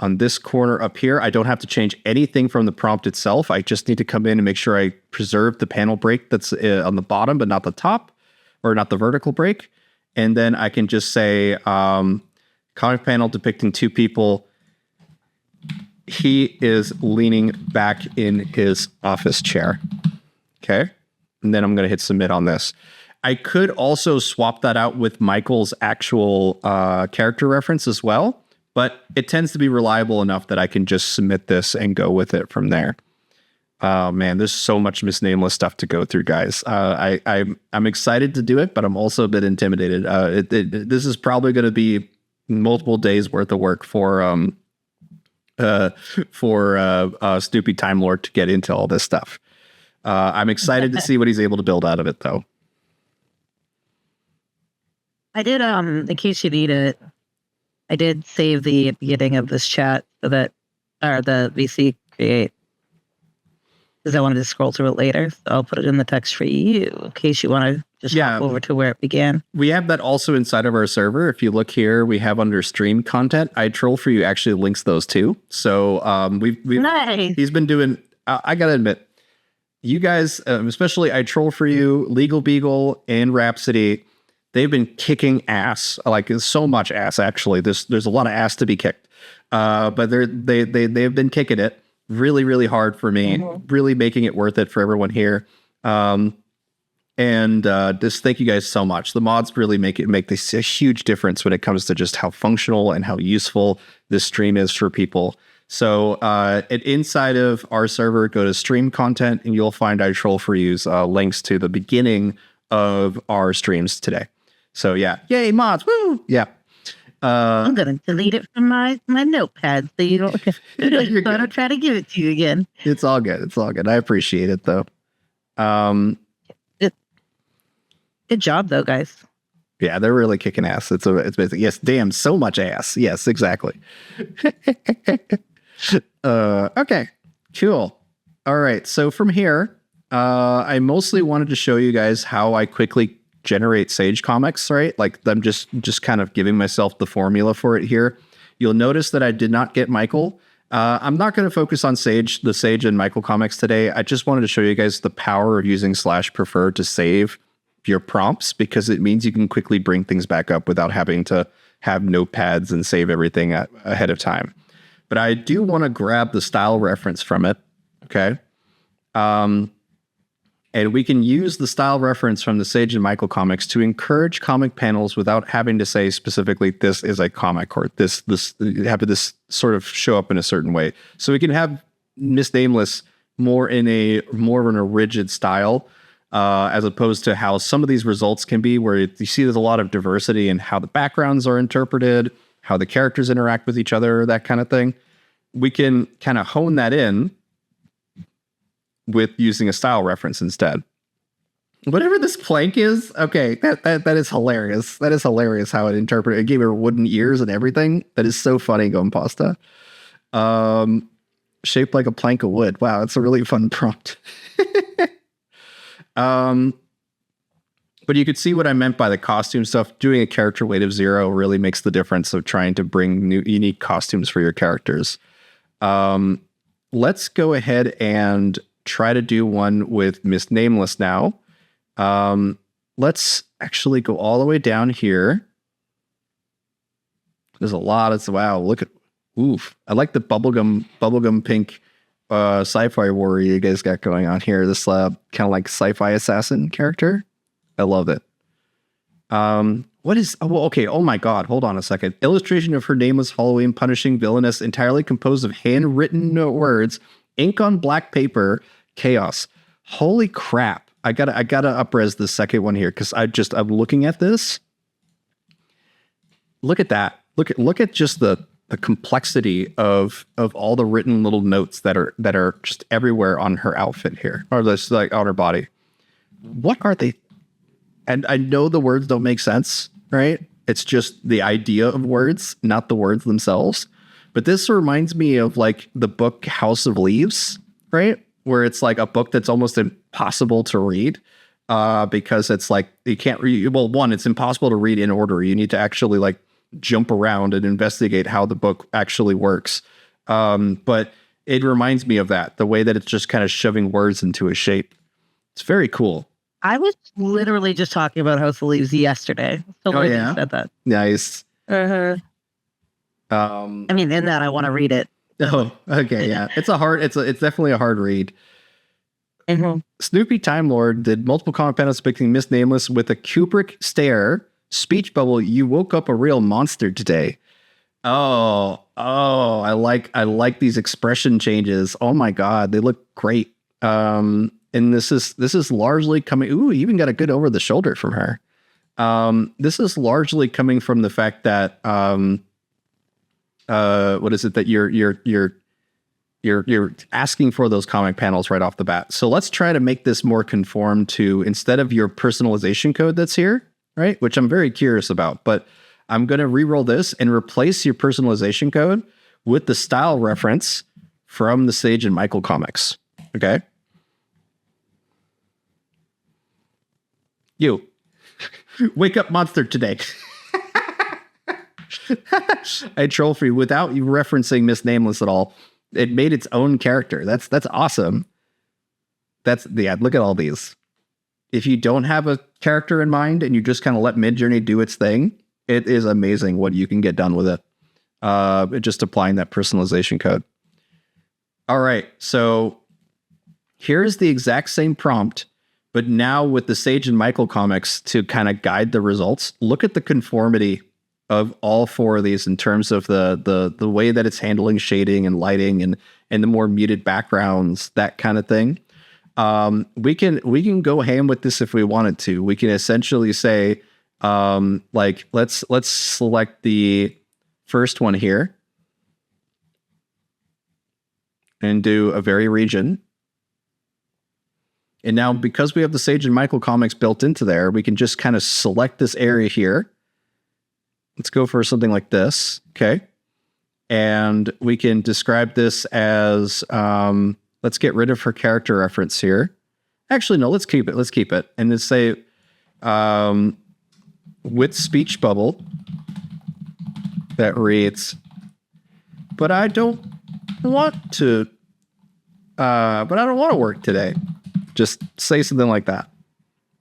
this corner up here, I don't have to change anything from the prompt itself. I just need to come in and make sure I preserve the panel break that's on the bottom, but not the top, or not the vertical break. And then I can just say comic panel depicting two people. He is leaning back in his office chair. Okay. And then I'm going to hit submit on this. I could also swap that out with Michael's actual character reference as well, but it tends to be reliable enough that I can just submit this and go with it from there. Oh man, there's so much Miss Nameless stuff to go through, guys. I'm excited to do it, but I'm also a bit intimidated. This is probably going to be multiple days worth of work for Snoopy Time Lord to get into all this stuff. I'm excited to see what he's able to build out of it, though. I did, in case you need it, I did save the beginning of this chat so that, or the VC create, because I wanted to scroll through it later. So I'll put it in the text for you in case you want to just hop over to where it began. We have that also inside of our server. If you look here, we have under stream content. I Troll For You actually links those too. So we've nice. He's been doing, I got to admit, you guys, especially I Troll For You, Legal Beagle, and Rhapsody, they've been kicking ass, like so much ass. Actually, there's a lot of ass to be kicked, but they've been kicking it really, really hard for me, really making it worth it for everyone here. And just thank you guys so much. The mods really make this a huge difference when it comes to just how functional and how useful this stream is for people. So inside of our server, go to stream content, and you'll find I Troll For You's links to the beginning of our streams today. So yeah, yay mods, woo, yeah. I'm gonna delete it from my notepad so you don't. I don't try to give it to you again. It's all good. It's all good. I appreciate it though. Good job though, guys. Yeah, they're really kicking ass. It's basically yes, damn, so much ass. Yes, exactly. Okay, cool. All right. So from here, I mostly wanted to show you guys how I quickly generate Sage comics, right? Like I'm just kind of giving myself the formula for it here. You'll notice that I did not get Michael. I'm not going to focus on the Sage and Michael comics today. I just wanted to show you guys the power of using /prefer to save your prompts, because it means you can quickly bring things back up without having to have notepads and save everything ahead of time. But I do want to grab the style reference from it. Okay. And we can use the style reference from the Sage and Michael comics to encourage comic panels without having to say specifically, this is a comic, or this have this sort of show up in a certain way. So we can have Miss Nameless more of a rigid style, as opposed to how some of these results can be, where you see there's a lot of diversity in how the backgrounds are interpreted, how the characters interact with each other, that kind of thing. We can kind of hone that in with using a style reference instead. Whatever this plank is, okay, that is hilarious. That is hilarious how it interpreted. It gave her wooden ears and everything. That is so funny, Gompasta. Shaped like a plank of wood. Wow, that's a really fun prompt. But you could see what I meant by the costume stuff. Doing a character weight of 0 really makes the difference of trying to bring new, unique costumes for your characters. Let's go ahead and try to do one with Miss Nameless now. Let's actually go all the way down here. There's a lot of, wow, look at, oof. I like the bubblegum pink sci-fi warrior you guys got going on here. This kind of like sci-fi assassin character. I love it. What is, oh, okay, oh my god, hold on a second. Illustration of her nameless Halloween punishing villainess entirely composed of handwritten words, ink on black paper, chaos. Holy crap. I gotta up-res the second one here, because I'm looking at this. Look at that. Look at just the complexity of all the written little notes that are just everywhere on her outfit here, or just like on her body. What are they? And I know the words don't make sense, right? It's just the idea of words, not the words themselves. But this reminds me of like the book House of Leaves, right? Where it's like a book that's almost impossible to read. because it's like you can't read. Well, one, it's impossible to read in order. You need to actually like jump around and investigate how the book actually works. But it reminds me of that, the way that it's just kind of shoving words into a shape. It's very cool. I was literally just talking about House of Leaves yesterday. So Oh, you yeah? said that. Nice. I mean, in that I want to read it. Oh, okay, yeah. It's definitely a hard read. Mhm. Snoopy Time Lord did multiple comic panels depicting Miss Nameless with a Kubrick stare, speech bubble. You woke up a real monster today. Oh, I like these expression changes. Oh my god, they look great. And this is largely coming. Ooh, you even got a good over the shoulder from her. This is largely coming from the fact that what is it that you're asking for those comic panels right off the bat. So let's try to make this more conform to, instead of your personalization code that's here, right? Which I'm very curious about, but I'm going to re-roll this and replace your personalization code with the style reference from the Sage and Michael comics. Okay. You wake up monster today. I troll for you without you referencing Miss Nameless at all. It made its own character. That's awesome. Look at all these. If you don't have a character in mind and you just kind of let Midjourney do its thing, it is amazing what you can get done with it. Just applying that personalization code. All right. So here's the exact same prompt, but now with the Sage and Michael comics to kind of guide the results. Look at the conformity of all four of these in terms of the way that it's handling shading and lighting and the more muted backgrounds, that kind of thing. We can go ham with this if we wanted to. We can essentially say, like, let's select the first one here and do a vary region. And now, because we have the Sage and Michael comics built into there, we can just kind of select this area here. Let's go for something like this. Okay. And we can describe this as, let's get rid of her character reference here. Actually, no, let's keep it. Let's keep it. And let's say, with speech bubble that reads, but I don't want to work today. Just say something like that.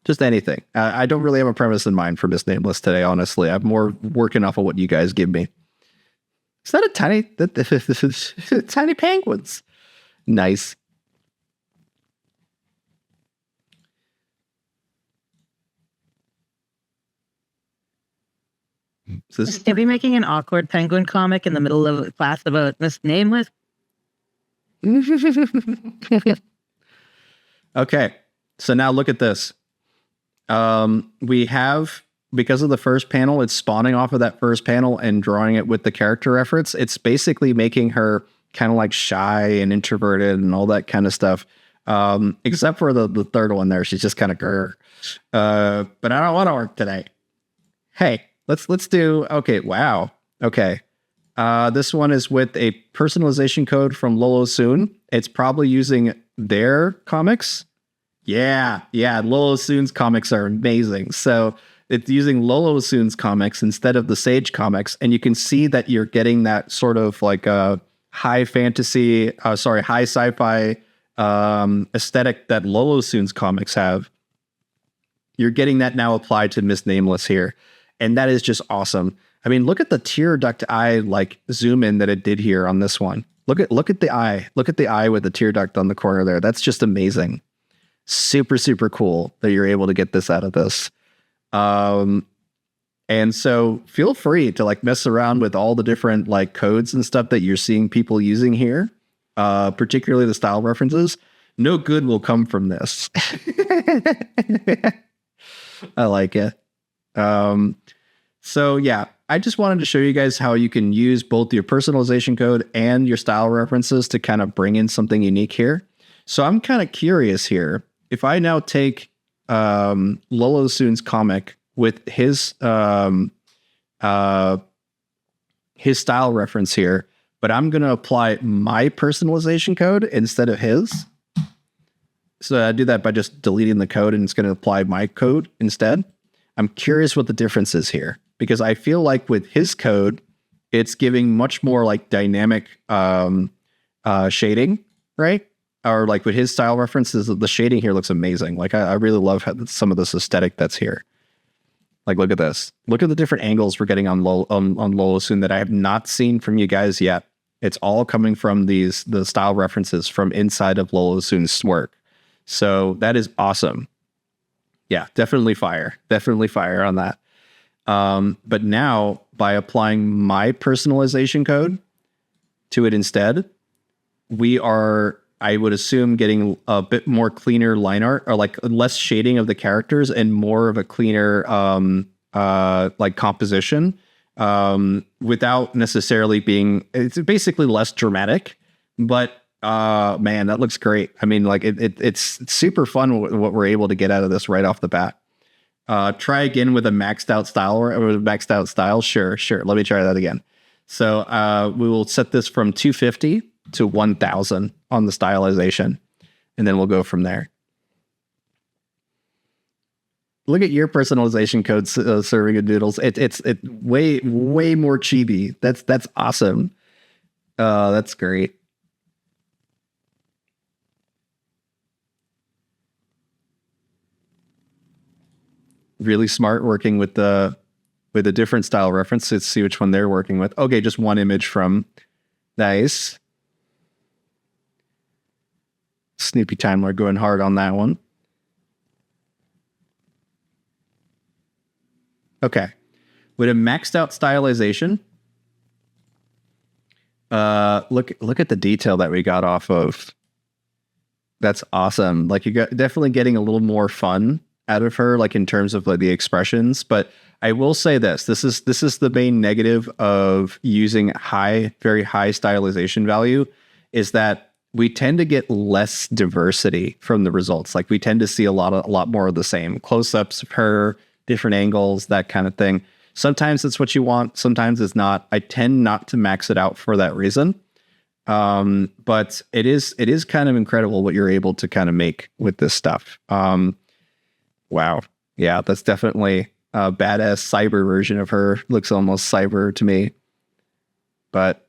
Just anything. I don't really have a premise in mind for Miss Nameless today, honestly. I'm more working off of what you guys give me. Is that a tiny penguins? Nice. Is Debbie making an awkward penguin comic in the middle of a class about Miss Nameless? Okay. So now look at this. We have, because of the first panel, it's spawning off of that first panel and drawing it with the character reference. It's basically making her kind of like shy and introverted and all that kind of stuff. Except for the third one there. She's just kind of grr. But I don't want to work today. Hey, let's do, okay. Wow. Okay. This one is with a personalization code from Lolo Soon. It's probably using their comics. Yeah. Lolo Soon's comics are amazing. So it's using Lolo Soon's comics instead of the Sage comics. And you can see that you're getting that sort of like a high sci-fi aesthetic that Lolo Soon's comics have. You're getting that now applied to Miss Nameless here. And that is just awesome. I mean, look at the tear duct eye, like zoom in that it did here on this one. Look at the eye. Look at the eye with the tear duct on the corner there. That's just amazing. Super, super cool that you're able to get this out of this. And so feel free to like mess around with all the different like codes and stuff that you're seeing people using here, particularly the style references. No good will come from this. I like it. So yeah, I just wanted to show you guys how you can use both your personalization code and your style references to kind of bring in something unique here. So I'm kind of curious here. If I now take Lolo Soon's comic with his style reference here, but I'm going to apply my personalization code instead of his. So I do that by just deleting the code, and it's going to apply my code instead. I'm curious what the difference is here, because I feel like with his code, it's giving much more like dynamic shading, right? Or like with his style references, the shading here looks amazing. Like I really love some of this aesthetic that's here. Like, look at this. Look at the different angles we're getting on Lolosun that I have not seen from you guys yet. It's all coming from the style references from inside of Lolosun's work. So that is awesome. Yeah, definitely fire. Definitely fire on that. But now, by applying my personalization code to it instead, we are, I would assume, getting a bit more cleaner line art, or like less shading of the characters and more of a cleaner like composition, without necessarily being, it's basically less dramatic, but man, that looks great. I mean, like it's super fun what we're able to get out of this right off the bat. Try again with a maxed out style or with a maxed out style. Sure. Let me try that again. So we will set this from 250 to 1000 on the stylization, and then we'll go from there. Look at your personalization code serving of noodles. It's way more chibi. That's awesome. That's great. Really smart working with a different style reference. Let's see which one they're working with. Okay, just one image from. Nice. Snoopy Time Lord going hard on that one. Okay. With a maxed out stylization, look at the detail that we got off of. That's awesome. Like, you got definitely getting a little more fun out of her, like in terms of like the expressions. But I will say this is the main negative of using very high stylization value, is that we tend to get less diversity from the results. Like, we tend to see a lot more of the same close-ups of her, different angles, that kind of thing. Sometimes it's what you want, sometimes it's not. I tend not to max it out for that reason. But it is kind of incredible what you're able to kind of make with this stuff. Wow. Yeah, that's definitely a badass cyber version of her. Looks almost cyber to me. But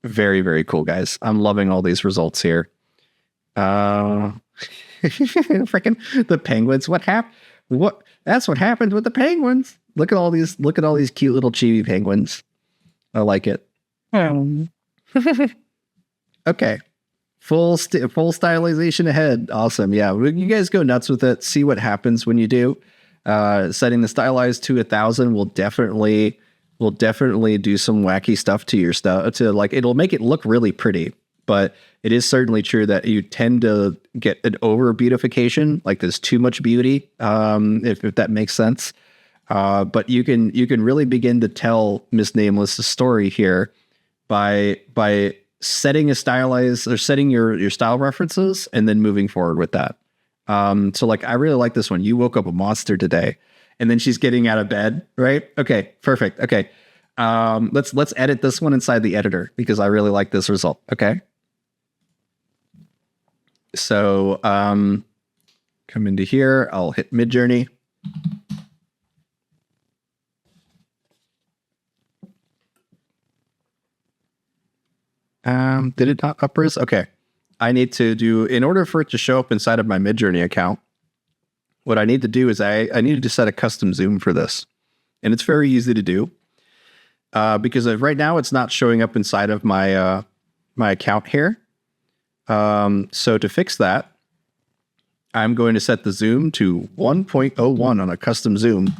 very, very cool, guys. I'm loving all these results here. Freaking the penguins. That's what happened with the penguins. Look at all these cute little chibi penguins. I like it. Okay. Full stylization ahead. Awesome. Yeah. You guys go nuts with it. See what happens when you do. Setting the stylized to 1000 will definitely do some wacky stuff to your stuff, to like, it'll make it look really pretty, but it is certainly true that you tend to get an over beautification. Like, there's too much beauty. If that makes sense. But you can really begin to tell Miss Nameless' story here by setting a stylized, or setting your style references and then moving forward with that. So like, I really like this one. You woke up a monster today, and then she's getting out of bed, right? Okay, perfect. Okay. Let's edit this one inside the editor, because I really like this result. Okay. So come into here, I'll hit Midjourney. Did it not upres? Okay. I need to do, in order for it to show up inside of my Midjourney account, what I need to do is I needed to set a custom zoom for this. And it's very easy to do. Because right now it's not showing up inside of my my account here. So to fix that, I'm going to set the zoom to 1.01 on a custom zoom,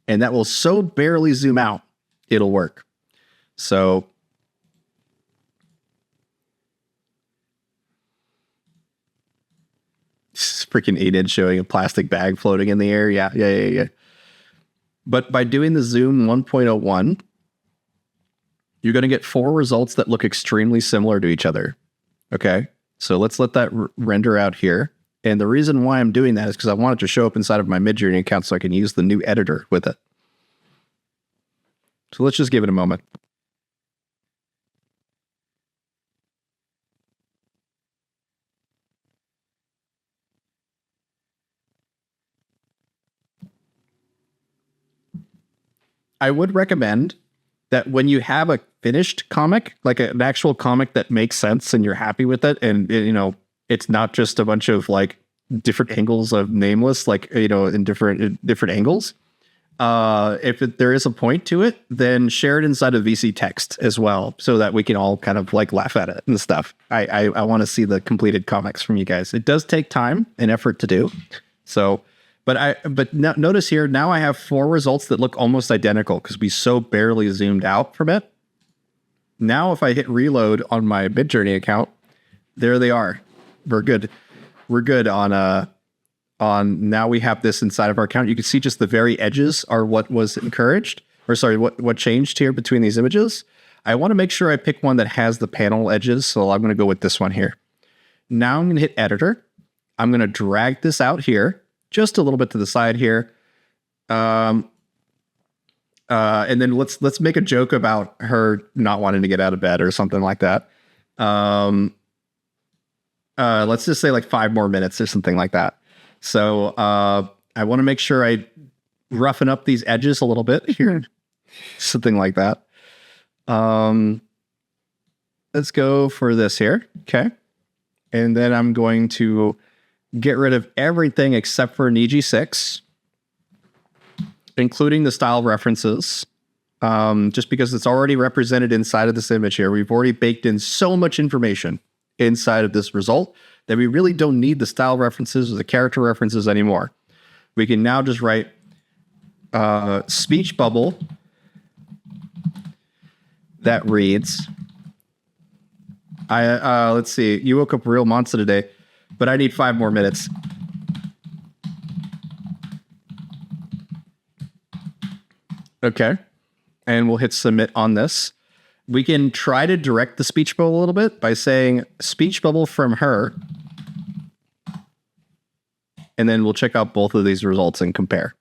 and that will so barely zoom out, it'll work. So freaking 8-inch showing a plastic bag floating in the air. Yeah. But by doing the zoom 1.01, you're going to get 4 results that look extremely similar to each other. Okay. So let's let that render out here. And the reason why I'm doing that is because I want it to show up inside of my Midjourney account so I can use the new editor with it. So let's just give it a moment. I would recommend that when you have a finished comic, like an actual comic that makes sense and you're happy with it, and it's not just a bunch of like different angles of Nameless, like in different angles. There is a point to it, then share it inside of VC text as well, so that we can all kind of like laugh at it and stuff. I want to see the completed comics from you guys. It does take time and effort to do. So, but notice here, now I have 4 results that look almost identical because we so barely zoomed out from it. Now, if I hit reload on my Midjourney account, there they are. We're good. We're good on now we have this inside of our account. You can see just the very edges are what was encouraged, or sorry, what changed here between these images. I want to make sure I pick one that has the panel edges, so I'm going to go with this one here. Now I'm going to hit editor. I'm going to drag this out here, just a little bit to the side here. And then let's make a joke about her not wanting to get out of bed or something like that. Let's just say like 5 more minutes or something like that. So I want to make sure I roughen up these edges a little bit here. Something like that. Let's go for this here. Okay. And then I'm going to get rid of everything except for an EG6, including the style references, just because it's already represented inside of this image here. We've already baked in so much information inside of this result that we really don't need the style references or the character references anymore. We can now just write speech bubble that reads, let's see, you woke up a real monster today, but I need 5 more minutes. Okay. And we'll hit submit on this. We can try to direct the speech bubble a little bit by saying speech bubble from her. And then we'll check out both of these results and compare.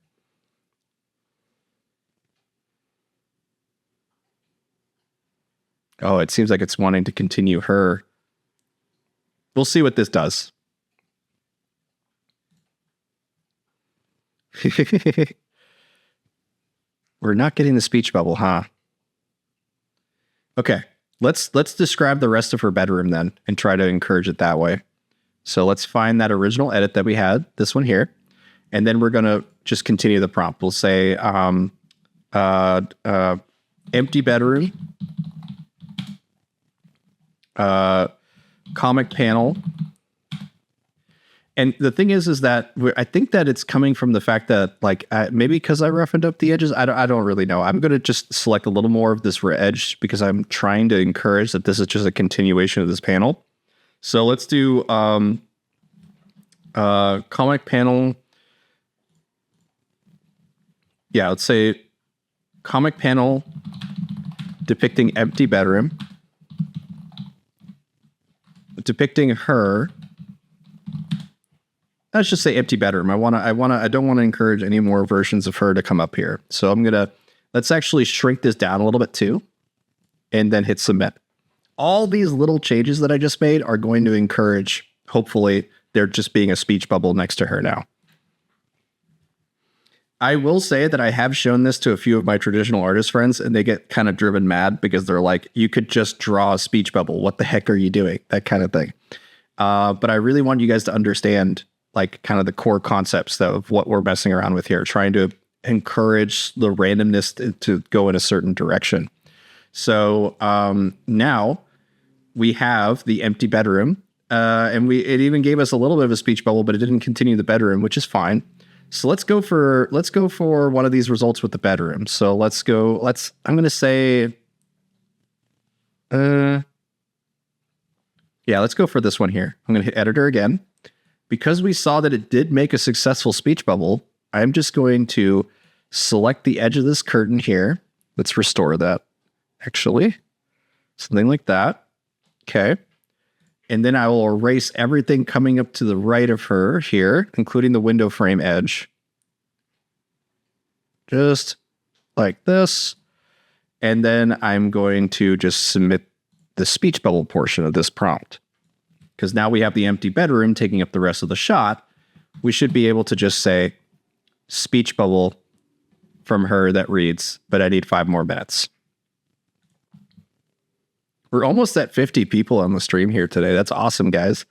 Oh, it seems like it's wanting to continue her. We'll see what this does. We're not getting the speech bubble, huh? Okay, let's describe the rest of her bedroom then and try to encourage it that way. So let's find that original edit that we had, this one here, and then we're going to just continue the prompt. We'll say empty bedroom, comic panel. And the thing is that I think that it's coming from the fact that, like, maybe because I roughened up the edges, I don't really know. I'm going to just select a little more of this edge because I'm trying to encourage that this is just a continuation of this panel. So let's do comic panel. Yeah, let's say comic panel depicting empty bedroom, depicting her. Let's just say empty bedroom. I don't want to encourage any more versions of her to come up here. So let's actually shrink this down a little bit too, and then hit submit. All these little changes that I just made are going to encourage, hopefully, there just being a speech bubble next to her now. I will say that I have shown this to a few of my traditional artist friends, and they get kind of driven mad because they're like, you could just draw a speech bubble. What the heck are you doing? That kind of thing. But I really want you guys to understand, like, kind of the core concepts of what we're messing around with here, trying to encourage the randomness to go in a certain direction. So now we have the empty bedroom, and it even gave us a little bit of a speech bubble, but it didn't continue the bedroom, which is fine. So let's go for one of these results with the bedroom. So I'm going to say, yeah, let's go for this one here. I'm going to hit editor again. Because we saw that it did make a successful speech bubble, I'm just going to select the edge of this curtain here. Let's restore that, actually. Something like that. Okay. And then I will erase everything coming up to the right of her here, including the window frame edge. Just like this. And then I'm going to just submit the speech bubble portion of this prompt. Because now we have the empty bedroom taking up the rest of the shot. We should be able to just say speech bubble from her that reads, but I need 5 more minutes. We're almost at 50 people on the stream here today. That's awesome, guys.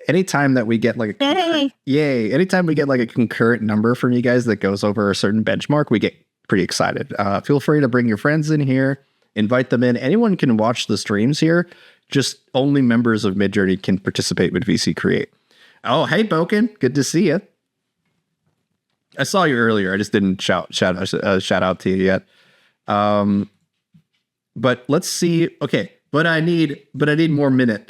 Anytime that we get like anytime we get like a concurrent number from you guys that goes over a certain benchmark, we get pretty excited. Feel free to bring your friends in here, invite them in. Anyone can watch the streams here. Just only members of Midjourney can participate with VC Create. Oh, hey, Boken. Good to see you. I saw you earlier. I just didn't shout out to you yet. But let's see. Okay, but I need more minute.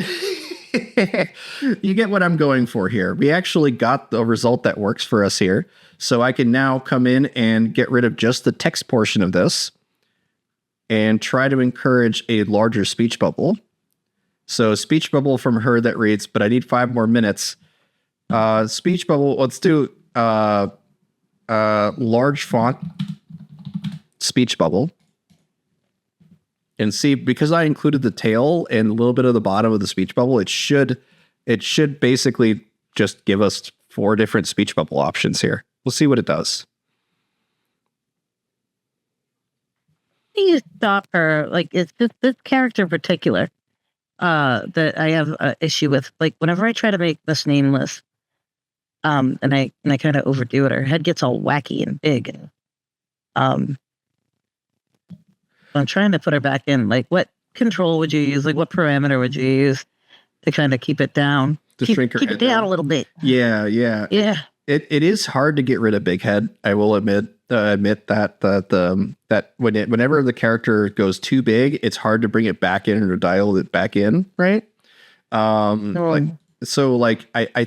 You get what I'm going for here. We actually got the result that works for us here. So I can now come in and get rid of just the text portion of this and try to encourage a larger speech bubble. So speech bubble from her that reads, but I need 5 more minutes. Speech bubble, let's do large font speech bubble. And see, because I included the tail and a little bit of the bottom of the speech bubble, it should basically just give us 4 different speech bubble options here. We'll see what it does. You stop her. Like, it's just this character in particular that I have an issue with. Like, whenever I try to make this Nameless, and I kind of overdo it, her head gets all wacky and big. I'm trying to put her back in. Like, what control would you use? Like, what parameter would you use to kind of keep it down? To keep shrink her keep head it down down. a little bit. Yeah. It is hard to get rid of big head. I will admit that whenever the character goes too big, it's hard to bring it back in or dial it back in, right? I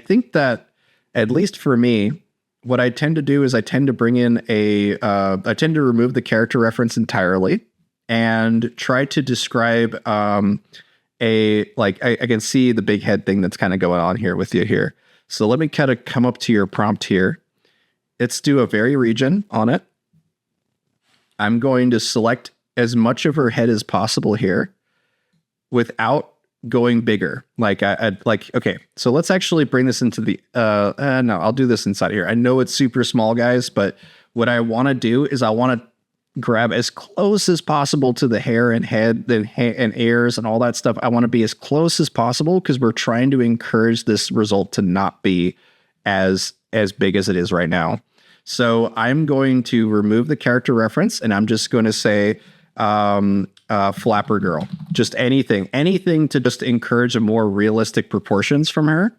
think that, at least for me, what I tend to do is I tend to bring in I tend to remove the character reference entirely and try to describe I can see the big head thing that's kind of going on here with you here. So let me kind of come up to your prompt here. Let's do a vary region on it. I'm going to select as much of her head as possible here without going bigger. Okay, so let's actually bring this into the, no, I'll do this inside here. I know it's super small, guys, but what I want to do is I want to grab as close as possible to the hair and head and ears and all that stuff. I want to be as close as possible because we're trying to encourage this result to not be as big as it is right now. So I'm going to remove the character reference and I'm just going to say flapper girl, just anything to just encourage a more realistic proportions from her.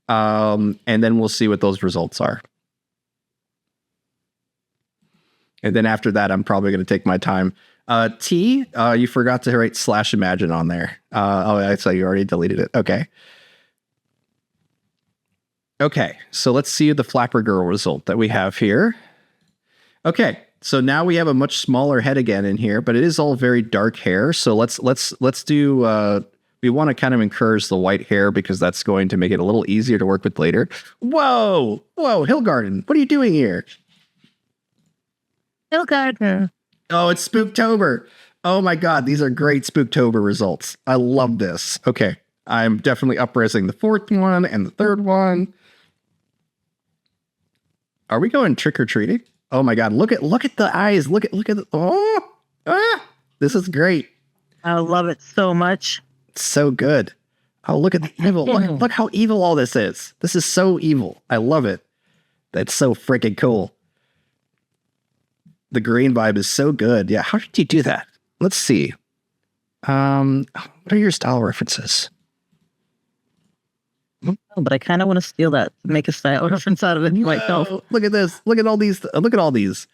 And then we'll see what those results are. And then after that, I'm probably going to take my time. You forgot to write /imagine on there. I saw you already deleted it. Okay, so let's see the flapper girl result that we have here. Okay, so now we have a much smaller head again in here, but it is all very dark hair. So let's do. We want to kind of encourage the white hair because that's going to make it a little easier to work with later. Whoa, Hillgarden, what are you doing here? Hillgarden. Oh, it's Spooktober. Oh my God, these are great Spooktober results. I love this. Okay, I'm definitely up-resing the 4th one and the 3rd one. Are we going trick-or-treating? Oh my God, look at the eyes. Look at this is great. I love it so much. It's so good. Oh, look at the evil. Look how evil all this is. This is so evil. I love it. That's so freaking cool. The green vibe is so good. Yeah, how did you do that? Let's see. What are your style references? But I kind of want to steal that, make a style reference out of it myself. Look at this. Look at all these. Look at all these.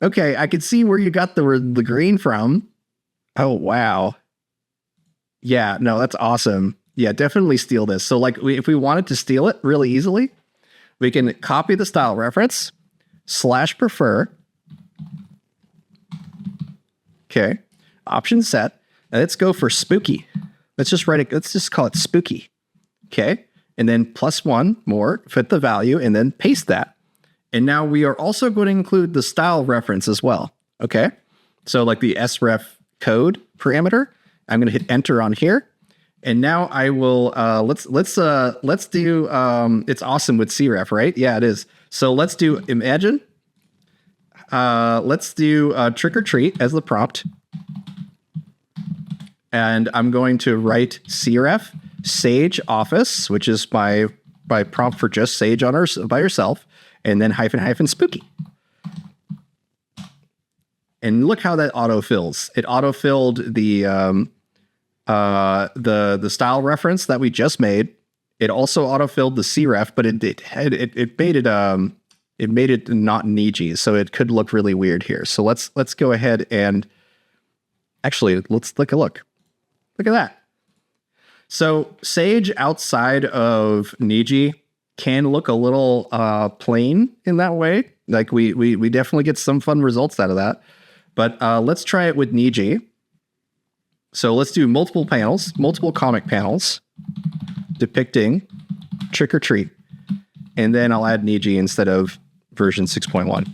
Okay, I can see where you got the green from. Oh, wow. Yeah, no, that's awesome. Yeah, definitely steal this. So if we wanted to steal it really easily, we can copy the style reference, /prefer. Okay, option set. Now let's go for spooky. Let's just call it spooky. Okay, and then +1 more, fit the value, and then paste that. And now we are also going to include the style reference as well. Okay, so like the sref code parameter, I'm going to hit enter on here. And now I will, let's do, it's awesome with cref, right? Yeah, it is. So let's do imagine. Let's do trick or treat as the prompt. And I'm going to write CRF Sage Office, which is my prompt for just Sage on by herself, and then hyphen spooky. And look how that auto-fills. It auto-filled the style reference that we just made. It also auto-filled the CREF, but it made it not Niji, so it could look really weird here. So let's go ahead and actually let's take a look. Look at that. So Sage outside of Niji can look a little plain in that way. Like we definitely get some fun results out of that. But let's try it with Niji. So let's do multiple panels, multiple comic panels depicting Trick or Treat. And then I'll add Niji instead of version 6.1.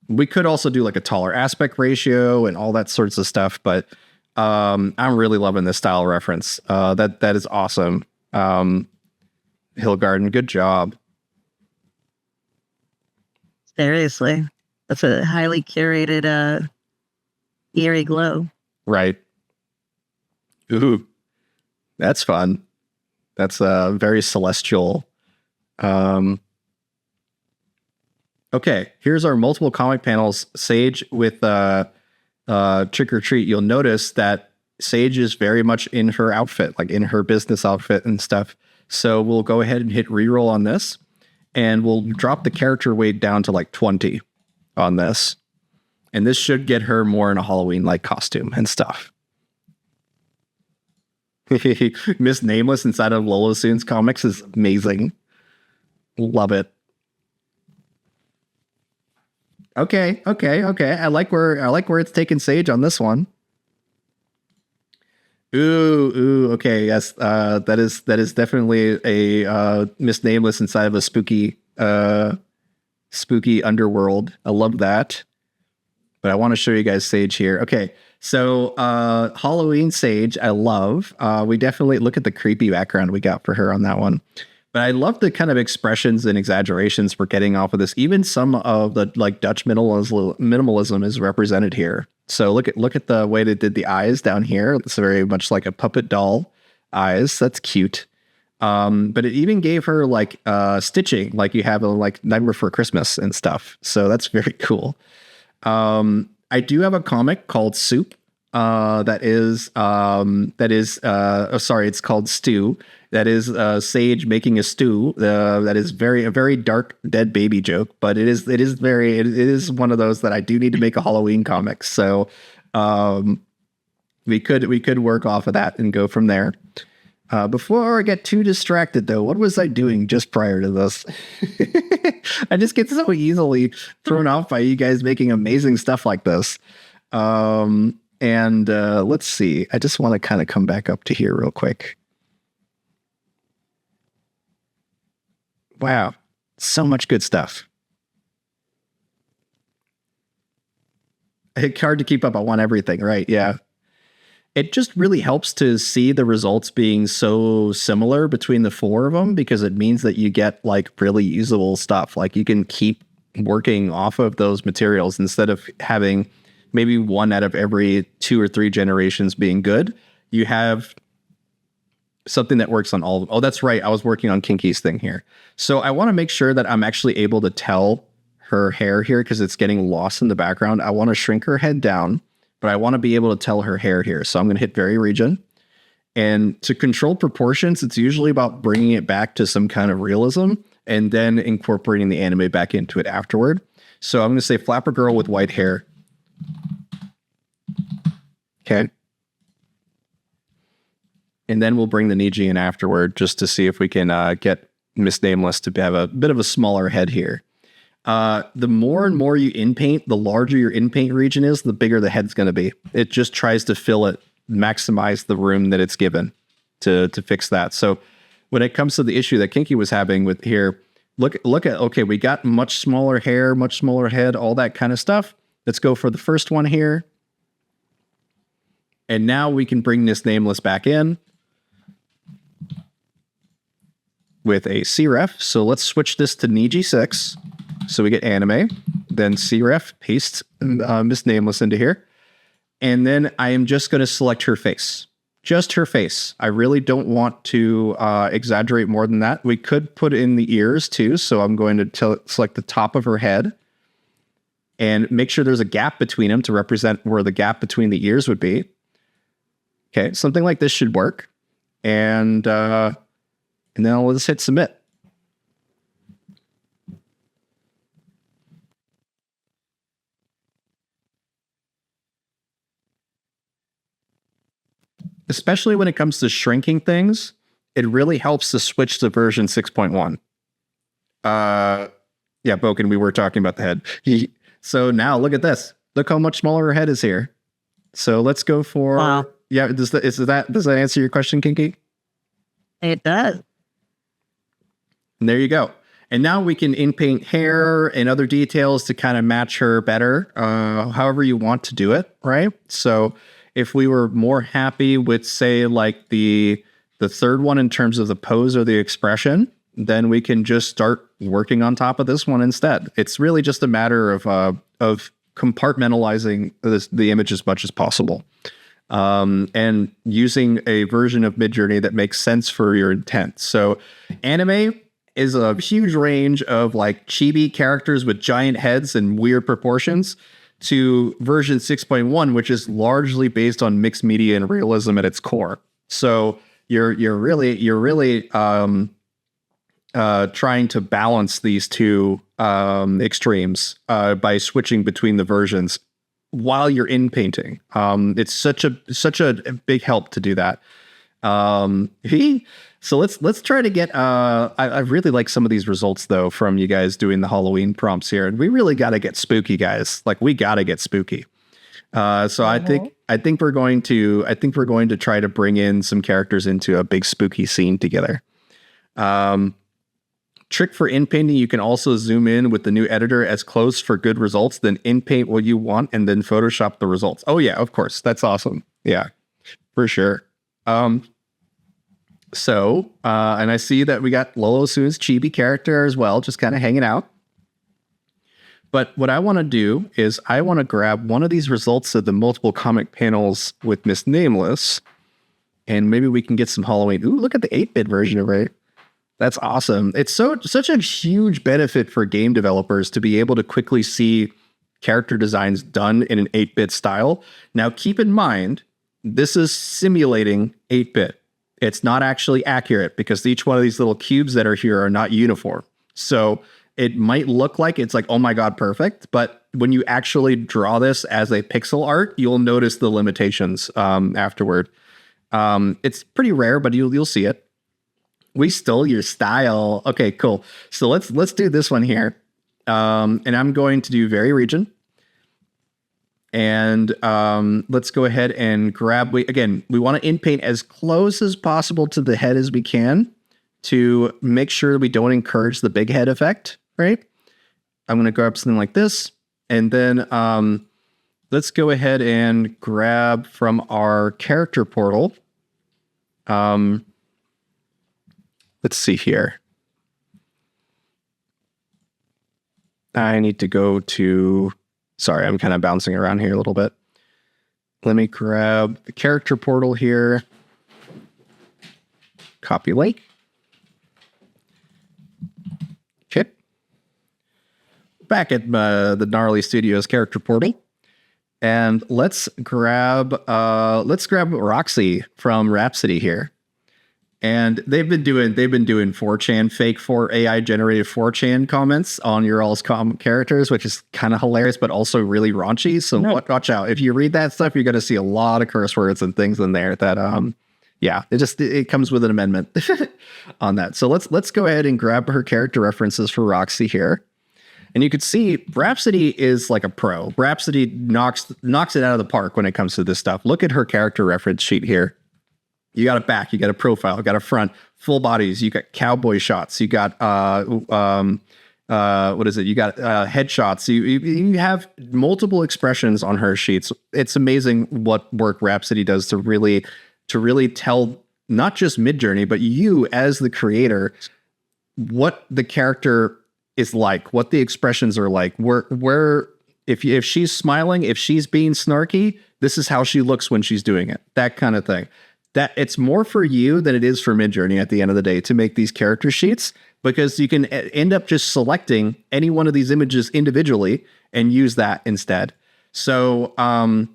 We could also do like a taller aspect ratio and all that sorts of stuff, but I'm really loving this style reference. That is awesome. Hillgarden, good job. Seriously, that's a highly curated eerie glow. Right. Ooh, that's fun. That's very celestial. Okay, here's our multiple comic panels. Sage with Trick or Treat. You'll notice that Sage is very much in her outfit, like in her business outfit and stuff. So we'll go ahead and hit reroll on this, and we'll drop the character weight down to like 20 on this. And this should get her more in a Halloween-like costume and stuff. Miss Nameless inside of Lolo Soon's comics is amazing. Love it. Okay. I like where it's taking Sage on this one. Ooh. Okay, yes. That is definitely a Miss Nameless inside of a spooky underworld. I love that. But I want to show you guys Sage here. Okay, so Halloween Sage, I love. We definitely look at the creepy background we got for her on that one. But I love the kind of expressions and exaggerations we're getting off of this. Even some of the like Dutch minimalism is represented here. So look at the way they did the eyes down here. It's very much like a puppet doll eyes. That's cute. But it even gave her like stitching, like you have in like Nightmare Before Christmas and stuff. So that's very cool. I do have a comic called Soup. It's called Stew. That is Sage making a stew. That is a very dark dead baby joke, but it is one of those that I do need to make a Halloween comic. So we could work off of that and go from there. Before I get too distracted, though, what was I doing just prior to this? I just get so easily thrown off by you guys making amazing stuff like this. And let's see. I just want to kind of come back up to here real quick. Wow. So much good stuff. It's hard to keep up. I want everything, right? Yeah. It just really helps to see the results being so similar between the four of them, because it means that you get like really usable stuff. Like you can keep working off of those materials instead of having maybe one out of every 2 or 3 generations being good. You have something that works on all of them. Oh, that's right. I was working on Kinky's thing here. So I want to make sure that I'm actually able to tell her hair here because it's getting lost in the background. I want to shrink her head down, but I want to be able to tell her hair here. So I'm going to hit Vary Region. And to control proportions, it's usually about bringing it back to some kind of realism and then incorporating the anime back into it afterward. So I'm going to say Flapper Girl with white hair. Okay. And then we'll bring the Niji in afterward just to see if we can get Miss Nameless to have a bit of a smaller head here. The more and more you in-paint, the larger your in-paint region is, the bigger the head's going to be. It just tries to fill it, maximize the room that it's given to fix that. So when it comes to the issue that Kinky was having with here, look at, okay, we got much smaller hair, much smaller head, all that kind of stuff. Let's go for the first one here. And now we can bring this Nameless back in. with a cref. So let's switch this to Niji6. So we get anime, then cref, paste Miss Nameless into here. And then I am just going to select her face. Just her face. I really don't want to exaggerate more than that. We could put in the ears too. So I'm going to select the top of her head and make sure there's a gap between them to represent where the gap between the ears would be. Okay, something like this should work. And then I'll just hit submit. Especially when it comes to shrinking things, it really helps to switch to version 6.1. Yeah, Boken, we were talking about the head. So now look at this. Look how much smaller her head is here. So let's go for... Wow. Yeah, does that answer your question, Kinky? It does. And there you go. And now we can in-paint hair and other details to kind of match her better, however you want to do it, right? So if we were more happy with, say, like the third one in terms of the pose or the expression, then we can just start working on top of this one instead. It's really just a matter of compartmentalizing the image as much as possible, and using a version of Midjourney that makes sense for your intent. So anime is a huge range of like chibi characters with giant heads and weird proportions, to version 6.1, which is largely based on mixed media and realism at its core. So you're really trying to balance these two extremes by switching between the versions while you're in painting. It's such a big help to do that. So let's try to get, I really like some of these results though from you guys doing the Halloween prompts here, and we really got to get spooky, guys. Like we got to get spooky. So I think we're going to try to bring in some characters into a big spooky scene together. Trick for in-painting, you can also zoom in with the new editor as close for good results, then in-paint what you want and then Photoshop the results. Oh yeah, of course. That's awesome. Yeah, for sure. So, and I see that we got Lolo Su's chibi character as well, just kind of hanging out. But what I want to do is I want to grab one of these results of the multiple comic panels with Miss Nameless, and maybe we can get some Halloween. Ooh, look at the 8-bit version of it. That's awesome. It's such a huge benefit for game developers to be able to quickly see character designs done in an 8-bit style. Now, keep in mind, this is simulating 8-bit. It's not actually accurate because each one of these little cubes that are here are not uniform. So it might look like it's like, oh my God, perfect. But when you actually draw this as a pixel art, you'll notice the limitations afterward. It's pretty rare, but you'll see it. We stole your style. Okay, cool. So let's do this one here. And I'm going to do Vary Region. And let's go ahead and grab, we want to in-paint as close as possible to the head as we can to make sure we don't encourage the big head effect, right? I'm going to grab something like this. And then let's go ahead and grab from our character portal. Let's see here. I need to go to... Sorry, I'm kind of bouncing around here a little bit. Let me grab the character portal here. Copy link. Okay. Back at the Gnarly Studios character portal. And let's grab Roxy from Rhapsody here. And they've been doing 4chan fake AI generated 4chan comments on your all's characters, which is kind of hilarious, but also really raunchy. So watch out. If you read that stuff, you're going to see a lot of curse words and things in there that, it comes with an amendment on that. So let's go ahead and grab her character references for Roxy here. And you could see Rhapsody is like a pro. Rhapsody knocks it out of the park when it comes to this stuff. Look at her character reference sheet here. You got a back, you got a profile, you got a front, full bodies, you got cowboy shots, you got what is it? You got headshots. You have multiple expressions on her sheets. It's amazing what work Rhapsody does to really tell not just Midjourney, but you as the creator what the character is like, what the expressions are like, where if she's smiling, if she's being snarky, this is how she looks when she's doing it. That kind of thing. That it's more for you than it is for Midjourney at the end of the day to make these character sheets, because you can end up just selecting any one of these images individually and use that instead. So, all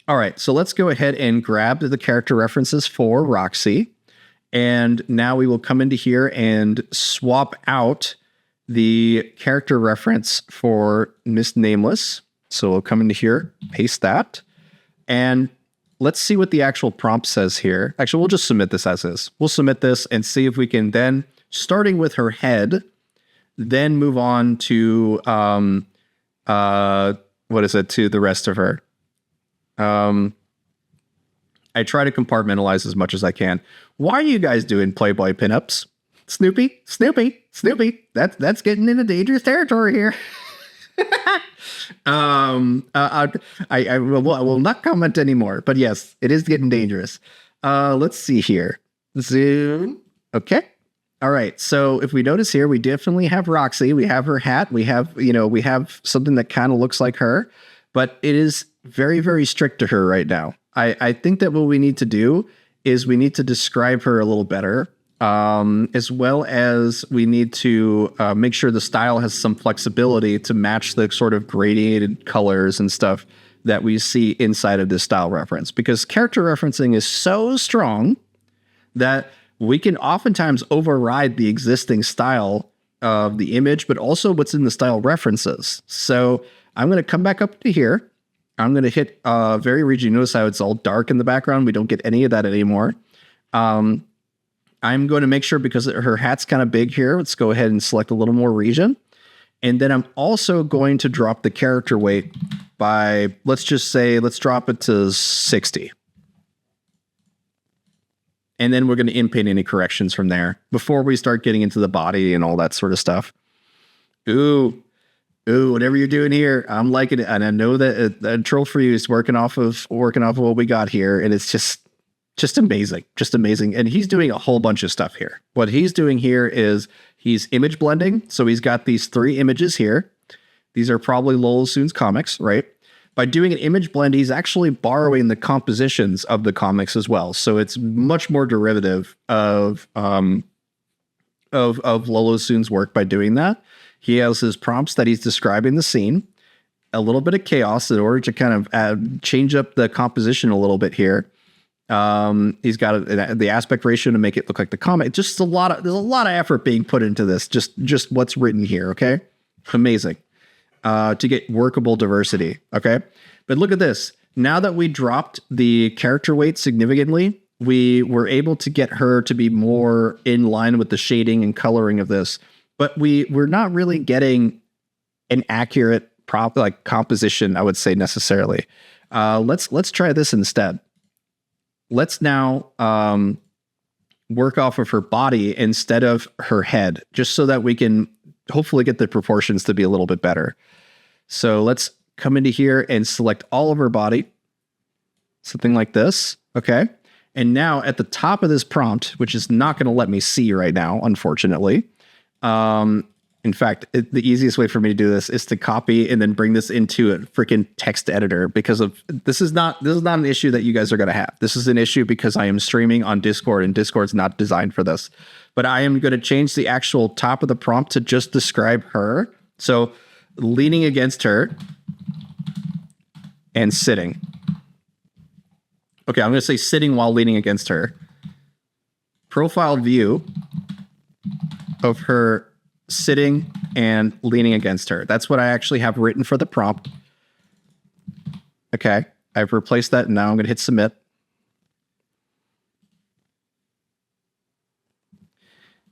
right, so let's go ahead and grab the character references for Roxy. And now we will come into here and swap out the character reference for Miss Nameless. So we'll come into here, paste that, and let's see what the actual prompt says here. Actually, we'll just submit this as is. We'll submit this and see if we can then, starting with her head, then move on to, to the rest of her. I try to compartmentalize as much as I can. Why are you guys doing Playboy pinups? Snoopy. That's getting into dangerous territory here. I will not comment anymore, but yes, it is getting dangerous. Let's see here. Zoom. Okay. All right. So if we notice here, we definitely have Roxy. We have her hat. We have something that kind of looks like her, but it is very, very strict to her right now. I think that what we need to do is we need to describe her a little better. As well as we need to make sure the style has some flexibility to match the sort of gradiated colors and stuff that we see inside of this style reference. Because character referencing is so strong that we can oftentimes override the existing style of the image, but also what's in the style references. So I'm going to come back up to here. I'm going to hit very region. Notice how it's all dark in the background. We don't get any of that anymore. I'm going to make sure, because her hat's kind of big here, let's go ahead and select a little more region. And then I'm also going to drop the character weight by, let's drop it to 60. And then we're going to input any corrections from there before we start getting into the body and all that sort of stuff. Ooh, whatever you're doing here, I'm liking it. And I know that the Troll for You is working off of what we got here. And it's just amazing. And he's doing a whole bunch of stuff here. What he's doing here is he's image blending. So he's got these 3 images here. These are probably Lola Soon's comics, right? By doing an image blend, he's actually borrowing the compositions of the comics as well. So it's much more derivative of Lola Soon's work by doing that. He has his prompts that he's describing the scene, a little bit of chaos in order to kind of change up the composition a little bit here. He's got the aspect ratio to make it look like the comic. There's a lot of effort being put into this. Just what's written here. Okay. Amazing. To get workable diversity. Okay. But look at this. Now that we dropped the character weight significantly, we were able to get her to be more in line with the shading and coloring of this, but we're not really getting an accurate composition, I would say, necessarily. Let's try this instead. Let's now work off of her body instead of her head, just so that we can hopefully get the proportions to be a little bit better. So let's come into here and select all of her body, something like this. Okay. And now at the top of this prompt, which is not going to let me see right now, unfortunately. In fact, the easiest way for me to do this is to copy and then bring this into a freaking text editor, because this is not an issue that you guys are going to have. This is an issue because I am streaming on Discord, and Discord's not designed for this. But I am going to change the actual top of the prompt to just describe her. So leaning against her and sitting. Okay, I'm going to say sitting while leaning against her. Profile view of her sitting and leaning against her. That's what I actually have written for the prompt. Okay, I've replaced that, and now I'm going to hit submit.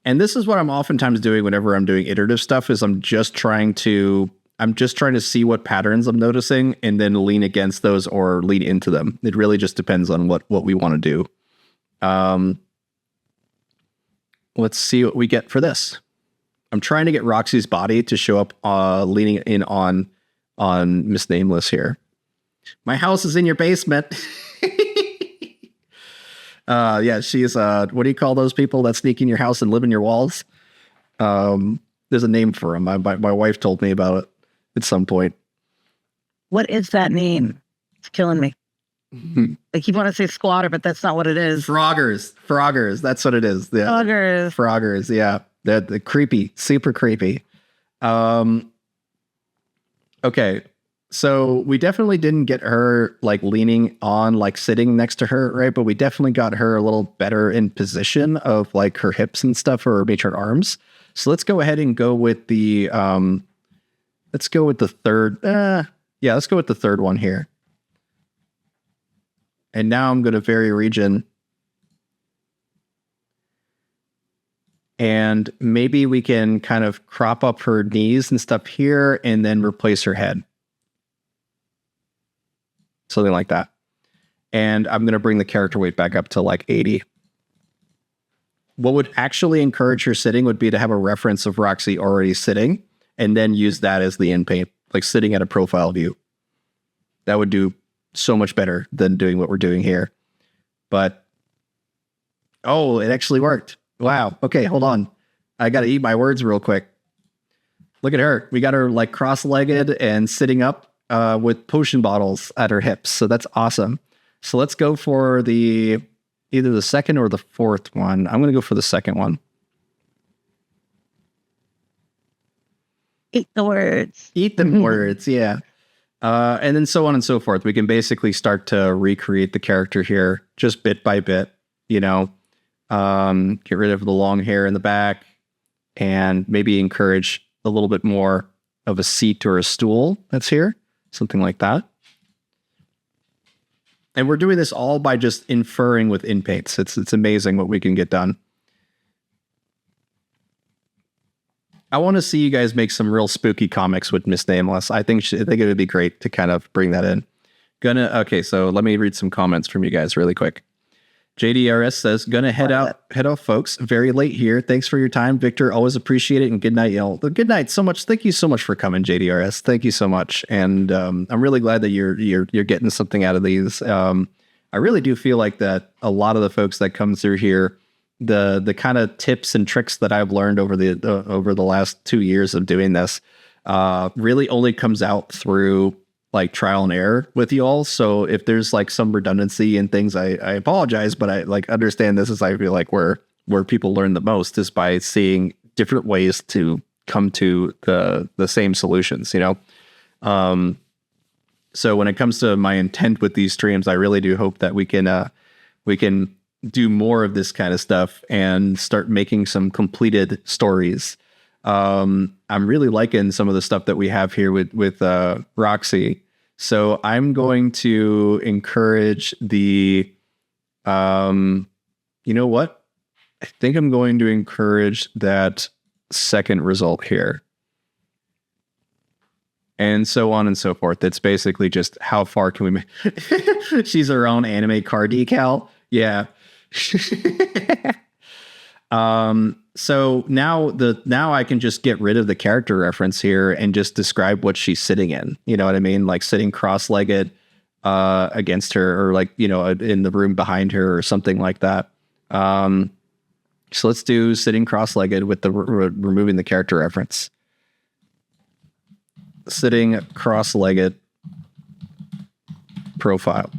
And this is what I'm oftentimes doing whenever I'm doing iterative stuff, is I'm just trying to see what patterns I'm noticing and then lean against those or lean into them. It really just depends on what we want to do. Let's see what we get for this. I'm trying to get Roxy's body to show up leaning in on Miss Nameless here. My house is in your basement. Yeah, she's what do you call those people that sneak in your house and live in your walls? There's a name for them. My wife told me about it at some point. What is that name? It's killing me. I keep wanting to say squatter, but that's not what it is. Froggers. That's what it is. Yeah. Froggers. Yeah. They're creepy, super creepy. Okay. So we definitely didn't get her like leaning on, like sitting next to her, right? But we definitely got her a little better in position of like her hips and stuff, or maybe her arms. So let's go ahead and go with the third. Let's go with the third one here. And now I'm going to vary region. And maybe we can kind of crop up her knees and stuff here and then replace her head. Something like that. And I'm going to bring the character weight back up to like 80. What would actually encourage her sitting would be to have a reference of Roxy already sitting and then use that as the in paint, like sitting at a profile view. That would do so much better than doing what we're doing here. But, oh, it actually worked. Wow. Okay, hold on. I got to eat my words real quick. Look at her. We got her like cross-legged and sitting up with potion bottles at her hips. So that's awesome. So let's go for either the second or the fourth one. I'm going to go for the second one. Eat the words. Eat the words, yeah. And then so on and so forth. We can basically start to recreate the character here, just bit by bit, you know. Get rid of the long hair in the back and maybe encourage a little bit more of a seat or a stool that's here. Something like that. And we're doing this all by just inferring with inpaints. It's amazing what we can get done. I want to see you guys make some real spooky comics with Miss Nameless. I think it would be great to kind of bring that in. Okay, so let me read some comments from you guys really quick. JDRS says, gonna head off, folks. Very late here. Thanks for your time, Victor. Always appreciate it. And good night, y'all. Good night so much. Thank you so much for coming, JDRS. Thank you so much. And I'm really glad that you're getting something out of these. I really do feel like that a lot of the folks that come through here, the kind of tips and tricks that I've learned over the last 2 years of doing this, really only comes out through like trial and error with you all. So if there's like some redundancy and things, I apologize, but I like understand this is, I feel like where people learn the most is by seeing different ways to come to the same solutions, you know? So when it comes to my intent with these streams, I really do hope that we can do more of this kind of stuff and start making some completed stories. I'm really liking some of the stuff that we have here with Roxy. So I'm going to encourage you know what? I think I'm going to encourage that second result here. And so on and so forth. It's basically just how far can we make? She's her own anime car decal. Yeah. So now I can just get rid of the character reference here and just describe what she's sitting in. You know what I mean? Like sitting cross-legged against her, or like, you know, in the room behind her or something like that. So let's do sitting cross-legged with the removing the character reference. Sitting cross-legged profile.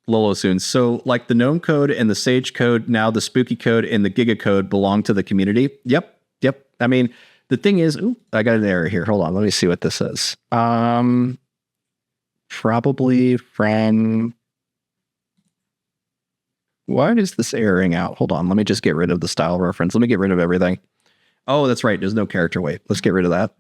Lolo soon. So like the Gnome code and the Sage code, now the Spooky code and the Giga code belong to the community. Yep. I mean, the thing is, I got an error here. Hold on. Let me see what this is. Probably from, why is this erroring out? Hold on. Let me just get rid of the style reference. Let me get rid of everything. Oh, that's right. There's no character weight. Let's get rid of that.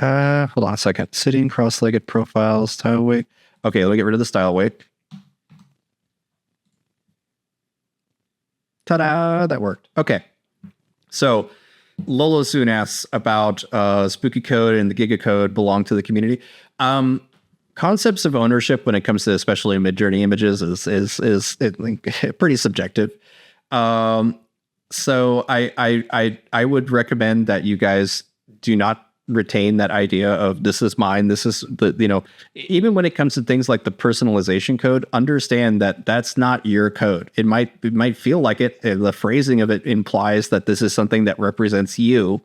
Hold on a second. Sitting cross-legged profile, style weight. Okay, let me get rid of the style weight. Ta-da! That worked. Okay. So Lolo soon asks about Spooky code and the Giga code belong to the community. Concepts of ownership when it comes to especially Midjourney images is pretty subjective. So I would recommend that you guys do not retain that idea of this is mine, this is the, even when it comes to things like the personalization code, understand that that's not your code. It might feel like it. The phrasing of it implies that this is something that represents you,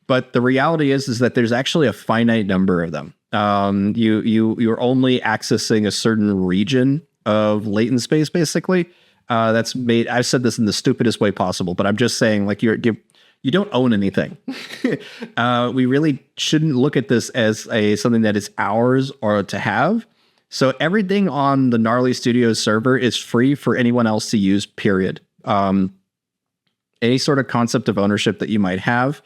but the reality is that there's actually a finite number of them. You're only accessing a certain region of latent space, basically. That's made. I've said this in the stupidest way possible, but I'm just saying, like, you don't own anything. We really shouldn't look at this as something that is ours or to have. So everything on the Gnarly Studios server is free for anyone else to use, period. Any sort of concept of ownership that you might have,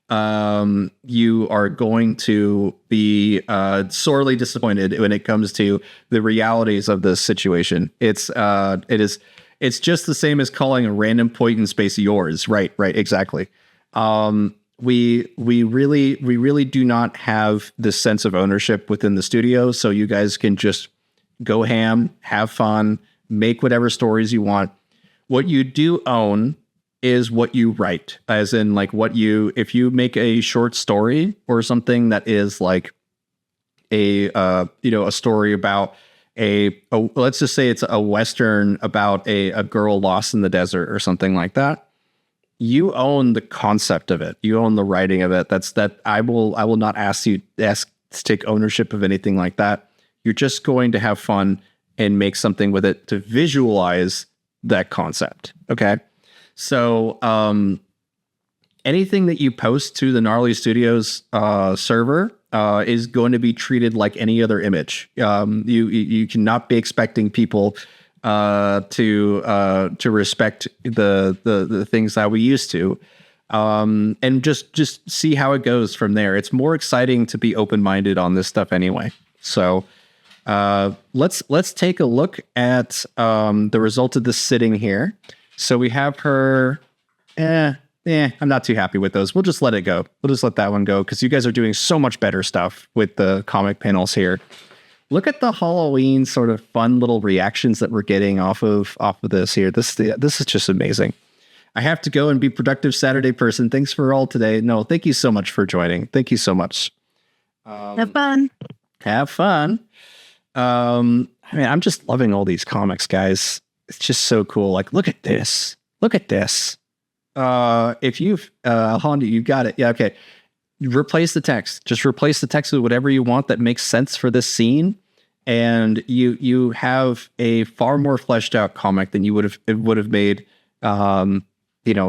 you are going to be sorely disappointed when it comes to the realities of this situation. It's just the same as calling a random point in space yours. Right, exactly. We really do not have this sense of ownership within the studio, so you guys can just go ham, have fun, make whatever stories you want. What you do own is what you write, as in, like, if you make a short story or something that is like a story about let's just say it's a Western about a girl lost in the desert or something like that. You own the concept of it. You own the writing of it. I will not ask you to take ownership of anything like that. You're just going to have fun and make something with it to visualize that concept. Okay. So, anything that you post to the Gnarly Studios server is going to be treated like any other image. You cannot be expecting people to respect the things that we used to, and just see how it goes from there. It's more exciting to be open-minded on this stuff anyway. So let's take a look at the result of this sitting here. So we have her. I'm not too happy with those. We'll just let it go. We'll just let that one go because you guys are doing so much better stuff with the comic panels here. Look at the Halloween sort of fun little reactions that we're getting off of this here. This is just amazing. I have to go and be productive Saturday person. Thanks for all today. No, thank you so much for joining. Thank you so much. Have fun. Have fun. I'm just loving all these comics, guys. It's just so cool. Like, look at this. Look at this. If you've Honda, you got it. Yeah, okay. Replace the text. Just replace the text with whatever you want that makes sense for this scene, and you have a far more fleshed out comic than you would have made,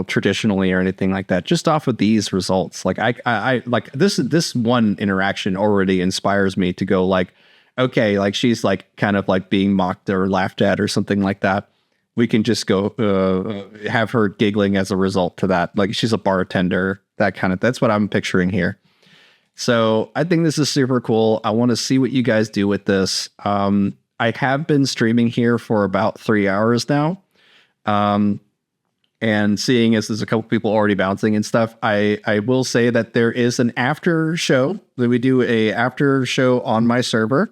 traditionally or anything like that. Just off of these results, like I like this one interaction already inspires me to go like, okay, like she's like kind of like being mocked or laughed at or something like that. We can just go have her giggling as a result to that. Like she's a bartender, that's what I'm picturing here. So I think this is super cool. I want to see what you guys do with this. I have been streaming here for about 3 hours now. And seeing as there's a couple people already bouncing and stuff, I will say that there is an after show that we do a after show on my server.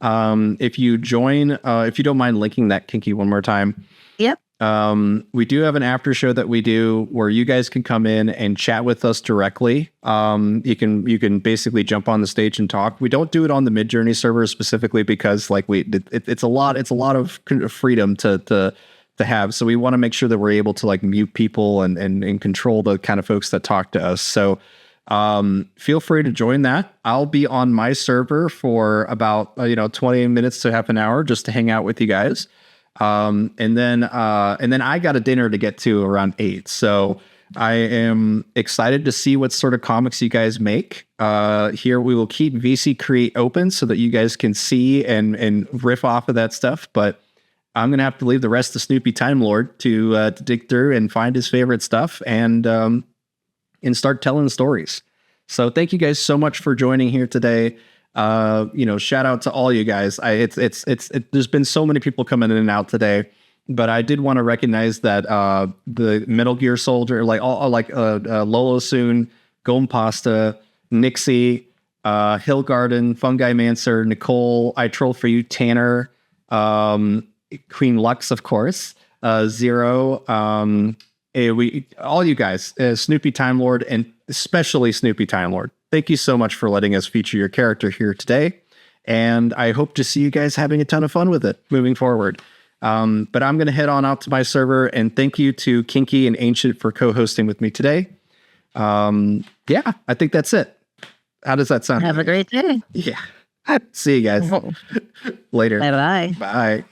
If you join, if you don't mind linking that, Kinky, one more time. Yep. We do have an after show that we do where you guys can come in and chat with us directly. You can basically jump on the stage and talk. We don't do it on the Midjourney server specifically because like it's a lot of freedom to have. So we want to make sure that we're able to like mute people and control the kind of folks that talk to us. So feel free to join that. I'll be on my server for about 20 minutes to half an hour just to hang out with you guys. And then I got a dinner to get to around 8. So I am excited to see what sort of comics you guys make. Here we will keep VC Create open so that you guys can see and riff off of that stuff. But I'm going to have to leave the rest to Snoopy Time Lord to dig through and find his favorite stuff and start telling stories. So thank you guys so much for joining here today. Shout out to all you guys. There's been so many people coming in and out today, but I did want to recognize that the Metal Gear Soldier, Lolo Soon, Golden Pasta, Nixie, Hillgarden, Fungi Mancer, Nicole, I Troll for You, Tanner, Queen Lux, of course, Zero, all you guys, Snoopy Time Lord, and especially Snoopy Time Lord. thank you so much for letting us feature your character here today. And I hope to see you guys having a ton of fun with it moving forward. But I'm going to head on out to my server, and thank you to Kinky and Ancient for co-hosting with me today. Yeah, I think that's it. How does that sound? Have a great day. Yeah. See you guys later. Bye-bye. Bye.